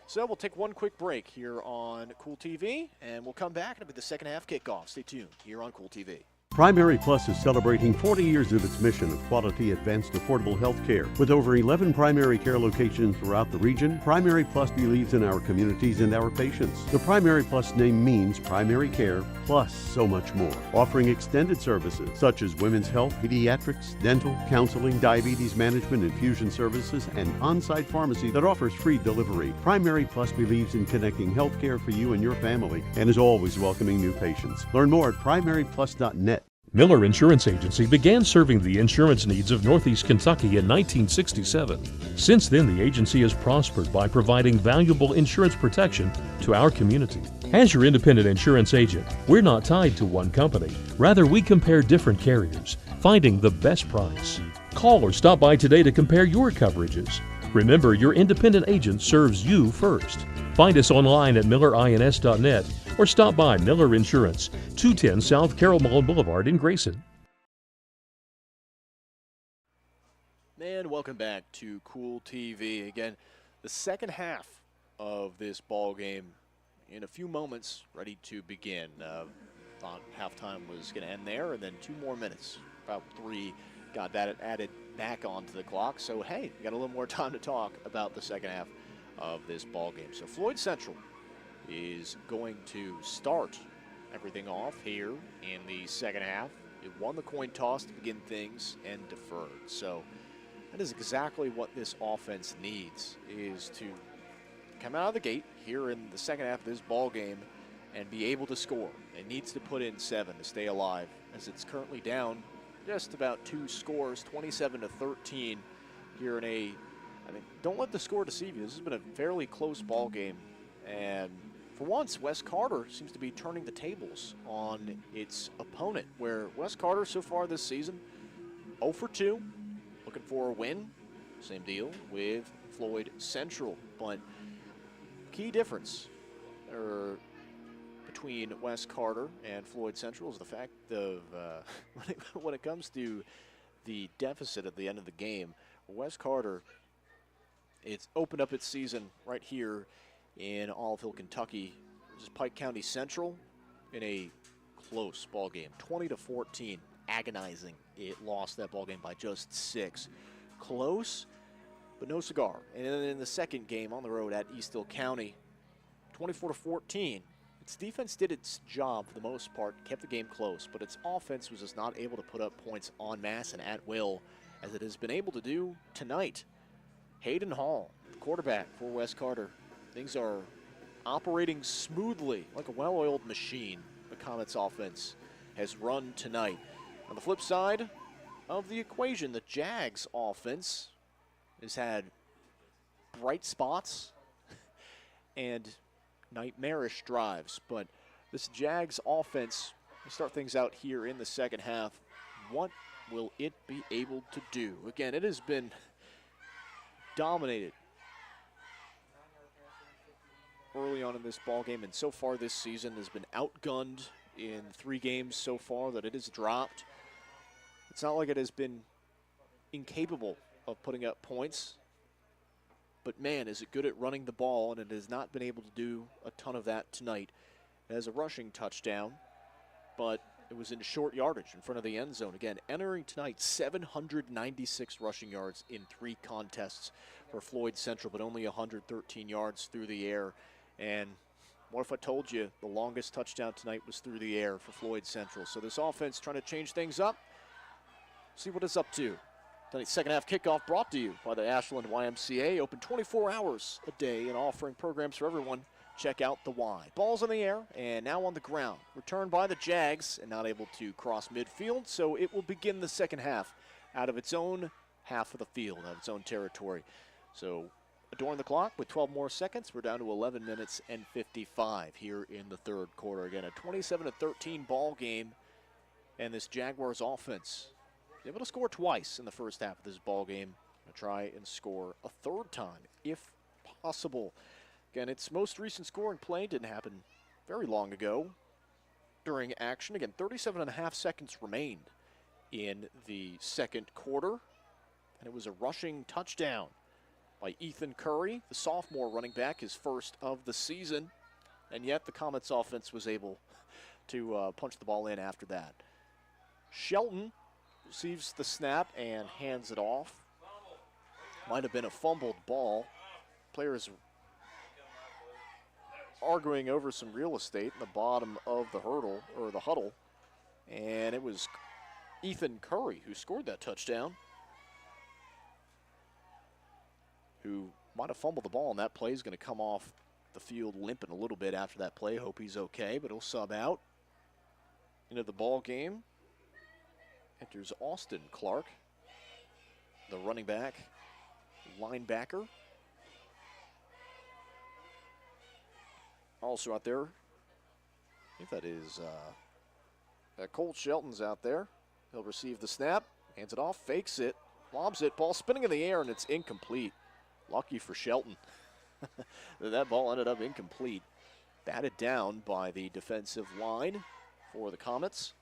So we'll take one quick break here on Kool TV, and we'll come back and it'll be the second half kickoff. Stay tuned here on Kool TV. Primary Plus is celebrating 40 years of its mission of quality, advanced, affordable health care. With over 11 primary care locations throughout the region, Primary Plus believes in our communities and our patients. The Primary Plus name means primary care plus so much more. Offering extended services such as women's health, pediatrics, dental, counseling, diabetes management, infusion services, and on-site pharmacy that offers free delivery. Primary Plus believes in connecting health care for you and your family and is always welcoming new patients. Learn more at primaryplus.net. Miller Insurance Agency began serving the insurance needs of Northeast Kentucky in 1967. Since then, the agency has prospered by providing valuable insurance protection to our community. As your independent insurance agent, we're not tied to one company. Rather, we compare different carriers, finding the best price. Call or stop by today to compare your coverages. Remember, your independent agent serves you first. Find us online at millerins.net or stop by Miller Insurance, 210 South Carroll Mall Boulevard in Grayson. And welcome back to Kool TV. Again, the second half of this ball game in a few moments, ready to begin. Thought halftime was going to end there, and then 2 more minutes, about 3, got that added back onto the clock. So, hey, we got a little more time to talk about the second half of this ball game. So Floyd Central is going to start everything off here in the second half. It won the coin toss to begin things and deferred. So that is exactly what this offense needs, is to come out of the gate here in the second half of this ball game and be able to score. It needs to put in 7 to stay alive, as it's currently down just about 2 scores, 27-13 here in a, don't let the score deceive you. This has been a fairly close ball game, and for once, Wes Carter seems to be turning the tables on its opponent, where Wes Carter so far this season, 0 for 2, looking for a win. Same deal with Floyd Central, but key difference between Wes Carter and Floyd Central is the fact of when it comes to the deficit at the end of the game, Wes Carter, it's opened up its season right here in Olive Kentucky. This is Pike County Central in a close ball game, 20-14, agonizing. It lost that ball game by just 6. Close, but no cigar. And then in the second game on the road at East Hill County, 24-14. Its defense did its job for the most part, kept the game close, but its offense was just not able to put up points en masse and at will, as it has been able to do tonight. Hayden Hall, quarterback for Wes Carter. Things are operating smoothly like a well-oiled machine. The Comets offense has run tonight. On the flip side of the equation, the Jags offense has had bright spots and nightmarish drives, but this Jags offense, we start things out here in the second half. What will it be able to do? Again, it has been dominated early on in this ball game, and so far this season has been outgunned in 3 games so far that it has dropped. It's not like it has been incapable of putting up points, but man, is it good at running the ball, and it has not been able to do a ton of that tonight. It has a rushing touchdown, but it was in short yardage in front of the end zone. Again, entering tonight, 796 rushing yards in 3 contests for Floyd Central, but only 113 yards through the air. And what if I told you the longest touchdown tonight was through the air for Floyd Central? So this offense trying to change things up. See what it's up to. Tonight's second half kickoff brought to you by the Ashland YMCA. Open 24 hours a day and offering programs for everyone. Check out the Y. Ball's in the air and now on the ground. Returned by the Jags and not able to cross midfield, so it will begin the second half out of its own half of the field, out of its own territory. So adorn the clock with 12 more seconds. We're down to 11 minutes and 55 here in the third quarter. Again, a 27-13 ball game, and this Jaguars offense able to score twice in the first half of this ball game. Try and score a third time if possible. Again, its most recent scoring play didn't happen very long ago during action. Again, 37.5 seconds remained in the second quarter, and it was a rushing touchdown by Ethan Curry, the sophomore running back, his first of the season, and yet the Comets offense was able to punch the ball in after that. Shelton receives the snap and hands it off. Might have been a fumbled ball. Players arguing over some real estate in the bottom of the hurdle, or the huddle, and it was Ethan Curry who scored that touchdown, who might have fumbled the ball, and that play is going to come off the field limping a little bit after that play. Hope he's okay, but he'll sub out. Into the ball game enters Austin Clark, the running back, linebacker. Also out there, I think that is Cole Shelton's out there. He'll receive the snap, hands it off, fakes it, lobs it, ball spinning in the air, and it's incomplete. Lucky for Shelton. That ball ended up incomplete. Batted down by the defensive line for the Comets.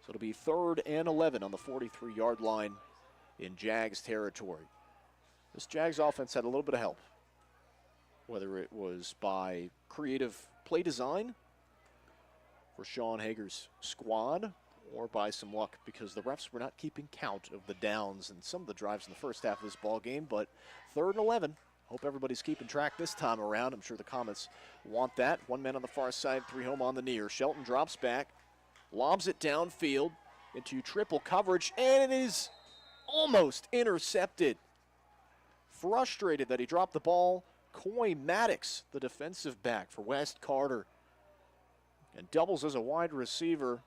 So it'll be 3rd and 11 on the 43-yard line in Jags territory. This Jags offense had a little bit of help, whether it was by creative play design for Sean Hager's squad or by some luck because the refs were not keeping count of the downs and some of the drives in the first half of this ball game. But 3rd and 11. Hope everybody's keeping track this time around. I'm sure the Comets want that. 1 man on the far side, 3 home on the near. Shelton drops back, lobs it downfield into triple coverage, and it is almost intercepted. Frustrated that he dropped the ball, Coy Maddox, the defensive back for West Carter, and doubles as a wide receiver.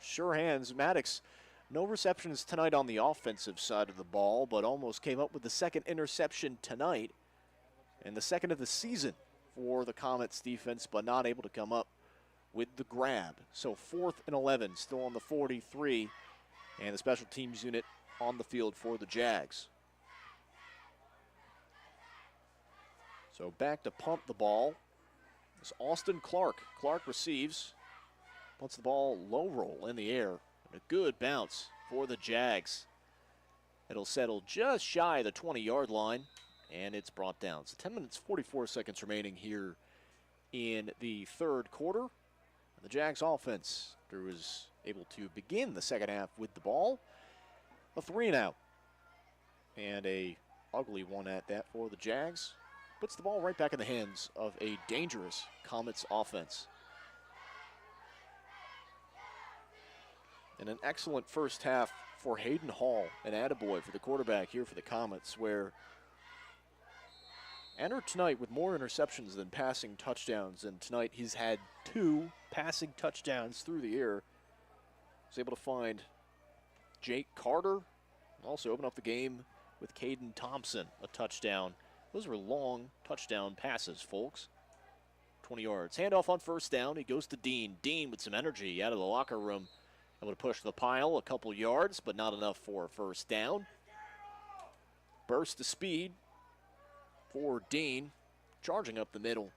Sure hands. Maddox, no receptions tonight on the offensive side of the ball, but almost came up with the 2nd interception tonight and the 2nd of the season for the Comets defense, but not able to come up with the grab. So 4th and 11, still on the 43, and the special teams unit on the field for the Jags. So back to punt the ball is Austin Clark. Clark receives, punts the ball low roll in the air, and a good bounce for the Jags. It'll settle just shy of the 20-yard line, and it's brought down. So 10 minutes, 44 seconds remaining here in the third quarter. The Jags offense was able to begin the second half with the ball. A 3-and-out. And a ugly one at that for the Jags. Puts the ball right back in the hands of a dangerous Comets offense. And an excellent first half for Hayden Hall, an attaboy for the quarterback here for the Comets, where entered tonight with more interceptions than passing touchdowns, and tonight he's had 2 passing touchdowns through the air. Was able to find Jake Carter, and also open up the game with Caden Thompson, a touchdown. Those were long touchdown passes, folks. 20 yards. Handoff on first down. He goes to Dean. Dean with some energy out of the locker room. Able to push the pile a couple yards, but not enough for a first down. Burst of speed for Dean. Charging up the middle.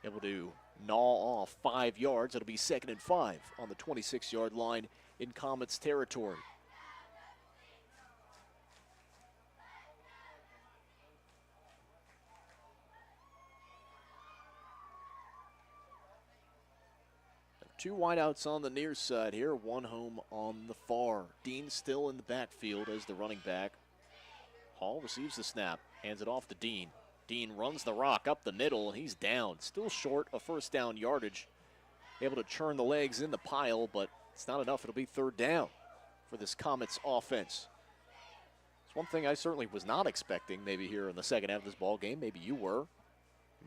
Able to gnaw off 5 yards. It'll be 2nd and 5 on the 26-yard line in Comets territory. Two wideouts on the near side here, one home on the far. Dean still in the backfield as the running back. Hall receives the snap, hands it off to Dean. Dean runs the rock up the middle, and he's down. Still short of first down yardage. Able to churn the legs in the pile, but it's not enough. It'll be 3rd down for this Comets offense. It's one thing I certainly was not expecting maybe here in the second half of this ball game. Maybe you were.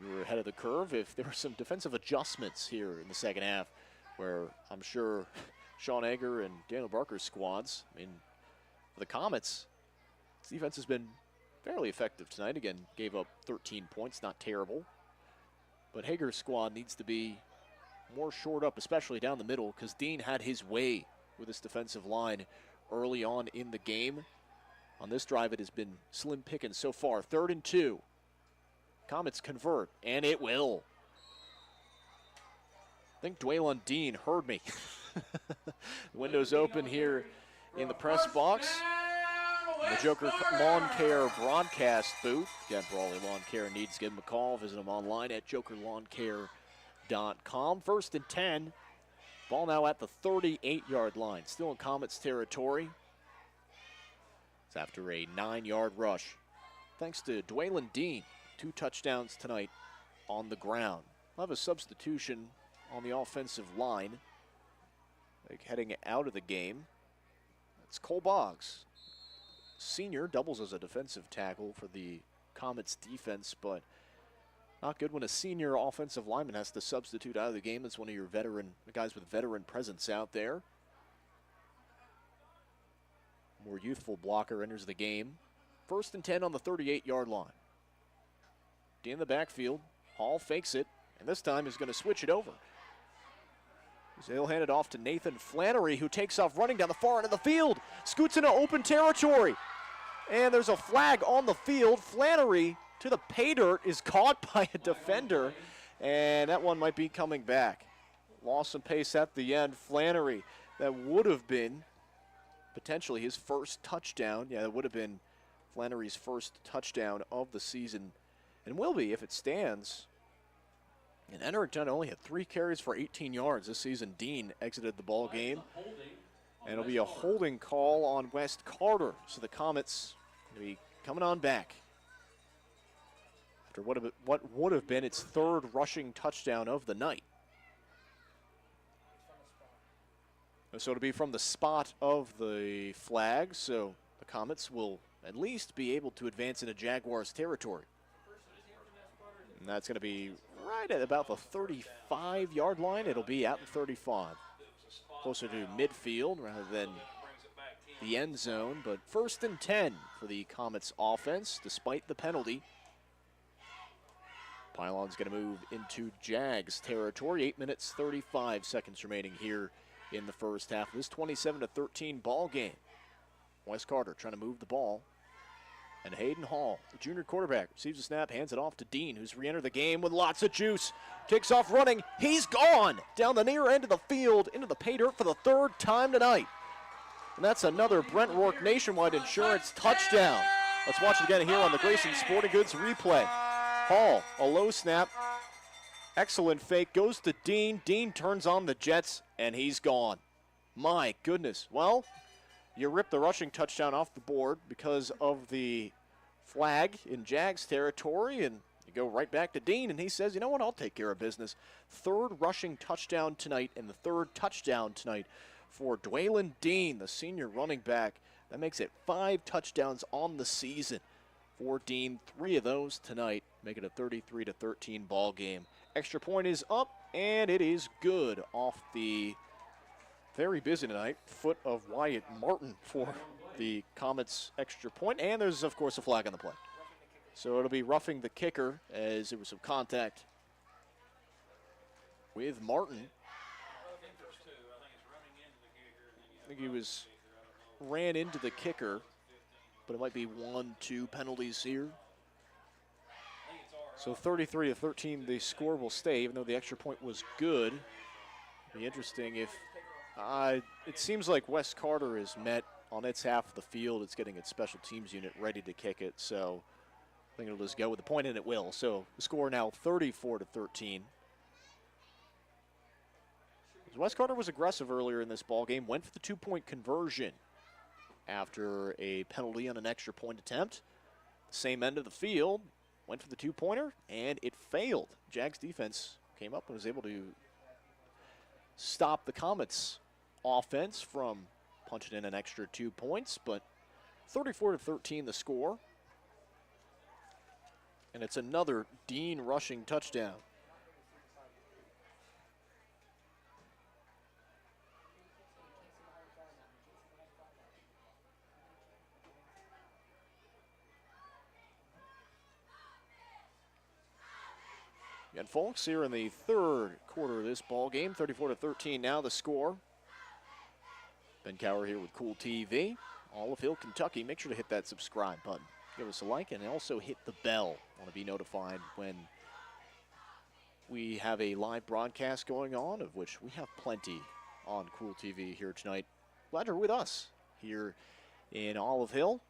You were ahead of the curve if there were some defensive adjustments here in the second half, where I'm sure Sean Egger and Daniel Barker's squads, I mean, for the Comets, this defense has been fairly effective tonight. Again, gave up 13 points, not terrible. But Hager's squad needs to be more shored up, especially down the middle, because Dean had his way with this defensive line early on in the game. On this drive, it has been slim pickings so far. 3rd and 2. Comets convert, and it will. I think Dwaylon Dean heard me. The window's open here in the press box. The Joker Lawn Care broadcast booth. Again, for all your lawn care needs, give them a call. Visit them online at jokerlawncare.com. 1st and 10. Ball now at the 38-yard line. Still in Comets territory. It's after a 9-yard rush. Thanks to Dwaylon Dean. 2 touchdowns tonight on the ground. We'll have a substitution on the offensive line. Heading out of the game. It's Cole Boggs. Senior doubles as a defensive tackle for the Comets defense, but not good when a senior offensive lineman has to substitute out of the game. That's one of your guys with veteran presence out there. More youthful blocker enters the game. 1st and 10 on the 38-yard line. D in the backfield. Hall fakes it, and this time is going to switch it over. He'll hand it off to Nathan Flannery, who takes off running down the far end of the field. Scoots into open territory. And there's a flag on the field. Flannery to the pay dirt is caught by a defender. And that one might be coming back. Lost some pace at the end. Flannery, that would have been potentially his first touchdown. Yeah, that would have been Flannery's first touchdown of the season. And will be if it stands. And Enderton only had 3 carries for 18 yards this season. Dean exited the ball game. And it'll be a holding call on West Carter. So the Comets will be coming on back after what would have been its 3rd rushing touchdown of the night. So it'll be from the spot of the flag. So the Comets will at least be able to advance into Jaguars territory. And that's going to be right at about the 35-yard line. It'll be at the 35. Closer to midfield rather than the end zone. But 1st and 10 for the Comets offense, despite the penalty. Pylon's going to move into Jags territory. 8 minutes, 35 seconds remaining here in the first half of this 27-13 ball game. West Carter trying to move the ball. And Hayden Hall, the junior quarterback, receives a snap, hands it off to Dean, who's re-entered the game with lots of juice. Takes off running. He's gone down the near end of the field into the pay dirt for the 3rd time tonight. And that's another Brent Rourke Nationwide Insurance touchdown. Let's watch it again here on the Grayson Sporting Goods replay. Hall, a low snap. Excellent fake, goes to Dean. Dean turns on the Jets, and he's gone. My goodness. Well, you rip the rushing touchdown off the board because of the flag in Jags territory, and you go right back to Dean, and he says, you know what, I'll take care of business. 3rd rushing touchdown tonight, and the 3rd touchdown tonight for Dwaylon Dean, the senior running back. That makes it 5 touchdowns on the season. for Dean. 3 of those tonight, make it a 33-13 ball game. Extra point is up, and it is good off the very busy tonight foot of Wyatt Martin for the Comets extra point. And there's, of course, a flag on the play. So it'll be roughing the kicker as there was some contact with Martin. I think he ran into the kicker, but it might be 1-2 penalties here. So 33-13, the score will stay, even though the extra point was good. It'd be interesting if it seems like West Carter is met on its half of the field. It's getting its special teams unit ready to kick it, so I think it'll just go with the point, and it will. So the score now 34-13. West Carter was aggressive earlier in this ball game, went for the 2-point conversion after a penalty on an extra point attempt. Same end of the field, went for the 2-pointer, and it failed. Jags defense came up and was able to stop the Comets offense from punching in an extra 2 points, but 34-13 the score. And it's another Dean rushing touchdown. And folks, here in the third quarter of this ball game, 34-13 now the score. Ben Cower here with Kool TV, Olive Hill, Kentucky. Make sure to hit that subscribe button. Give us a like and also hit the bell. Want to be notified when we have a live broadcast going on, of which we have plenty on Kool TV here tonight. Glad you're with us here in Olive Hill,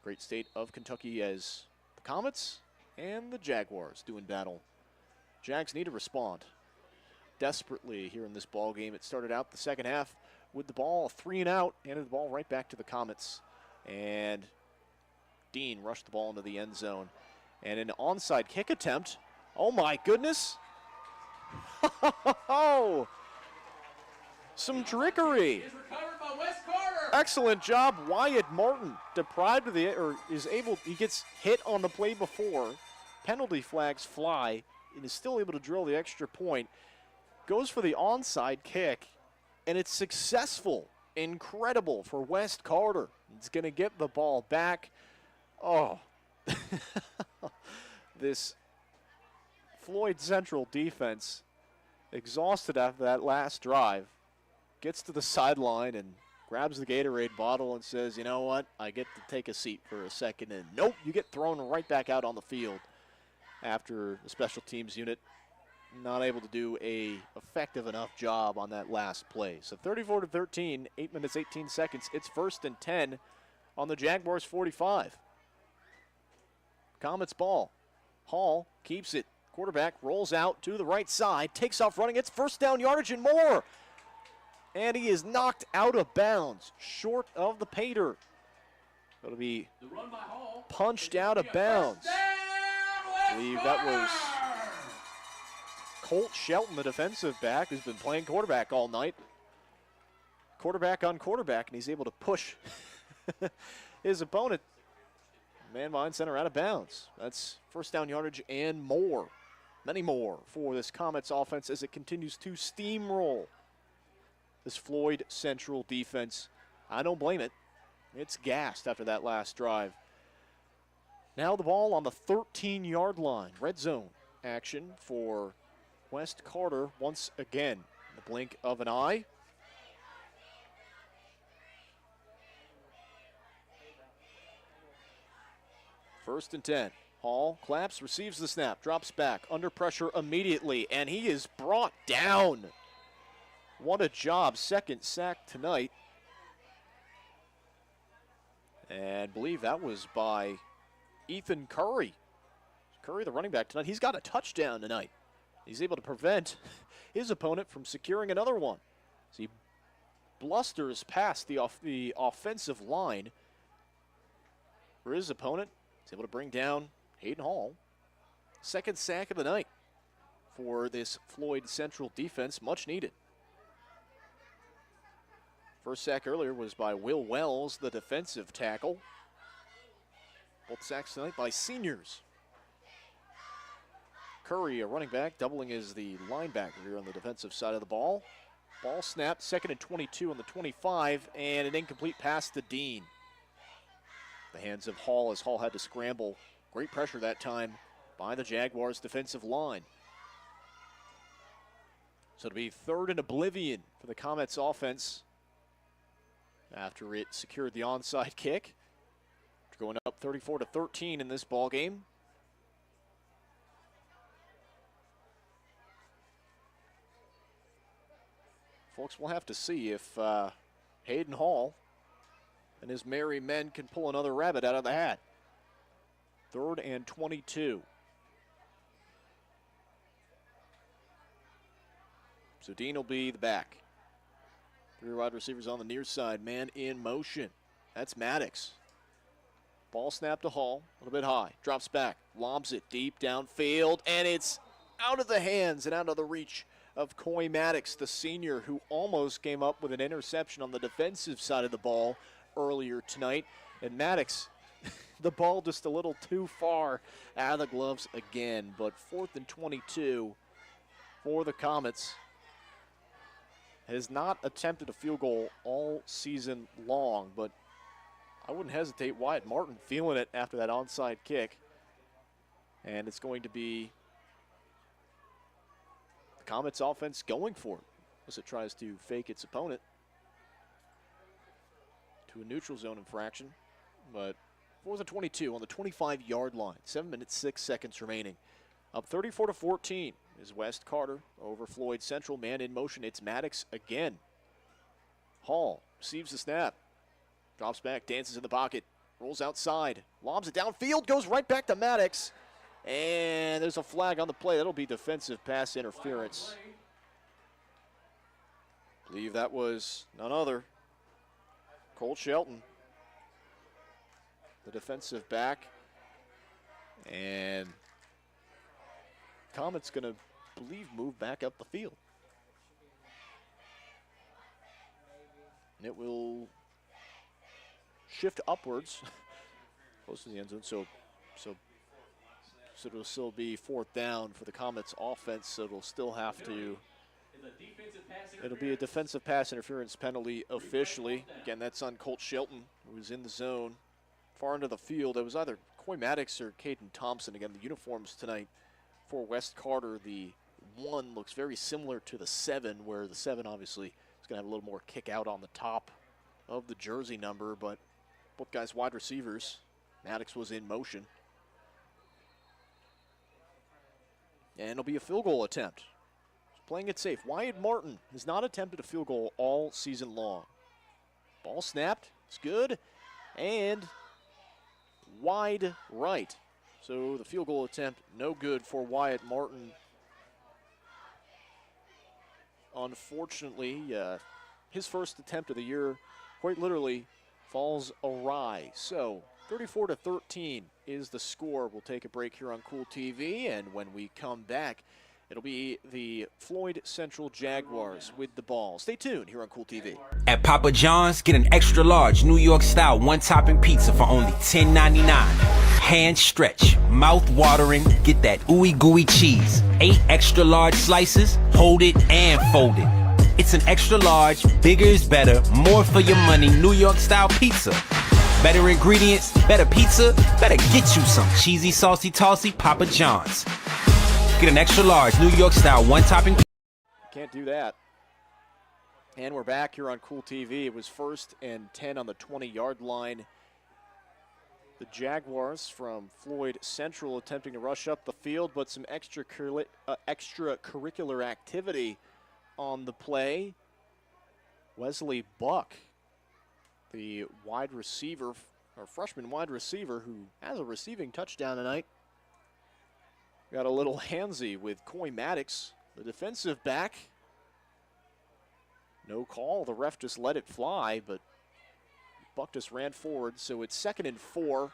great state of Kentucky, as the Comets and the Jaguars doing battle. Jags need to respond desperately here in this ball game. It started out the second half with the ball 3 and out, handed the ball right back to the Comets. And Dean rushed the ball into the end zone. And an onside kick attempt. Oh my goodness. Some trickery. Excellent job, Wyatt Martin. Deprived of he gets hit on the play before. Penalty flags fly. And is still able to drill the extra point. Goes for the onside kick, and it's successful. Incredible for West Carter. It's going to get the ball back. Oh, this Floyd Central defense, exhausted after that last drive, gets to the sideline and grabs the Gatorade bottle and says, you know what, I get to take a seat for a second. And nope, you get thrown right back out on the field after the special teams unit not able to do a effective enough job on that last play. So 34-13, 8 minutes, 18 seconds. It's 1st and 10 on the Jaguars 45. Comets ball. Hall keeps it. Quarterback rolls out to the right side, takes off running. It's first down yardage and more. And he is knocked out of bounds, short of the Pater. It'll be punched out of bounds. I believe that was Colt Shelton, the defensive back, who's been playing quarterback all night. Quarterback on quarterback, and he's able to push his opponent, man behind center, out of bounds. That's first down yardage and more. Many more for this Comets offense as it continues to steamroll this Floyd Central defense. I don't blame it. It's gassed after that last drive. Now the ball on the 13-yard line. Red zone action for West Carter once again. In the blink of an eye. First and 10. Hall claps, receives the snap, drops back, under pressure immediately, and he is brought down. What a job. Second sack tonight. And I believe that was by Ethan Curry. Curry, the running back tonight, he's got a touchdown tonight. He's able to prevent his opponent from securing another one. So he blusters past the offensive line for his opponent. He's able to bring down Hayden Hall. Second sack of the night for this Floyd Central defense, much needed. First sack earlier was by Will Wells, the defensive tackle. Both sacks tonight by seniors. Curry, a running back, doubling as the linebacker here on the defensive side of the ball. Ball snapped, 2nd and 22 on the 25, and an incomplete pass to Dean. The hands of Hall as Hall had to scramble. Great pressure that time by the Jaguars' defensive line. So it'll be 3rd and oblivion for the Comets offense after it secured the onside kick. Going up 34-13 in this ball game. Folks, we'll have to see if Hayden Hall and his merry men can pull another rabbit out of the hat. 3rd and 22. So Dean will be the back. 3 wide receivers on the near side, man in motion. That's Maddox. Ball snap to Hall, a little bit high, drops back, lobs it deep downfield, and it's out of the hands and out of the reach of Coy Maddox, the senior, who almost came up with an interception on the defensive side of the ball earlier tonight. And Maddox, the ball just a little too far out of the gloves again, but 4th and 22 for the Comets. Has not attempted a field goal all season long, but I wouldn't hesitate. Wyatt Martin feeling it after that onside kick. And it's going to be the Comets offense going for it as it tries to fake its opponent to a neutral zone infraction. But 4th and 22 on the 25-yard line. 7 minutes, 6 seconds remaining. Up 34-14 is West Carter over Floyd Central. Man in motion. It's Maddox again. Hall receives the snap. Drops back, dances in the pocket, rolls outside, lobs it downfield, goes right back to Maddox. And there's a flag on the play. That'll be defensive pass interference. I believe that was none other Colt Shelton, the defensive back. And Comets going to, believe, move back up the field. And it will shift upwards close to the end zone, so it'll still be 4th down for the Comets offense, so it'll still have to, it'll be a defensive pass interference penalty officially. Again, that's on Colt Shelton, who was in the zone far into the field. It was either Coy Maddox or Caden Thompson. Again, the uniforms tonight for West Carter, the 1 looks very similar to the 7, where the 7 obviously is going to have a little more kick out on the top of the jersey number, but both guys wide receivers. Maddox was in motion. And it'll be a field goal attempt. Playing it safe. Wyatt Martin has not attempted a field goal all season long. Ball snapped. It's good. And wide right. So the field goal attempt no good for Wyatt Martin. Unfortunately, his first attempt of the year quite literally falls awry. So 34-13 is the score. We'll take a break here on Kool TV, and when we come back, it'll be the Floyd Central Jaguars with the ball. Stay tuned here on Kool TV. At Papa John's, get an extra large New York style one-topping pizza for only $10.99. Hand stretch, mouth watering, get that ooey gooey cheese. 8 extra large slices, hold it and fold it. It's an extra large, bigger is better, more for your money, New York style pizza. Better ingredients, better pizza, better get you some cheesy, saucy, tossy Papa John's. Get an extra large New York style one-topping. Can't do that. And we're back here on Kool TV. It was 1st and 10 on the 20-yard line. The Jaguars from Floyd Central attempting to rush up the field, but some extracurricular activity on the play. Wesley Buck, the wide receiver, or freshman wide receiver, who has a receiving touchdown tonight, got a little handsy with Coy Maddox, the defensive back. No call. The ref just let it fly, but Buck just ran forward, so it's 2nd and 4.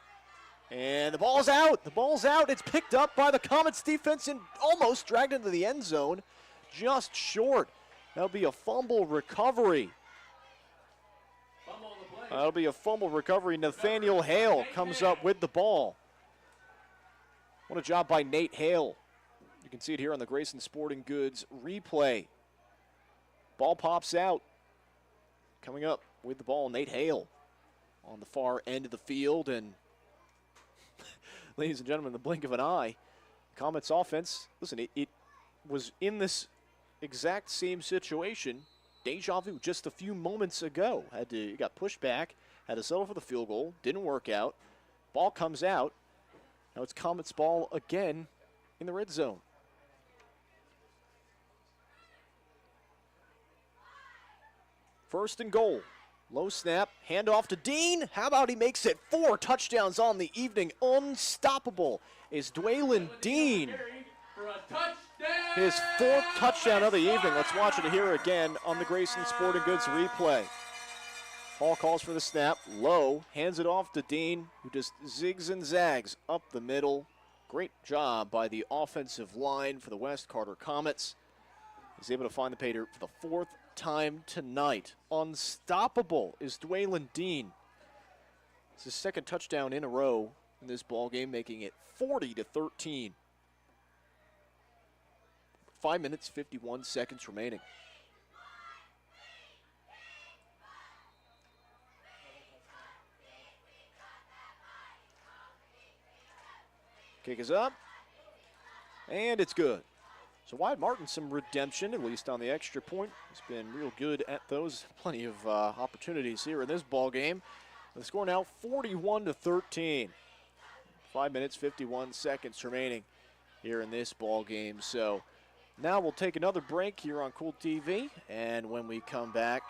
And the ball's out. The ball's out. It's picked up by the Comets defense and almost dragged into the end zone. Just short. That'll be a fumble recovery. That'll be a fumble recovery. Nathaniel Hale comes up with the ball. What a job by Nate Hale. You can see it here on the Grayson Sporting Goods replay. Ball pops out. Coming up with the ball, Nate Hale on the far end of the field. And ladies and gentlemen, in the blink of an eye, Comets offense, listen, it was in this exact same situation. Deja vu just a few moments ago. Got pushed back, had to settle for the field goal, didn't work out. Ball comes out. Now it's Comets ball again in the red zone. First and goal. Low snap, handoff to Dean. How about he makes it 4 touchdowns on the evening? Unstoppable is Dwaylen Dean. His 4th touchdown of the evening. Let's watch it here again on the Grayson Sporting Goods replay. Hall calls for the snap. Low, hands it off to Dean, who just zigs and zags up the middle. Great job by the offensive line for the West Carter Comets. He's able to find the pay dirt for the 4th time tonight. Unstoppable is Dwaylen Dean. It's his 2nd touchdown in a row in this ball game, making it 40-13. 5 minutes, 51 seconds remaining. Kick is up, and it's good. So Wyatt Martin, some redemption, at least on the extra point. He's been real good at those. Plenty of opportunities here in this ball game. The score now 41-13. 5 minutes, 51 seconds remaining here in this ball game. So now we'll take another break here on Kool TV, and when we come back,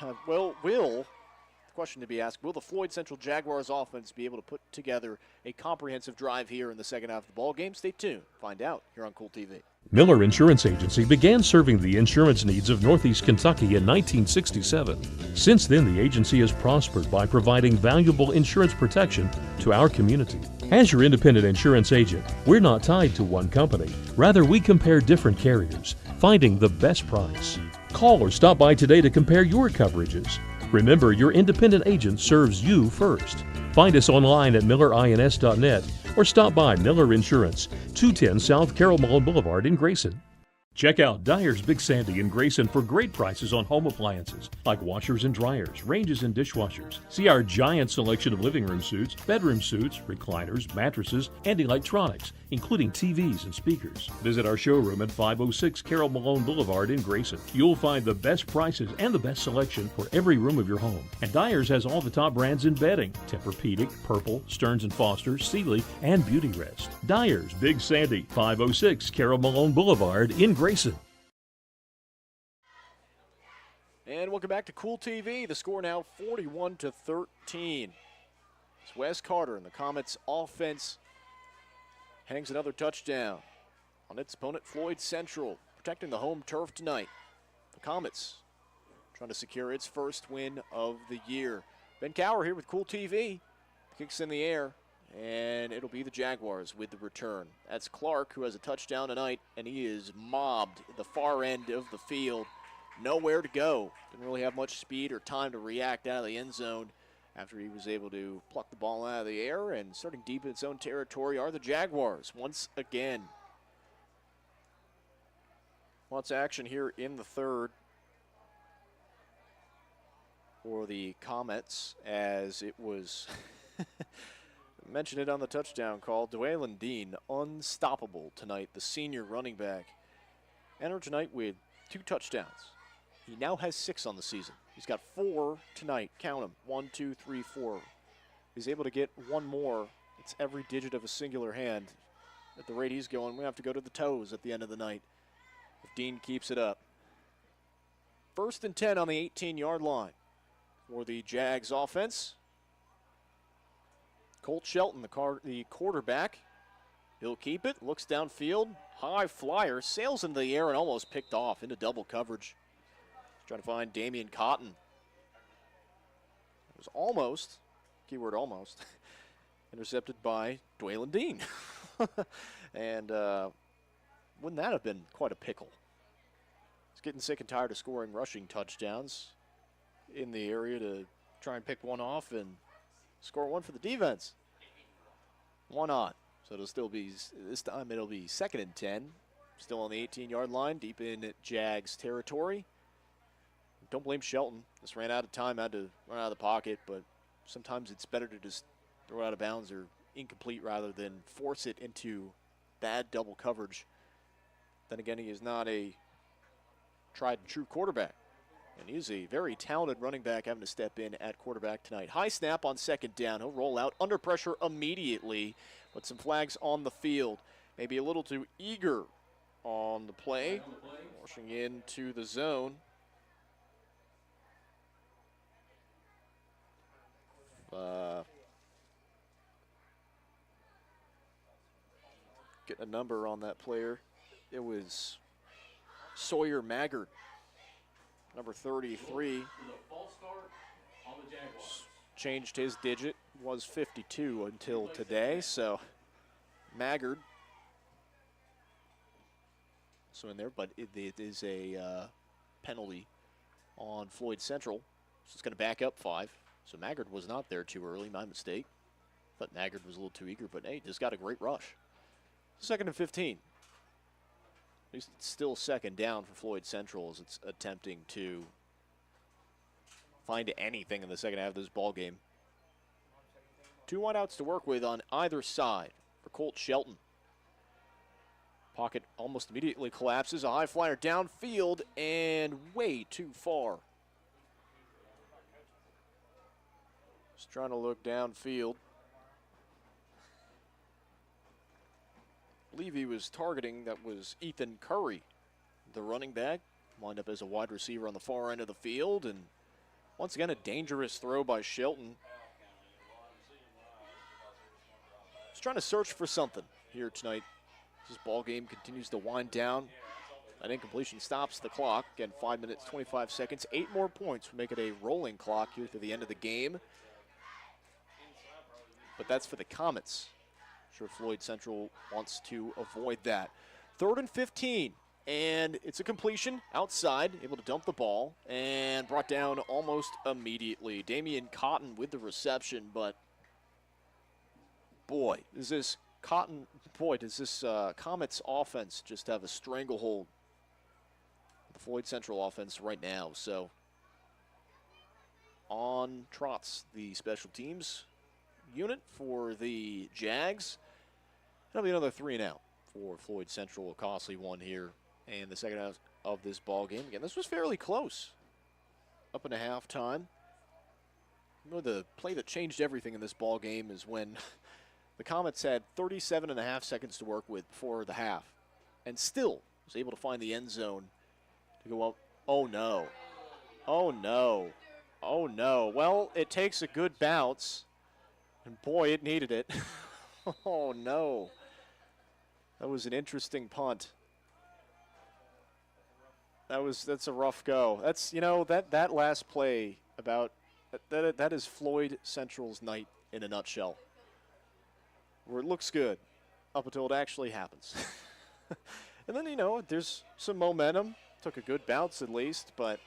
the question to be asked, will the Floyd Central Jaguars offense be able to put together a comprehensive drive here in the second half of the ball game? Stay tuned. Find out here on Kool TV. Miller Insurance Agency began serving the insurance needs of Northeast Kentucky in 1967. Since then, the agency has prospered by providing valuable insurance protection to our community. As your independent insurance agent, we're not tied to one company. Rather, we compare different carriers, finding the best price. Call or stop by today to compare your coverages. Remember, your independent agent serves you first. Find us online at millerins.net or stop by Miller Insurance, 210 South Carroll Malone Boulevard in Grayson. Check out Dyer's Big Sandy in Grayson for great prices on home appliances like washers and dryers, ranges and dishwashers. See our giant selection of living room suites, bedroom suites, recliners, mattresses, and electronics, including TVs and speakers. Visit our showroom at 506 Carroll Malone Boulevard in Grayson. You'll find the best prices and the best selection for every room of your home. And Dyer's has all the top brands in bedding: Tempur-Pedic, Purple, Stearns & Foster, Sealy, and Beauty Rest. Dyer's Big Sandy, 506 Carroll Malone Boulevard in Grayson. And welcome back to Kool TV. The score now 41-13. It's Wes Carter and the Comets offense hangs another touchdown on its opponent, Floyd Central, protecting the home turf tonight. The Comets trying to secure its first win of the year. Ben Cower here with Kool TV. Kicks in the air, and it'll be the Jaguars with the return. That's Clark, who has a touchdown tonight, and he is mobbed at the far end of the field. Nowhere to go. Didn't really have much speed or time to react out of the end zone after he was able to pluck the ball out of the air. And starting deep in its own territory are the Jaguars once again. Lots of action here in the third for the Comets, as it was mentioned it on the touchdown call. Dwaylen Dean, unstoppable tonight, the senior running back. Entered tonight with 2 touchdowns. He now has 6 on the season. He's got 4 tonight. Count them. 1, 2, 3, 4. He's able to get 1 more. It's every digit of a singular hand. At the rate he's going, we have to go to the toes at the end of the night if Dean keeps it up. 1st and 10 on the 18-yard line for the Jags offense. Colt Shelton, the quarterback. He'll keep it, looks downfield, high flyer, sails into the air and almost picked off into double coverage. Trying to find Damian Cotton. It was almost, keyword almost, intercepted by Dwaylen Dean. And wouldn't that have been quite a pickle? He's getting sick and tired of scoring rushing touchdowns in the area to try and pick one off and score one for the defense. Why not? So it'll still be, this time it'll be 2nd and 10. Still on the 18-yard line, deep in Jags territory. Don't blame Shelton. Just ran out of time, had to run out of the pocket, but sometimes it's better to just throw it out of bounds or incomplete rather than force it into bad double coverage. Then again, he is not a tried and true quarterback. And he is a very talented running back having to step in at quarterback tonight. High snap on 2nd down. He'll roll out under pressure immediately, but some flags on the field. Maybe a little too eager on the play. Rushing into the zone. Getting a number on that player. It was Sawyer Maggard, number 33. Changed his digit, was 52 until today, so Maggard also in there, but it is a penalty on Floyd Central, so it's going to back up 5. So Maggard was not there too early, my mistake. Thought Maggard was a little too eager, but hey, just got a great rush. 2nd and 15. At least it's still 2nd down for Floyd Central as it's attempting to find anything in the second half of this ball game. 2 wideouts to work with on either side for Colt Shelton. Pocket almost immediately collapses. A high flyer downfield and way too far. Just trying to look downfield. I believe he was targeting, that was Ethan Curry, the running back. Lined up as a wide receiver on the far end of the field. And once again, a dangerous throw by Shelton. Just trying to search for something here tonight. This ball game continues to wind down. An incompletion stops the clock. Again, 5 minutes, 25 seconds. 8 more points will make it a rolling clock here through the end of the game. But that's for the Comets. I'm sure Floyd Central wants to avoid that. 3rd and 15. And it's a completion outside, able to dump the ball, and brought down almost immediately. Damian Cotton with the reception, but boy, does this Comets offense just have a stranglehold. The Floyd Central offense right now. So on trots the special teams unit for the Jags. That'll be another 3 and out for Floyd Central, a costly one here. And the second half of this ball game. Again, this was fairly close up into halftime. You know, the play that changed everything in this ball game is when the Comets had 37.5 seconds to work with before the half and still was able to find the end zone to go up. Oh, no. Oh, no. Oh, no. Well, it takes a good bounce, and boy, it needed it. Oh, no. That was an interesting punt. That's a rough go. That's, you know, that last play about that is Floyd Central's night in a nutshell. Where it looks good up until it actually happens. And then, you know, there's some momentum. Took a good bounce at least, but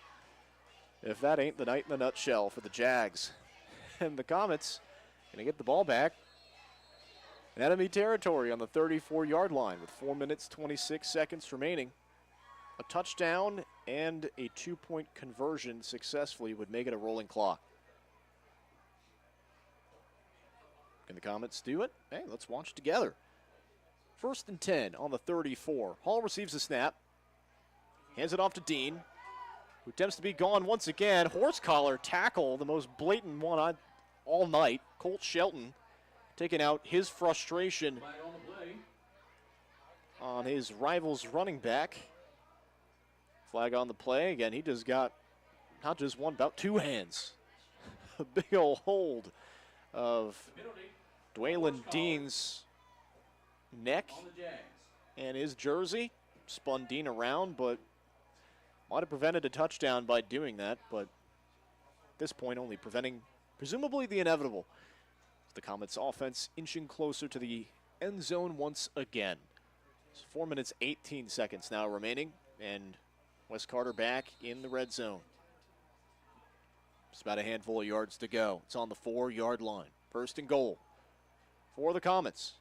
if that ain't the night in a nutshell for the Jags. And the Comets going to get the ball back in enemy territory on the 34-yard line with 4 minutes, 26 seconds remaining. A touchdown and a 2-point conversion successfully would make it a rolling clock. Can the Comets do it? Hey, let's watch together. 1st and 10 on the 34. Hall receives the snap. Hands it off to Dean, who attempts to be gone once again. Horse collar tackle, the most blatant one all night. Colt Shelton taking out his frustration on his rival's running back. Flag on the play. Again, he just got not just one, about 2 hands. A big old hold of Dwaylon Dean's neck and his jersey. Spun Dean around, but might have prevented a touchdown by doing that. But at this point, only preventing presumably the inevitable. The Comets offense inching closer to the end zone once again. It's 4 minutes, 18 seconds now remaining, and Wes Carter back in the red zone. It's about a handful of yards to go. It's on the 4-yard line. First and goal for the Comets.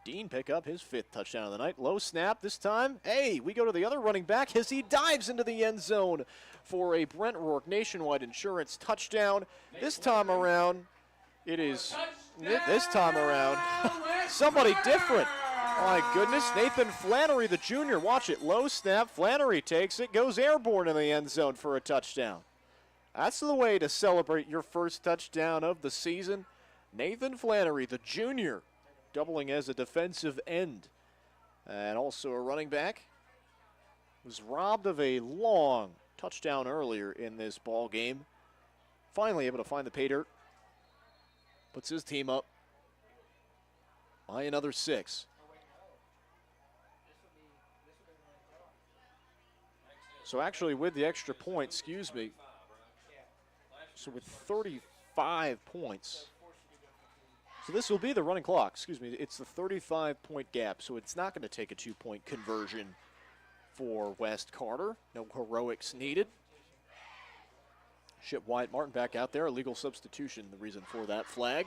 Dean pick up his 5th touchdown of the night. Low snap this time. Hey, we go to the other running back as he dives into the end zone for a Brent Rourke Nationwide Insurance touchdown. This time around, somebody different. My goodness, Nathan Flannery, the junior. Watch it. Low snap. Flannery takes it, goes airborne in the end zone for a touchdown. That's the way to celebrate your first touchdown of the season. Nathan Flannery, the junior, doubling as a defensive end. And also a running back. Was robbed of a long touchdown earlier in this ball game. Finally able to find the pay dirt. Puts his team up by another 6. So actually with the extra point, so with 35 points, so this will be the running clock, it's the 35-point gap, so it's not going to take a 2-point conversion for West Carter. No heroics needed. Ship Wyatt Martin back out there, illegal substitution, the reason for that flag.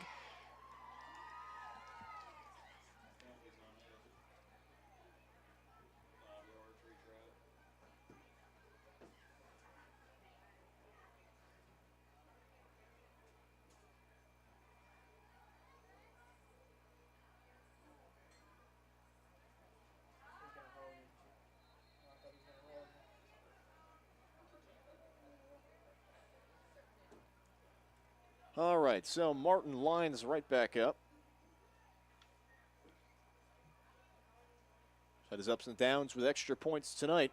All right, so Martin lines right back up. Had his ups and downs with extra points tonight.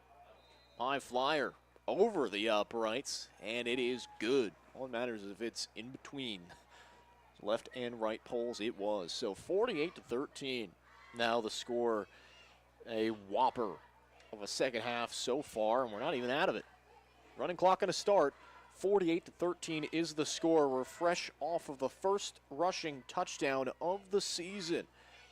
High flyer over the uprights, and it is good. All that matters is if it's in between left and right poles, it was. So 48-13. Now the score, a whopper of a second half so far, and we're not even out of it. Running clock going to start. 48-13 is the score. We're fresh off of the first rushing touchdown of the season.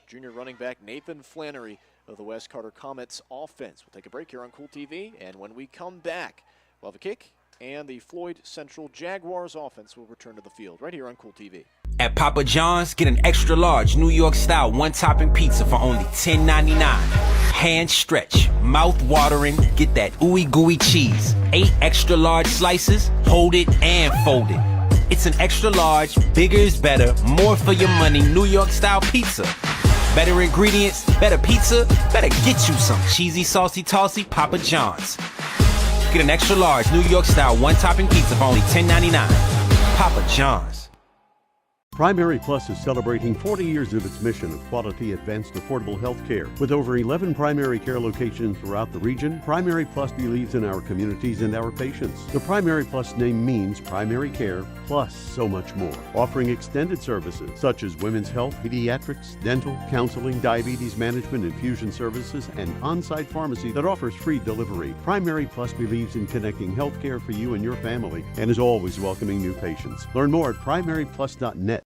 Junior running back Nathan Flannery of the West Carter Comets offense. We'll take a break here on Kool TV, and when we come back, we'll have a kick, and the Floyd Central Jaguars offense will return to the field right here on Kool TV. At Papa John's, get an extra large New York style one-topping pizza for only $10.99. Hand stretch, mouth watering, get that ooey gooey cheese. 8 extra large slices, hold it and fold it. It's an extra large, bigger is better, more for your money, New York style pizza. Better ingredients, better pizza, better get you some cheesy, saucy, tossy Papa John's. Get an extra large New York style one-topping pizza for only $10.99. Papa John's. Primary Plus is celebrating 40 years of its mission of quality, advanced, affordable health care. With over 11 primary care locations throughout the region, Primary Plus believes in our communities and our patients. The Primary Plus name means primary care plus so much more. Offering extended services such as women's health, pediatrics, dental, counseling, diabetes management, infusion services, and on-site pharmacy that offers free delivery. Primary Plus believes in connecting health care for you and your family and is always welcoming new patients. Learn more at primaryplus.net.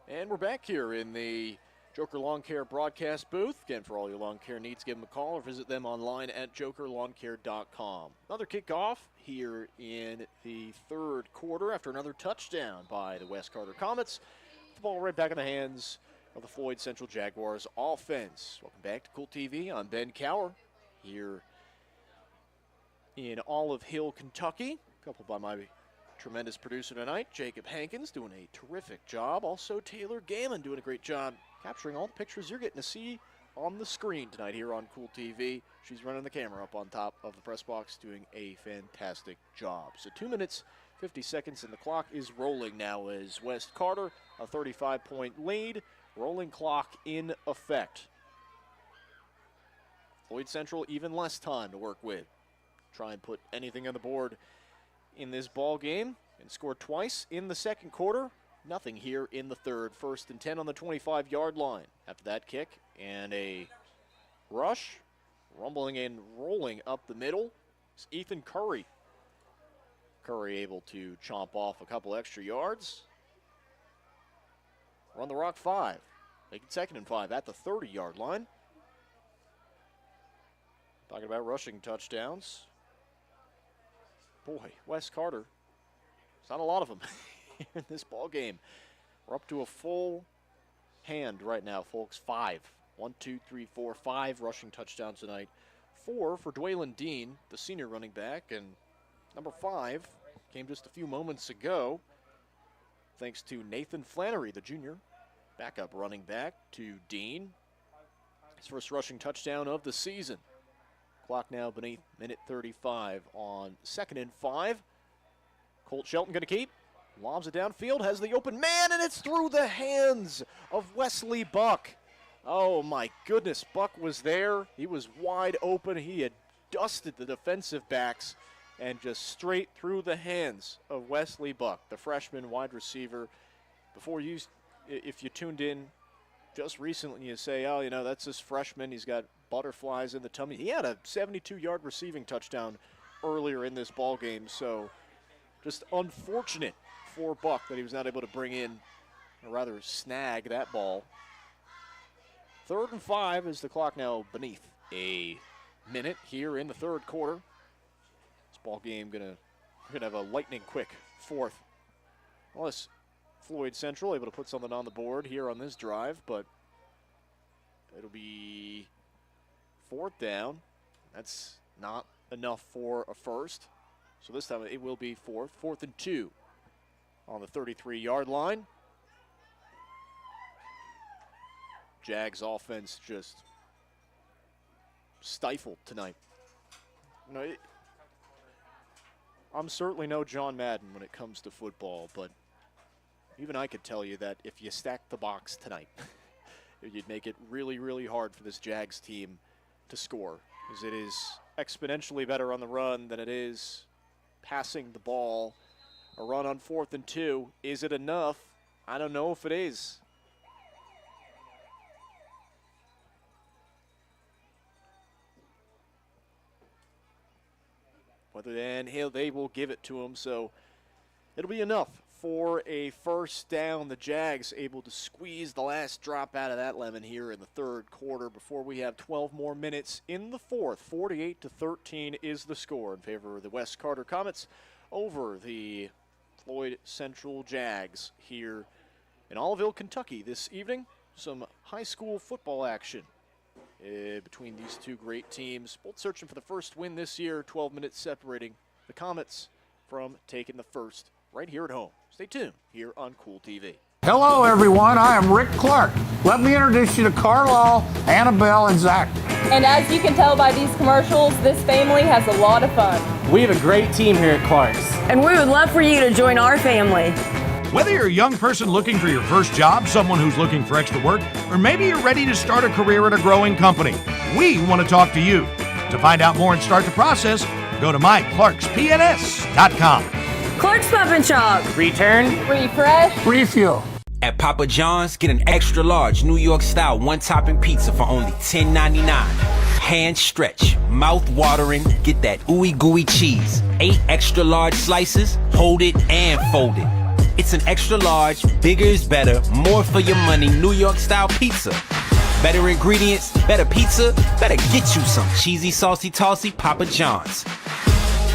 And we're back here in the Joker Lawn Care broadcast booth. Again, for all your lawn care needs, give them a call or visit them online at jokerlawncare.com. Another kickoff here in the third quarter after another touchdown by the West Carter Comets. The ball right back in the hands of the Floyd Central Jaguars offense. Welcome back to Kool TV. I'm Ben Cower here in Olive Hill, Kentucky. Coupled by my tremendous producer tonight, Jacob Hankins, doing a terrific job. Also, Taylor Gaiman doing a great job capturing all the pictures you're getting to see on the screen tonight here on Kool TV. She's running the camera up on top of the press box, doing a fantastic job. So 2 minutes, 50 seconds, and the clock is rolling now as West Carter, a 35-point lead. Rolling clock in effect. Floyd Central, even less time to work with. Try and put anything on the board in this ball game, and scored twice in the second quarter. Nothing here in the third. 1st and 10 on the 25-yard line. After that kick and a rush, rumbling and rolling up the middle, it's Ethan Curry. Curry able to chomp off a couple extra yards. Run the rock 5. Make it 2nd and 5 at the 30-yard line. Talking about rushing touchdowns. Boy, Wes Carter. There's not a lot of them in this ball game. We're up to a full hand right now, folks. 5. 1, 2, 3, 4, 5 rushing touchdowns tonight. 4 for Dwaylon Dean, the senior running back, and number 5 came just a few moments ago, thanks to Nathan Flannery, the junior backup running back to Dean. His first rushing touchdown of the season. Clock now beneath minute 35 on 2nd and 5. Colt Shelton going to keep. Lobs it downfield, has the open man, and it's through the hands of Wesley Buck. Oh my goodness, Buck was there. He was wide open. He had dusted the defensive backs and just straight through the hands of Wesley Buck, the freshman wide receiver. Before you, if you tuned in just recently, you say, oh, you know, that's this freshman. He's got butterflies in the tummy. He had a 72-yard receiving touchdown earlier in this ball game, so just unfortunate for Buck that he was not able to bring in, or rather snag that ball. 3rd and 5 is the clock now beneath a minute here in the 3rd quarter. This ball game gonna have a lightning quick 4th. Unless Floyd Central able to put something on the board here on this drive, but it'll be 4th down. That's not enough for a first. So this time it will be 4th and 2 on the 33-yard line. Jags offense just stifled tonight. You know, I'm certainly no John Madden when it comes to football, but even I could tell you that if you stack the box tonight, you'd make it really, really hard for this Jags team to score, because it is exponentially better on the run than it is passing the ball. A run on 4th and 2, is it enough? I don't know if it is. Whether they will give it to him, so it'll be enough for a first down. The Jags able to squeeze the last drop out of that lemon here in the 3rd quarter before we have 12 more minutes in the 4th. 48-13 is the score in favor of the Wes Carter Comets over the Floyd Central Jags here in Oliveville, Kentucky this evening. Some high school football action between these two great teams, both searching for the first win this year. 12 minutes separating the Comets from taking the first right here at home. Stay tuned here on Kool TV. Hello, everyone. I am Rick Clark. Let me introduce you to Carlisle, Annabelle, and Zach. And as you can tell by these commercials, this family has a lot of fun. We have a great team here at Clark's. And we would love for you to join our family. Whether you're a young person looking for your first job, someone who's looking for extra work, or maybe you're ready to start a career at a growing company, we want to talk to you. To find out more and start the process, go to myclarkspns.com. Clark's Pump and Shop. Return. Refresh. Refuel. At Papa John's, get an extra large New York style one-topping pizza for only $10.99. Hand stretch, mouth watering, get that ooey gooey cheese. 8 extra large slices, hold it and fold it. It's an extra large, bigger is better, more for your money, New York style pizza. Better ingredients, better pizza, better get you some cheesy, saucy, tossy Papa John's.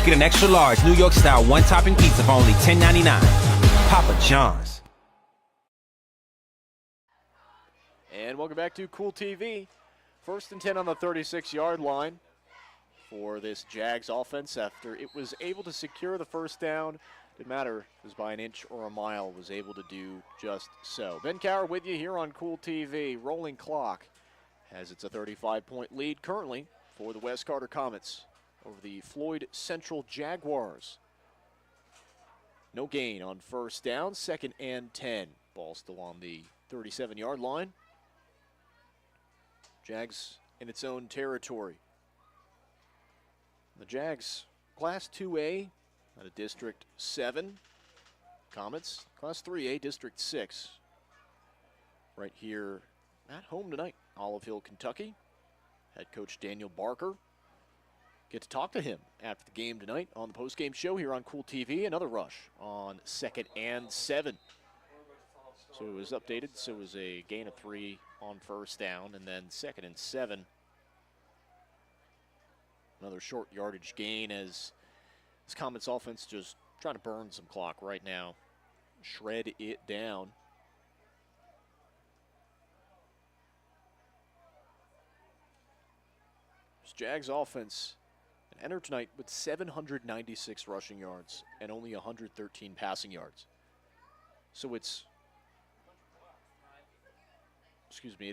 Get an extra large New York style one-topping pizza for only $10.99. Papa John's. And welcome back to Kool TV. 1st and 10 on the 36-yard line for this Jags offense after it was able to secure the first down. Didn't matter if it was by an inch or a mile, was able to do just so. Ben Cower with you here on Kool TV. Rolling clock as it's a 35-point lead currently for the Wes Carter Comets over the Floyd Central Jaguars. No gain on first down, 2nd and 10. Ball still on the 37-yard line. Jags in its own territory. The Jags, Class 2A, out of District 7. Comets, Class 3A, District 6. Right here at home tonight, Olive Hill, Kentucky. Head coach Daniel Barker. Get to talk to him after the game tonight on the postgame show here on Kool TV. Another rush on 2nd and 7. So it was updated, so it was a gain of 3 on first down, and then 2nd and 7. Another short yardage gain as This Comets offense just trying to burn some clock right now. Shred it down. This Jags offense entered tonight with 796 rushing yards and only 113 passing yards. So it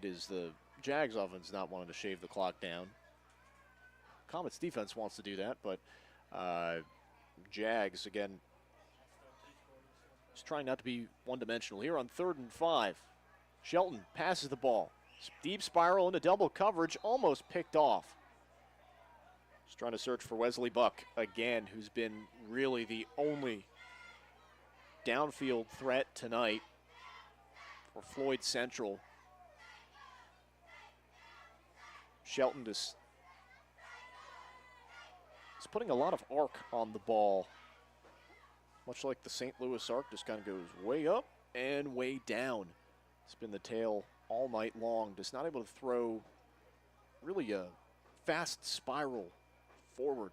is the Jags offense not wanting to shave the clock down. Comets defense wants to do that, but Jags, again, just trying not to be one-dimensional. Here on 3rd and 5, Shelton passes the ball. Deep spiral into double coverage, almost picked off. Just trying to search for Wesley Buck again, who's been really the only downfield threat tonight for Floyd Central. Shelton just is putting a lot of arc on the ball. Much like the St. Louis arc, just kind of goes way up and way down. It's been the tail all night long. Just not able to throw really a fast spiral forward.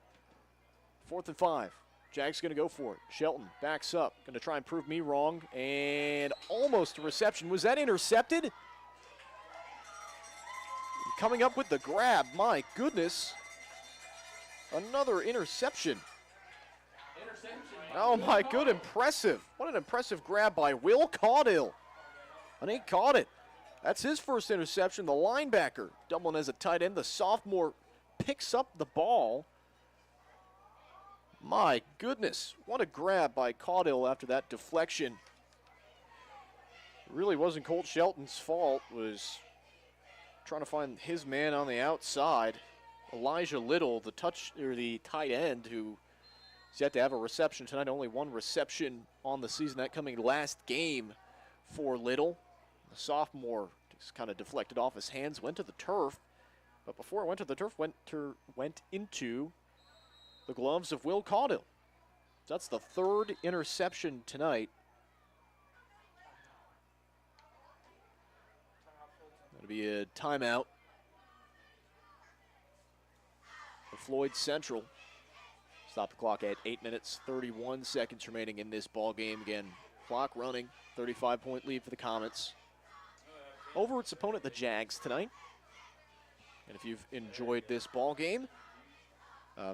4th and 5. Jags going to go for it. Shelton backs up. Going to try and prove me wrong. And almost a reception. Was that intercepted? Coming up with the grab. My goodness. Another interception. Oh my good, impressive. What an impressive grab by Will Caudill. And he caught it. That's his first interception. The linebacker, doubling as a tight end. The sophomore picks up the ball. My goodness, what a grab by Caudill after that deflection. It really wasn't Colt Shelton's fault. It was trying to find his man on the outside. Elijah Little, the tight end, who has yet to have a reception tonight. Only one reception on the season, that coming last game for Little. The sophomore just kind of deflected off his hands, went to the turf. But before it went to the turf, went into the gloves of Will Caudill. That's the 3rd interception tonight. That'll be a timeout for Floyd Central. Stop the clock at 8 minutes, 31 seconds remaining in this ball game. Again, clock running, 35-point lead for the Comets over its opponent, the Jags, tonight. And if you've enjoyed this ball game,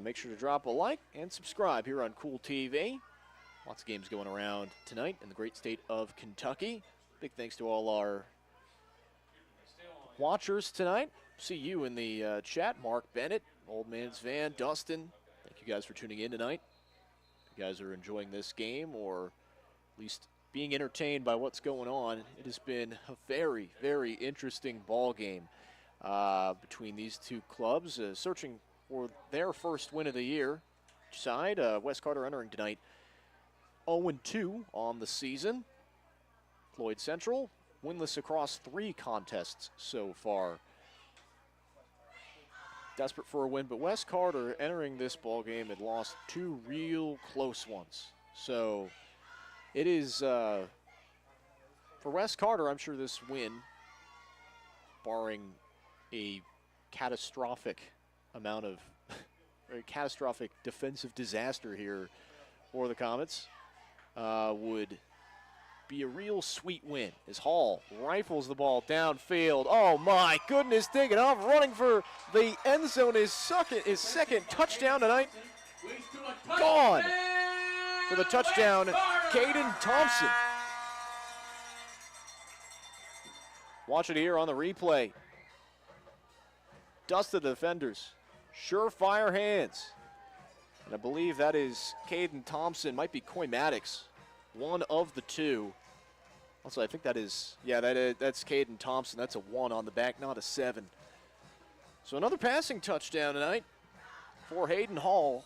make sure to drop a like and subscribe here on Kool TV. Lots of games going around tonight in the great state of Kentucky. Big thanks to all our watchers tonight. See you in the chat. Mark Bennett, Old Man's Van, Dustin. Thank you guys for tuning in tonight. If you guys are enjoying this game or at least being entertained by what's going on, it has been a very, very interesting ball game between these two clubs, searching for their first win of the year. Each side, West Carter entering tonight 0-2 on the season. Floyd Central winless across 3 contests so far. Desperate for a win, but West Carter entering this ball game had lost 2 real close ones. So it is, for West Carter, I'm sure this win, barring a catastrophic amount of, a catastrophic defensive disaster here for the Comets, would be a real sweet win as Hall rifles the ball downfield. Oh my goodness, taking off, running for the end zone. His second touchdown tonight. Gone for the touchdown, Caden Thompson. Watch it here on the replay. Dusted the defenders. Surefire hands. And I believe that is Caden Thompson, might be Coy Maddox. One of the two. Also, I think that is, yeah, that's Caden Thompson. That's a 1 on the back, not a 7. So another passing touchdown tonight for Hayden Hall.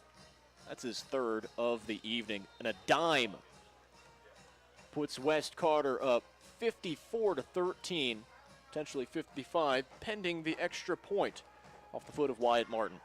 That's his 3rd of the evening. And a dime puts West Carter up 54-13, potentially 55, pending the extra point off the foot of Wyatt Martin.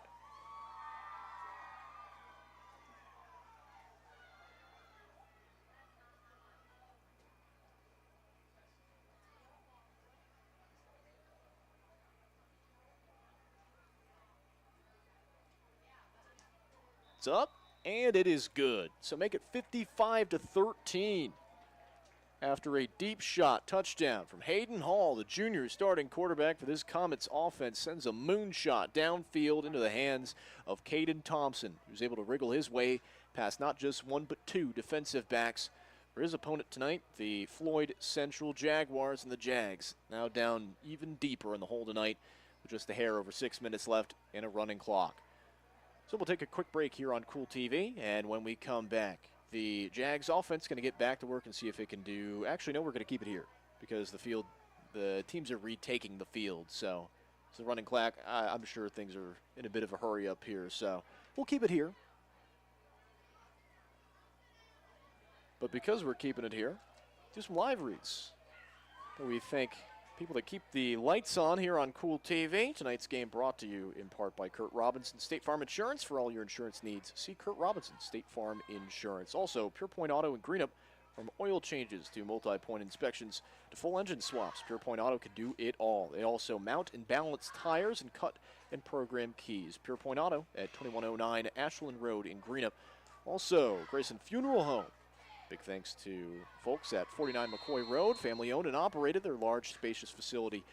Up. and it is good. So make it 55-13. After a deep shot touchdown from Hayden Hall, the junior starting quarterback for this Comets offense sends a moonshot downfield into the hands of Caden Thompson, who's able to wriggle his way past not just one but two defensive backs for his opponent tonight, the Floyd Central Jaguars, and the Jags now down even deeper in the hole tonight with just a hair over 6 minutes left in a running clock. So we'll take a quick break here on Kool TV, and when we come back, the Jags offense going to get back to work and see if it can do. Actually, no, we're going to keep it here because the teams are retaking the field. So it's the running clock. I'm sure things are in a bit of a hurry up here. So we'll keep it here. But because we're keeping it here, do some live reads. We thank people that keep the lights on here on Kool TV. Tonight's game brought to you in part by Kurt Robinson State Farm Insurance. For all your insurance needs, see Kurt Robinson State Farm Insurance. Also, Pure Point Auto in Greenup. From oil changes to multi-point inspections to full engine swaps, Pure Point Auto can do it all. They also mount and balance tires and cut and program keys. Pure Point Auto at 2109 Ashland Road in Greenup. Also, Grayson Funeral Home. Big thanks to folks at 49 McCoy Road, family owned and operated. Their large, spacious facility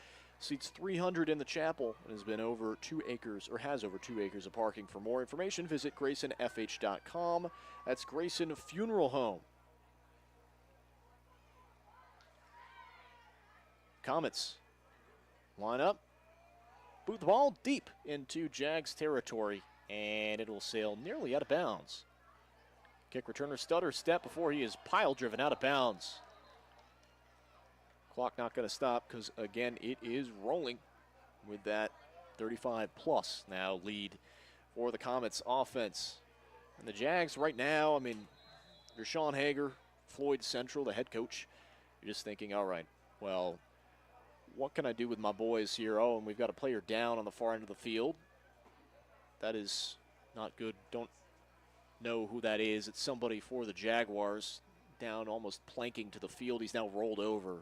seats 300 in the chapel and has over 2 acres of parking. For more information, visit GraysonFH.com. That's Grayson Funeral Home. Comets line up, boot the ball deep into Jags territory, and it'll sail nearly out of bounds. Kick returner stutter step before he is pile driven out of bounds. Clock not going to stop because, again, it is rolling with that 35-plus now lead for the Comets offense. And the Jags right now, I mean, you're Sean Hager, Floyd Central, the head coach. You're just thinking, all right, well, what can I do with my boys here? Oh, and we've got a player down on the far end of the field. That is not good. Don't know who that is. It's somebody for the Jaguars, down almost planking to the field. He's now rolled over.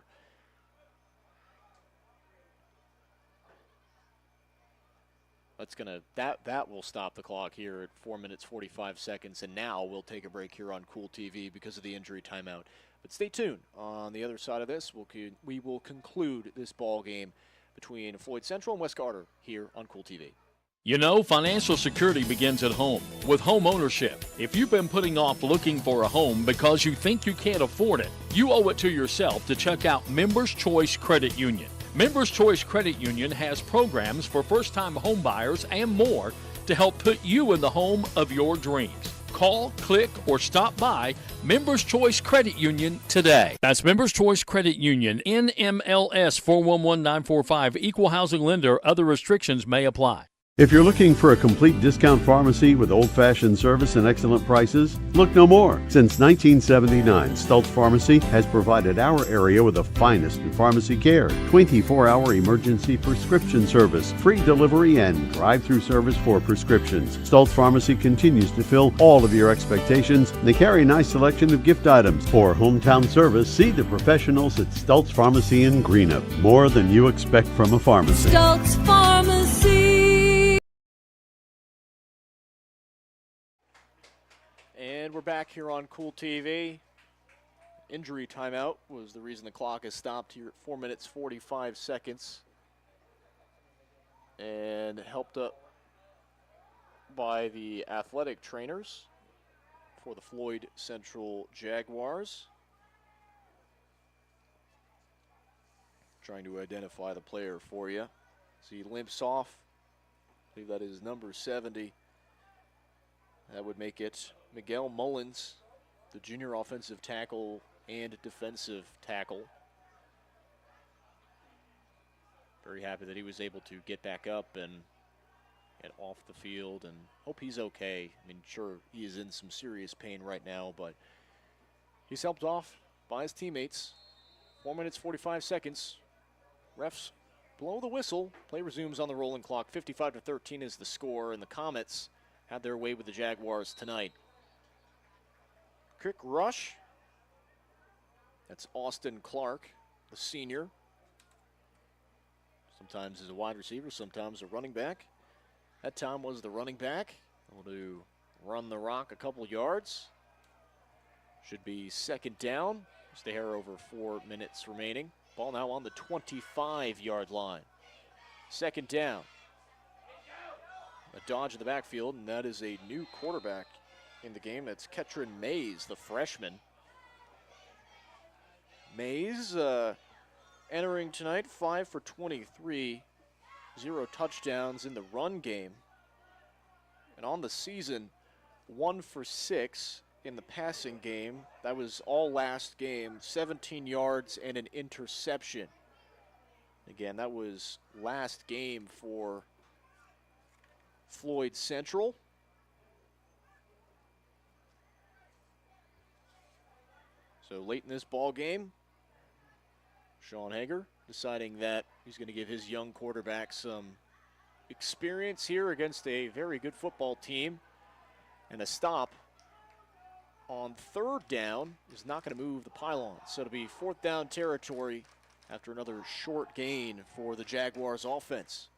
That will stop the clock here at 4 minutes 45 seconds, and now we'll take a break here on Kool TV because of the injury timeout. But stay tuned. On the other side of this, we will conclude this ball game between Floyd Central and West Carter here on Kool TV. You know, financial security begins at home with home ownership. If you've been putting off looking for a home because you think you can't afford it, you owe it to yourself to check out Members Choice Credit Union. Members Choice Credit Union has programs for first-time home buyers and more to help put you in the home of your dreams. Call, click, or stop by Members Choice Credit Union today. That's Members Choice Credit Union, NMLS 411945, Equal Housing Lender. Other restrictions may apply. If you're looking for a complete discount pharmacy with old-fashioned service and excellent prices, look no more. Since 1979, Stultz Pharmacy has provided our area with the finest in pharmacy care, 24-hour emergency prescription service, free delivery, and drive-through service for prescriptions. Stultz Pharmacy continues to fill all of your expectations, and they carry a nice selection of gift items. For hometown service, see the professionals at Stultz Pharmacy in Greenup. More than you expect from a pharmacy. Stultz Pharmacy. And we're back here on Kool TV. Injury timeout was the reason the clock has stopped here at 4 minutes 45 seconds. And helped up by the athletic trainers for the Floyd Central Jaguars. Trying to identify the player for you. So he limps off. I believe that is number 70. That would make it Miguel Mullins, the junior offensive tackle and defensive tackle. Very happy that he was able to get back up and off the field, and hope he's okay. I mean, sure, he is in some serious pain right now, but he's helped off by his teammates. 4 minutes, 45 seconds. Refs blow the whistle. Play resumes on the rolling clock. 55-13 is the score, and the Comets had their way with the Jaguars tonight. Quick rush. That's Austin Clark, the senior. Sometimes as a wide receiver, sometimes a running back. That time was the running back. Able to run the rock a couple yards. Should be second down. Just a hair over 4 minutes remaining. Ball now on the 25-yard line. Second down. A dodge in the backfield, and that is a new quarterback in the game. That's Ketron Mays, the freshman. Mays entering tonight 5 for 23, 0 touchdowns in the run game. And on the season, 1 for 6 in the passing game. That was all last game, 17 yards and an interception. Again, that was last game for Floyd Central. So late in this ball game, Sean Hager deciding that he's going to give his young quarterback some experience here against a very good football team. And a stop on third down is not going to move the pylon. So it'll be fourth down territory after another short gain for the Jaguars offense.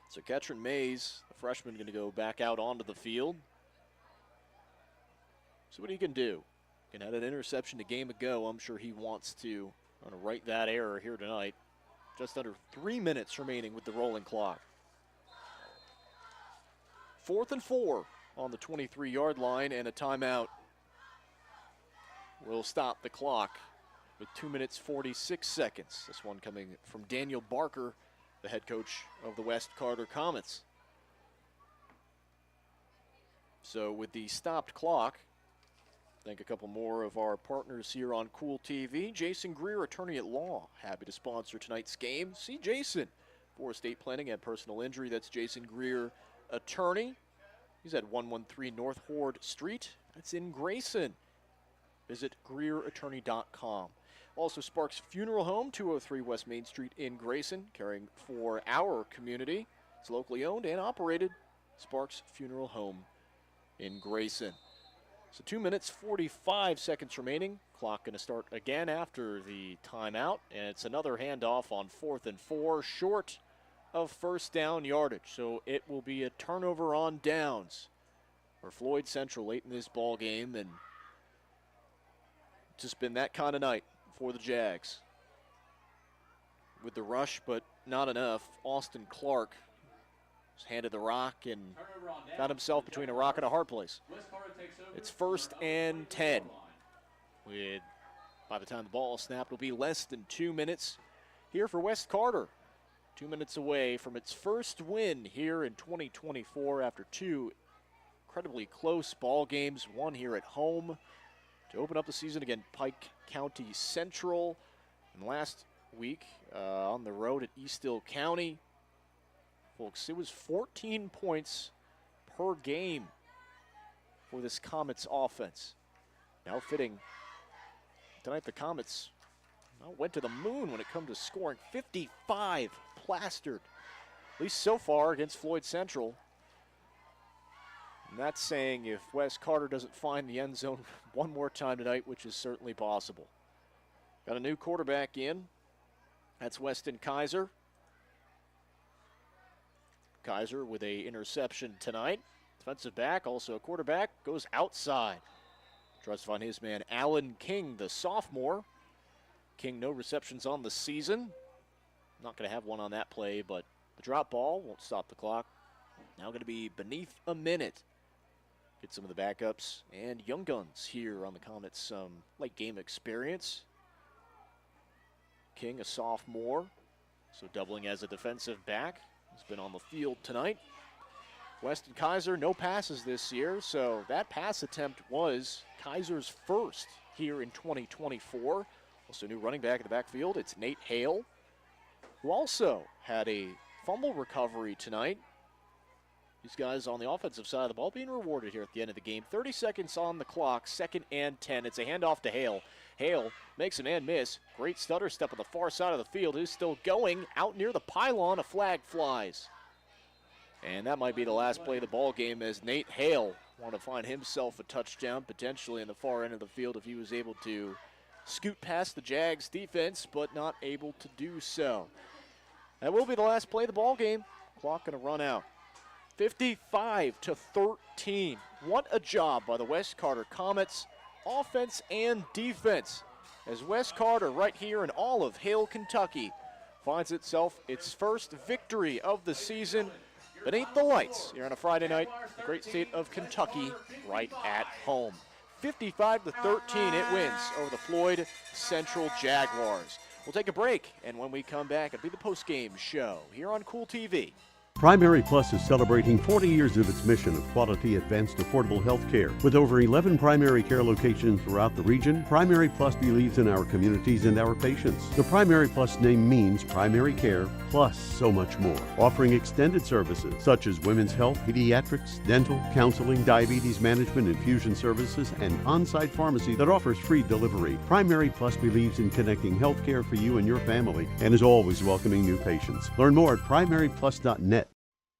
So Ketron Mays, the freshman, going to go back out onto the field. See what he can do. Can had an interception a game ago. I'm sure he wants to right that error here tonight. Just under 3 minutes remaining with the rolling clock. 4th and 4 on the 23-yard line, and a timeout will stop the clock with 2 minutes 46 seconds. This one coming from Daniel Barker, the head coach of the West Carter Comets. So with the stopped clock, thank a couple more of our partners here on Kool TV. Jason Greer, attorney at law, happy to sponsor tonight's game. See Jason for estate planning and personal injury. That's Jason Greer, attorney. He's at 113 North Horde Street. That's in Grayson. Visit GreerAttorney.com. Also, Sparks Funeral Home, 203 West Main Street in Grayson, caring for our community. It's locally owned and operated. Sparks Funeral Home in Grayson. So 2 minutes, 45 seconds remaining. Clock going to start again after the timeout. And it's another handoff on 4th and 4, short of first down yardage. So it will be a turnover on downs for Floyd Central late in this ball game. And it's just been that kind of night for the Jags. With the rush, but not enough. Austin Clark was handed the rock and found himself between a rock and a hard place. It's 1st and 10. With, by the time the ball is snapped, will be less than 2 minutes here for West Carter. 2 minutes away from its first win here in 2024 after 2 incredibly close ball games. One here at home to open up the season against Pike County Central. And last week on the road at Eastill County. Folks, it was 14 points per game for this Comets offense. Now fitting, tonight the Comets went to the moon when it comes to scoring. 55 plastered, at least so far, against Floyd Central. And that's saying if West Carter doesn't find the end zone one more time tonight, which is certainly possible. Got a new quarterback in. That's Weston Kaiser. Kaiser with a interception tonight. Defensive back, also a quarterback, goes outside. Tries to find his man, Alan King, the sophomore. King, no receptions on the season. Not going to have one on that play, but the drop ball won't stop the clock. Now going to be beneath a minute. Get some of the backups and young guns here on the Comets some late game experience. King, a sophomore, so doubling as a defensive back. He's been on the field tonight. Weston Kaiser, no passes this year, so that pass attempt was Kaiser's first here in 2024. Also new running back in the backfield, it's Nate Hale, who also had a fumble recovery tonight. These guys on the offensive side of the ball being rewarded here at the end of the game. 30 seconds on the clock, 2nd and 10. It's a handoff to Hale. Hale makes a man miss. Great stutter step on the far side of the field. Who's still going out near the pylon. A flag flies. And that might be the last play of the ball game as Nate Hale want to find himself a touchdown, potentially in the far end of the field if he was able to scoot past the Jags defense, but not able to do so. That will be the last play of the ball game. Clock going to run out. 55-13. What a job by the West Carter Comets, offense and defense, as West Carter right here in Olive Hill, Kentucky, finds itself its first victory of the season beneath the lights here on a Friday night, the great state of Kentucky, right at home. 55-13, it wins over the Floyd Central Jaguars. We'll take a break, and when we come back, it'll be the postgame show here on Kool TV. Primary Plus is celebrating 40 years of its mission of quality, advanced, affordable health care. With over 11 primary care locations throughout the region, Primary Plus believes in our communities and our patients. The Primary Plus name means primary care plus so much more, offering extended services such as women's health, pediatrics, dental, counseling, diabetes management, infusion services, and on-site pharmacy that offers free delivery. Primary Plus believes in connecting health care for you and your family and is always welcoming new patients. Learn more at primaryplus.net.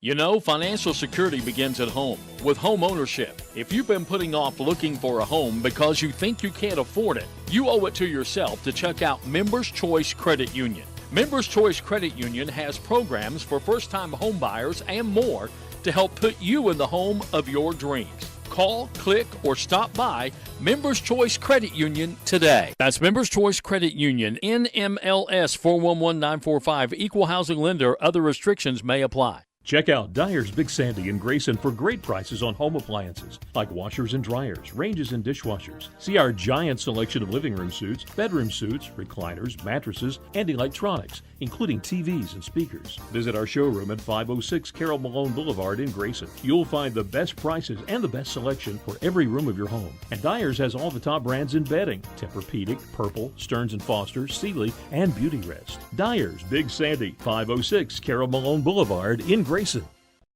You know, financial security begins at home with home ownership. If you've been putting off looking for a home because you think you can't afford it, you owe it to yourself to check out Members Choice Credit Union. Members Choice Credit Union has programs for first-time home buyers and more to help put you in the home of your dreams. Call, click, or stop by Members Choice Credit Union today. That's Members Choice Credit Union, NMLS 411945, Equal Housing Lender. Other restrictions may apply. Check out Dyer's Big Sandy in Grayson for great prices on home appliances like washers and dryers, ranges and dishwashers. See our giant selection of living room suites, bedroom suites, recliners, mattresses, and electronics, including TVs and speakers. Visit our showroom at 506 Carroll Malone Boulevard in Grayson. You'll find the best prices and the best selection for every room of your home. And Dyer's has all the top brands in bedding: Tempur-Pedic, Purple, Stearns & Foster, Sealy, and Beautyrest. Dyer's Big Sandy, 506 Carroll Malone Boulevard in Grayson.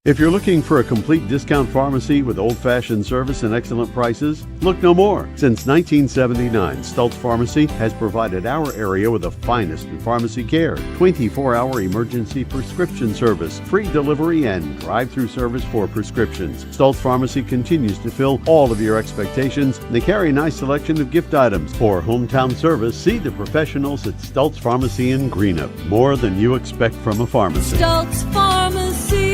If you're looking for a complete discount pharmacy with old-fashioned service and excellent prices, look no more. Since 1979, Stultz Pharmacy has provided our area with the finest in pharmacy care, 24-hour emergency prescription service, free delivery, and drive-through service for prescriptions. Stultz Pharmacy continues to fill all of your expectations. They carry a nice selection of gift items. For hometown service, see the professionals at Stultz Pharmacy in Greenup. More than you expect from a pharmacy. Stultz Pharmacy.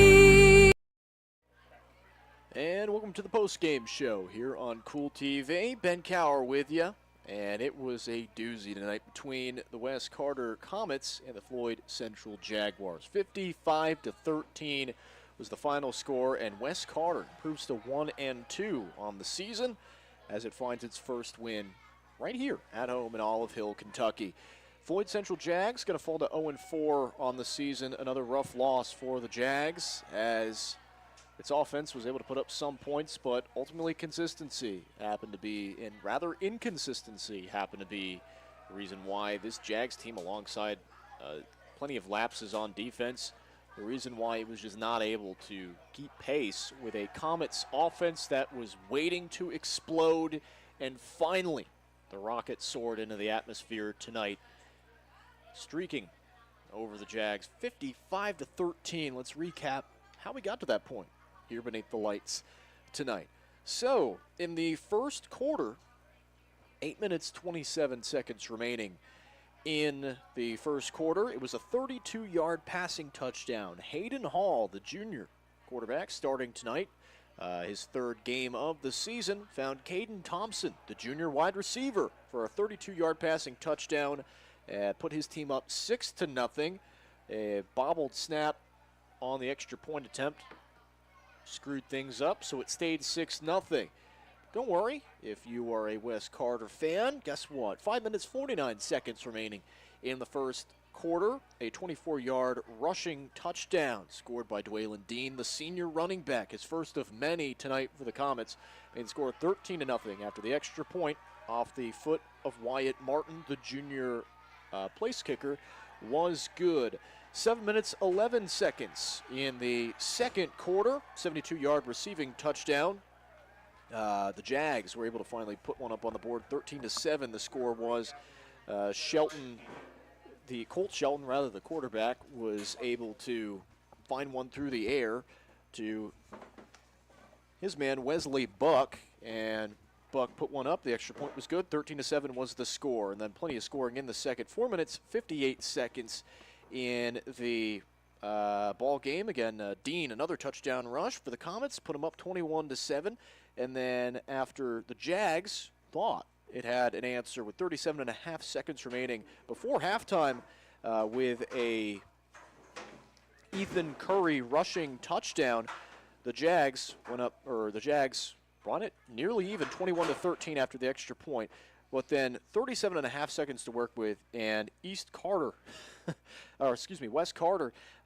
And welcome to the postgame show here on Kool TV. Ben Cower with you. And it was a doozy tonight between the West Carter Comets and the Floyd Central Jaguars. 55-13 was the final score, and West Carter improves to 1-2 on the season as it finds its first win right here at home in Olive Hill, Kentucky. Floyd Central Jags going to fall to 0-4 on the season. Another rough loss for the Jags as its offense was able to put up some points, but ultimately consistency happened to be, and rather inconsistency happened to be the reason why this Jags team, alongside plenty of lapses on defense, the reason why it was just not able to keep pace with a Comets offense that was waiting to explode, and finally the rocket soared into the atmosphere tonight, streaking over the Jags. 55-13. Let's recap how we got to that point here beneath the lights tonight. So, in the first quarter, 8 minutes, 27 seconds remaining in the first quarter, it was a 32-yard passing touchdown. Hayden Hall, the junior quarterback, starting tonight, his third game of the season, found Caden Thompson, the junior wide receiver, for a 32-yard passing touchdown, put his team up 6-0. A bobbled snap on the extra point attempt screwed things up, so it stayed 6-0. Don't worry, if you are a West Carter fan, guess what? 5 minutes, 49 seconds remaining in the first quarter. A 24-yard rushing touchdown scored by Dwaylon Dean, the senior running back, his first of many tonight for the Comets, and scored 13-0 after the extra point off the foot of Wyatt Martin, the junior place kicker, was good. 7 minutes, 11 seconds in the second quarter. 72-yard receiving touchdown. The Jags were able to finally put one up on the board. 13-7 the score was. Colt Shelton, the quarterback, was able to find one through the air to his man Wesley Buck, and Buck put one up. The extra point was good. 13-7 was the score, and then plenty of scoring in the second. 4 minutes, 58 seconds in the ball game. Again, Dean, another touchdown rush for the Comets, put them up 21-7. And then after the Jags thought it had an answer with 37.5 seconds remaining before halftime with a Ethan Curry rushing touchdown, the Jags brought it nearly even, 21-13 after the extra point. But then 37.5 seconds to work with, and West Carter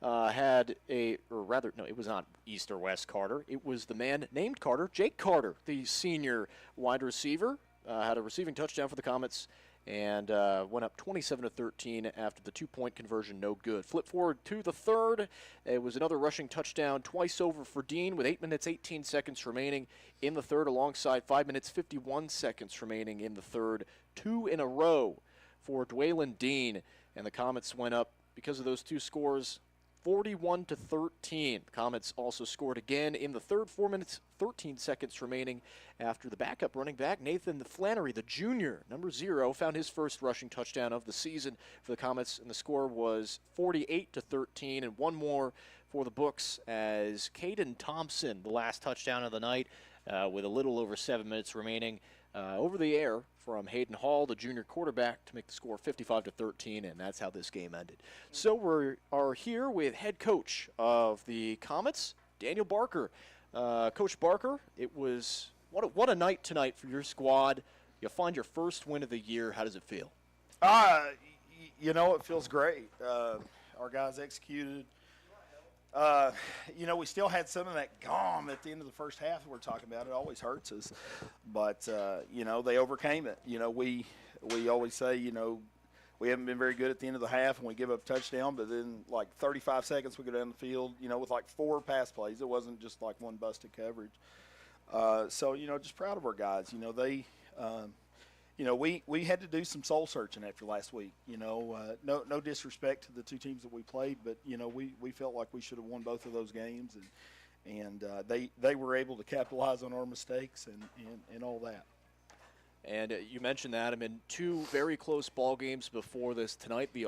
had it was not East or West Carter. It was the man named Carter, Jake Carter, the senior wide receiver, had a receiving touchdown for the Comets, and went up 27-13 after the 2-point conversion, no good. Flip forward to the third. It was another rushing touchdown, twice over for Dean with 8 minutes, 18 seconds remaining in the third, alongside 5 minutes, 51 seconds remaining in the third. 2 in a row for Dwaylon Dean, and the Comets went up because of those two scores, 41-13. The Comets also scored again in the third, 4 minutes, 13 seconds remaining after the backup running back, Nathan Flannery, the junior, number 0, found his first rushing touchdown of the season for the Comets, and the score was 48-13, and one more for the books as Caden Thompson, the last touchdown of the night, with a little over 7 minutes remaining, over the air from Hayden Hall, the junior quarterback, to make the score 55-13, and that's how this game ended. So we are here with head coach of the Comets, Daniel Barker. Coach Barker, it was what a night tonight for your squad. You find your first win of the year. How does it feel? It feels great. Our guys executed. We still had some of that gum at the end of the first half that we're talking about. It always hurts us. But, they overcame it. We always say, we haven't been very good at the end of the half and we give up a touchdown, but then like 35 seconds we go down the field, with like 4 pass plays. It wasn't just like one busted coverage. Just proud of our guys. We had to do some soul searching after last week. No disrespect to the two teams that we played, but we felt like we should have won both of those games, and they were able to capitalize on our mistakes and all that. And you mentioned that. 2 very close ball games before this tonight. The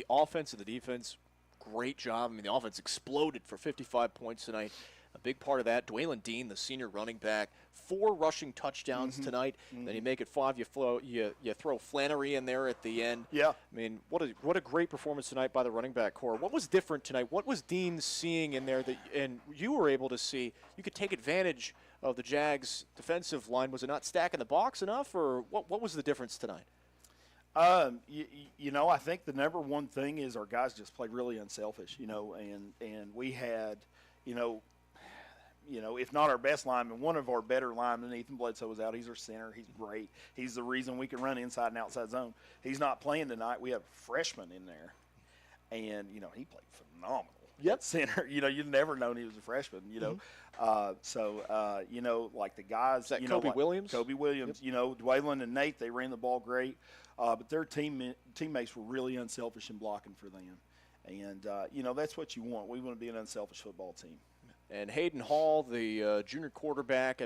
offense and the defense, great job. The offense exploded for 55 points tonight. A big part of that, Dwaylon Dean, the senior running back, 4 rushing touchdowns tonight. Then you make it 5. You throw Flannery in there at the end. Yeah. What a great performance tonight by the running back core. What was different tonight? What was Dean seeing in there and you were able to see? You could take advantage of the Jags' defensive line. Was it not stacking the box enough, or what was the difference tonight? I think the number one thing is our guys just played really unselfish. And we had, if not our best lineman, one of our better linemen, Ethan Bledsoe, was out. He's our center. He's great. He's the reason we can run inside and outside zone. He's not playing tonight. We have a freshman in there, and he played phenomenal. Yep. Center. You'd never known he was a freshman. Like the guys. Is that Kobe Williams? Kobe Williams. Yep. Dwaylon and Nate, they ran the ball great, but their teammates were really unselfish in blocking for them, and that's what you want. We want to be an unselfish football team. And Hayden Hall, the junior quarterback,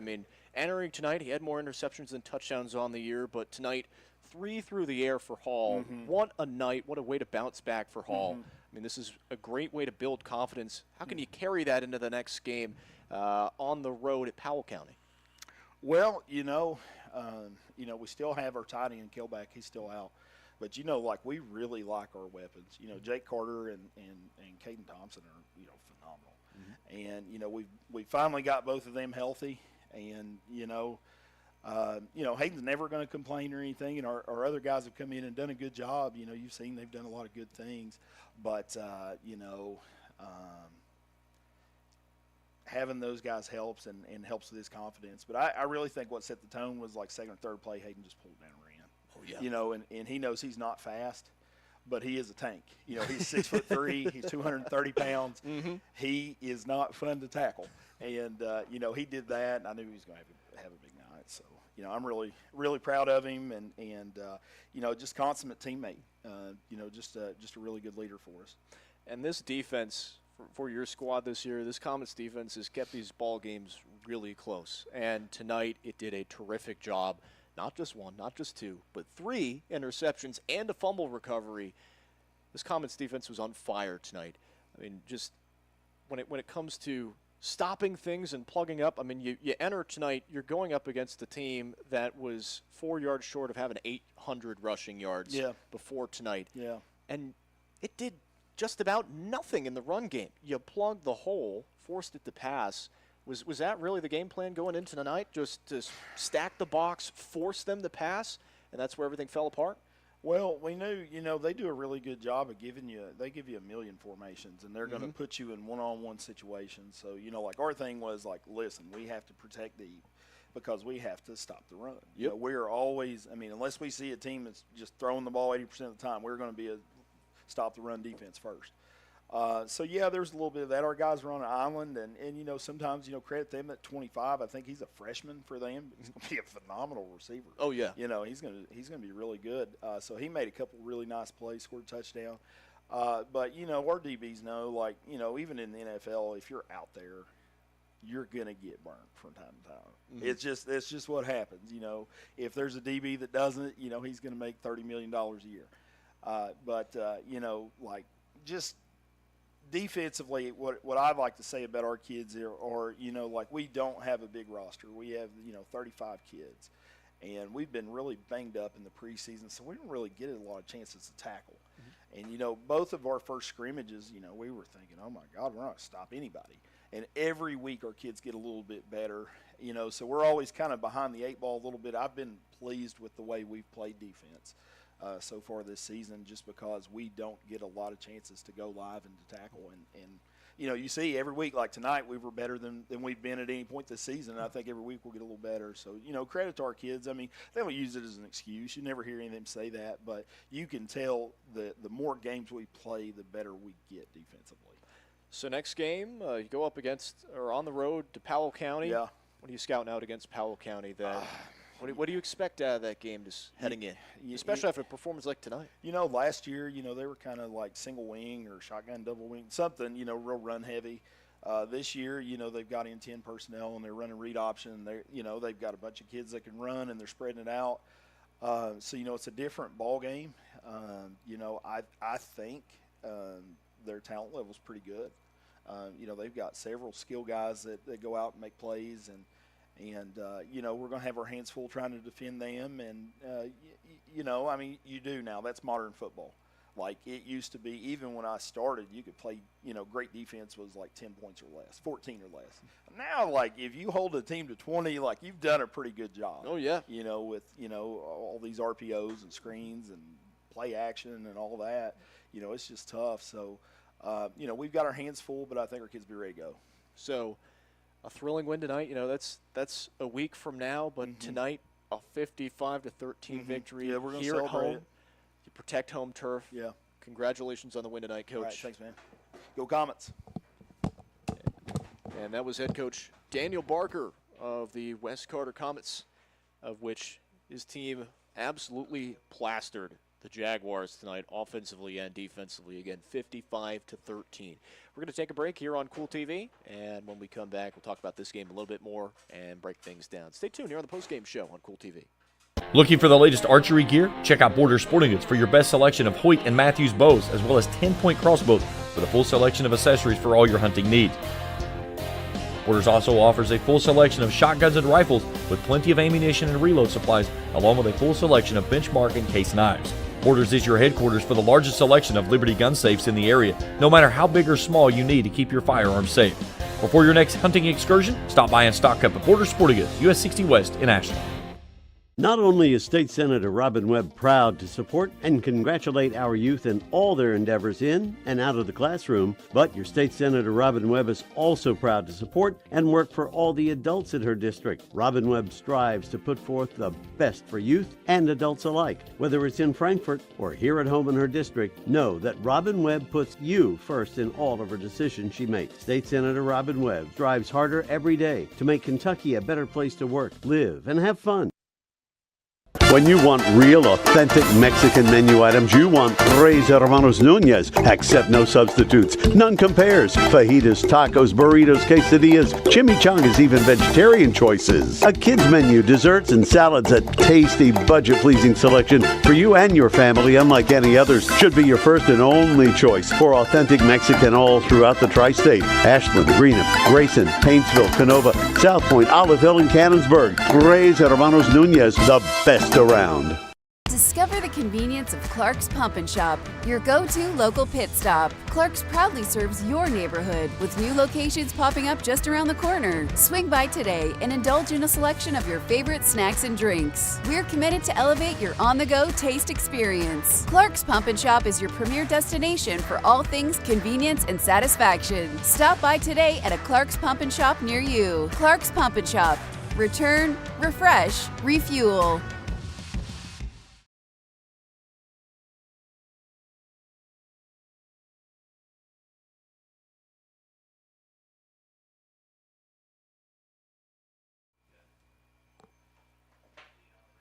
entering tonight, he had more interceptions than touchdowns on the year, but tonight, 3 through the air for Hall. What a night. What a way to bounce back for Hall. This is a great way to build confidence. How can you carry that into the next game on the road at Powell County? Well, we still have our tight end Killback. He's still out. But, we really like our weapons. Jake Carter and Caden Thompson are, phenomenal. And, we finally got both of them healthy. And, Hayden's never going to complain or anything. And our other guys have come in and done a good job. You've seen they've done a lot of good things. But, having those guys helps and helps with his confidence. But I really think what set the tone was like second or third play, Hayden just pulled down and ran. Oh, yeah. And he knows he's not fast, but he is a tank. He's 6'3", he's 230 pounds. He is not fun to tackle. And, he did that, and I knew he was going to have a big night. So, I'm really, really proud of him and just consummate teammate. Just a really good leader for us. And this defense for your squad this year, this Comets defense has kept these ball games really close. And tonight it did a terrific job. Not just 1, not just 2, but 3 interceptions and a fumble recovery. this Comets defense was on fire tonight. I mean, just when it comes to stopping things and plugging up, I mean, you enter tonight, you're going up against a team that was 4 yards short of having 800 rushing yards before tonight. Yeah. And it did just about nothing in the run game. You plugged the hole, forced it to pass. Was that really the game plan going into tonight? Just to stack the box, force them to pass, and that's where everything fell apart? Well, we knew, they do a really good job of they give you a million formations, and they're going to put you in one-on-one situations. So, like our thing was like, listen, we have to protect deep because we have to stop the run. Yep. We are always, unless we see a team that's just throwing the ball 80% of the time, we're going to be a stop the run defense first. There's a little bit of that. Our guys are on an island, and sometimes, credit them at 25. I think he's a freshman for them. He's going to be a phenomenal receiver. Oh, yeah. He's going to be really good. So he made a couple really nice plays, scored a touchdown. But, our DBs know, even in the NFL, if you're out there, you're going to get burnt from time to time. Mm-hmm. It's just what happens. If there's a DB that doesn't, he's going to make $30 million a year. Just defensively, what I'd like to say about our kids are we don't have a big roster. We have 35 kids, and we've been really banged up in the preseason, so we didn't really get a lot of chances to tackle. Mm-hmm. And both of our first scrimmages, we were thinking, oh my God, we're not going to stop anybody. And every week our kids get a little bit better, so we're always kind of behind the eight ball a little bit. I've been pleased with the way we've played defense so far this season, just because we don't get a lot of chances to go live and to tackle. And you see every week, like tonight, we were better than we've been at any point this season. And I think every week we'll get a little better. So, credit to our kids. I mean, they don't use it as an excuse. You never hear any of them say that. But you can tell the more games we play, the better we get defensively. So next game, you go up against or on the road to Powell County. Yeah. What are you scouting out against Powell County? What do you expect out of that game just heading in, especially after a performance like tonight? Last year, they were kind of like single wing or shotgun double wing, something, real run heavy. This year, they've got in 10 personnel and they're running read option. They've got a bunch of kids that can run and they're spreading it out. It's a different ball game. I think their talent level is pretty good. They've got several skill guys that go out and make plays, and we're going to have our hands full trying to defend them. And, you do now. That's modern football. Like it used to be, even when I started, you could play, great defense was like 10 points or less, 14 or less. Now, if you hold a team to 20, you've done a pretty good job. Oh, yeah. With, all these RPOs and screens and play action and all that. It's just tough. So, we've got our hands full, but I think our kids will be ready to go. So, a thrilling win tonight. That's a week from now, but tonight a 55-13 victory we're gonna here at celebrate home. it. You protect home turf. Yeah. Congratulations on the win tonight, Coach. All right, thanks, man. Go Comets. And that was head coach Daniel Barker of the West Carter Comets, of which his team absolutely plastered the Jaguars tonight, offensively and defensively. Again, 55-13. We're going to take a break here on Kool TV, and when we come back, we'll talk about this game a little bit more and break things down. Stay tuned here on the Postgame Show on Kool TV. Looking for the latest archery gear? Check out Border Sporting Goods for your best selection of Hoyt and Matthews bows, as well as 10-point crossbows with a full selection of accessories for all your hunting needs. Borders also offers a full selection of shotguns and rifles with plenty of ammunition and reload supplies, along with a full selection of benchmark and case knives. Borders is your headquarters for the largest selection of Liberty gun safes in the area, no matter how big or small you need to keep your firearms safe. Before your next hunting excursion, stop by and stock up at Border Sporting Goods, US 60 West in Ashland. Not only is State Senator Robin Webb proud to support and congratulate our youth in all their endeavors in and out of the classroom, but your State Senator Robin Webb is also proud to support and work for all the adults in her district. Robin Webb strives to put forth the best for youth and adults alike. Whether it's in Frankfort or here at home in her district, know that Robin Webb puts you first in all of her decisions she makes. State Senator Robin Webb strives harder every day to make Kentucky a better place to work, live, and have fun. When you want real, authentic Mexican menu items, you want Tres Hermanos Nunez. Accept no substitutes. None compares. Fajitas, tacos, burritos, quesadillas, chimichangas, even vegetarian choices. A kids menu, desserts and salads, a tasty, budget-pleasing selection for you and your family, unlike any others. Should be your first and only choice for authentic Mexican all throughout the tri-state. Ashland, Greenup, Grayson, Paintsville, Canova, South Point, Olive Hill, and Cannonsburg. Tres Hermanos Nunez, the best around. Discover the convenience of Clark's Pump and Shop, your go-to local pit stop. Clark's proudly serves your neighborhood with new locations popping up just around the corner. Swing by today and indulge in a selection of your favorite snacks and drinks. We're committed to elevate your on-the-go taste experience. Clark's Pump and Shop is your premier destination for all things convenience and satisfaction. Stop by today at a Clark's Pump and Shop near you. Clark's Pump and Shop. Return, refresh, refuel.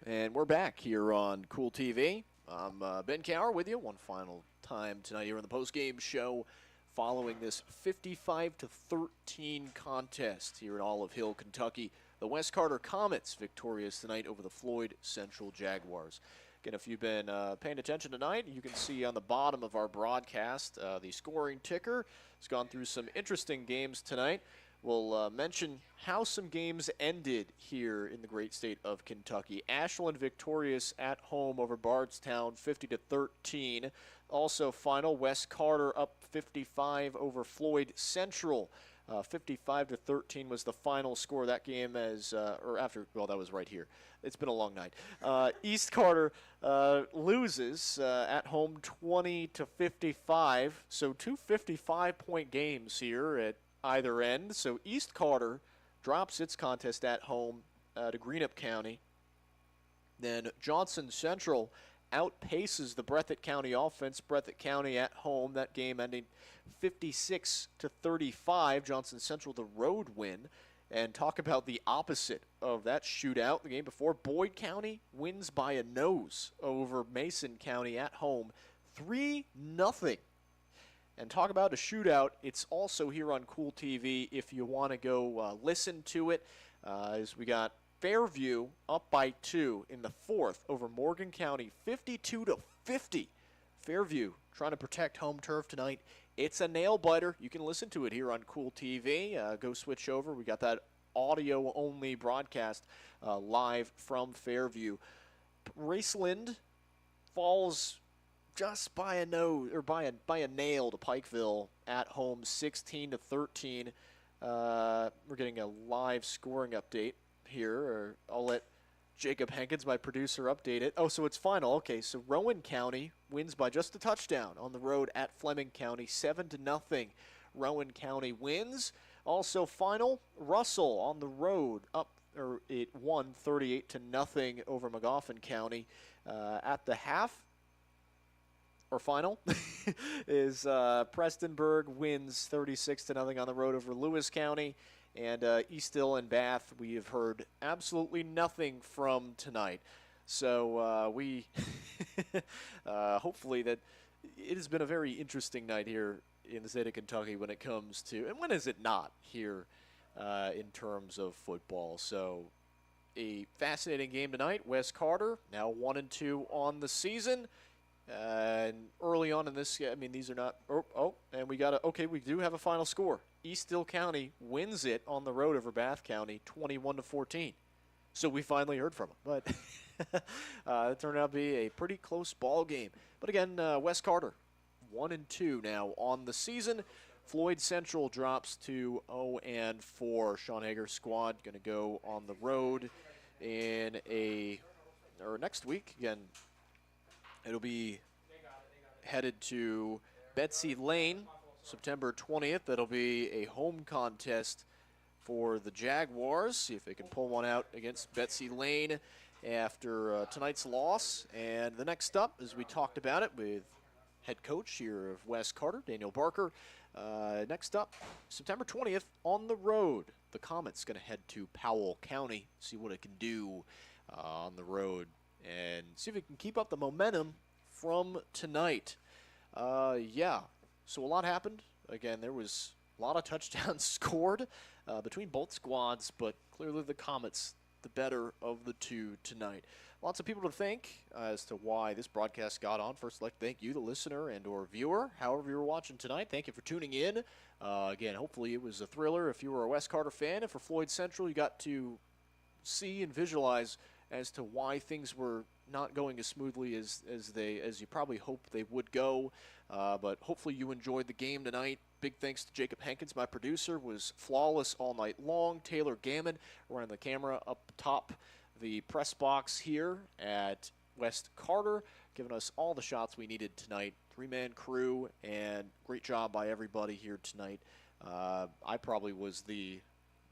And we're back here on Kool TV. I'm Ben Cower with you one final time tonight here on the postgame show following this 55-13 contest here in Olive Hill, Kentucky. The West Carter Comets victorious tonight over the Floyd Central Jaguars. Again, if you've been paying attention tonight, you can see on the bottom of our broadcast the scoring ticker. It's gone through some interesting games tonight. We'll mention how some games ended here in the great state of Kentucky. Ashland victorious at home over Bardstown, 50-13. Also final, West Carter up 55 over Floyd Central. 55-13 was the final score of that game or after, well, that was right here. It's been a long night. East Carter loses at home 20-55. So two 55-point games here at either end. So East Carter drops its contest at home to Greenup County. Then Johnson Central outpaces the Breathitt County offense. Breathitt County at home, that game ending 56-35. Johnson Central the road win. And talk about the opposite of that shootout the game before. Boyd County wins by a nose over Mason County at home, 3-0. And talk about a shootout, it's also here on Kool TV if you want to go listen to it. As we got Fairview up by 2 in the fourth over Morgan County, 52-50. Fairview trying to protect home turf tonight. It's a nail-biter. You can listen to it here on Kool TV. Go switch over. We got that audio-only broadcast live from Fairview. Raceland falls just by a nose or by a nail to Pikeville at home, 16-13. We're getting a live scoring update here. Or I'll let Jacob Hankins, my producer, update it. Oh, so it's final. Okay, so Rowan County wins by just a touchdown on the road at Fleming County, 7-0. Rowan County wins. Also final, Russell on the road it won 38-0 over Magoffin County at the half. Or final is Prestonburg wins 36-0 on the road over Lewis County. And East Hill and Bath, we have heard absolutely nothing from tonight. So we hopefully that it has been a very interesting night here in the state of Kentucky when it comes to, and when is it not here in terms of football. So a fascinating game tonight. West Carter now 1-2 on the season. And early on in this, I mean, these are not. And we do have a final score. East Hill County wins it on the road over Bath County, 21-14. So we finally heard from them, but it turned out to be a pretty close ball game. But again, West Carter 1-2 now on the season. Floyd Central drops to 0-4. Sean Hager's squad going to go on the road in next week again. It'll be headed to Betsy Lane, September 20th. That'll be a home contest for the Jaguars. See if they can pull one out against Betsy Lane after tonight's loss. And the next up, as we talked about it with head coach here of West Carter, Daniel Barker. Next up, September 20th on the road. The Comets going to head to Powell County, see what it can do on the road and see if we can keep up the momentum from tonight. So a lot happened. Again, there was a lot of touchdowns scored between both squads, but clearly the Comets the better of the two tonight. Lots of people to thank as to why this broadcast got on. First, I'd like to thank you, the listener and or viewer, however you were watching tonight. Thank you for tuning in. Again, hopefully it was a thriller if you were a West Carter fan. And for Floyd Central, you got to see and visualize as to why things were not going as smoothly as you probably hoped they would go. But hopefully you enjoyed the game tonight. Big thanks to Jacob Hankins, my producer, was flawless all night long. Taylor Gammon running the camera up top the press box here at West Carter, giving us all the shots we needed tonight. 3-man crew, and great job by everybody here tonight. I probably was the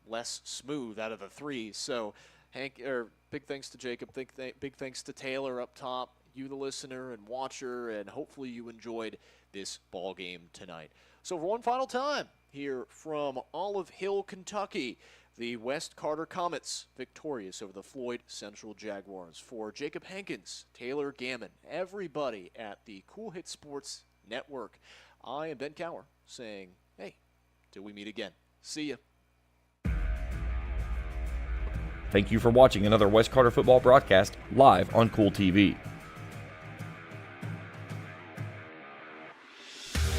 less smooth out of the three, so big thanks to Jacob, big thanks to Taylor up top, you the listener and watcher, and hopefully you enjoyed this ball game tonight. So for one final time, here from Olive Hill, Kentucky, the West Carter Comets victorious over the Floyd Central Jaguars. For Jacob Hankins, Taylor Gammon, everybody at the Cool Hit Sports Network, I am Ben Cower saying, hey, till we meet again. See ya. Thank you for watching another West Carter football broadcast live on Cool TV.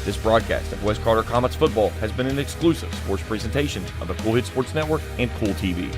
This broadcast of West Carter Comets football has been an exclusive sports presentation of the Cool Hit Sports Network and Cool TV.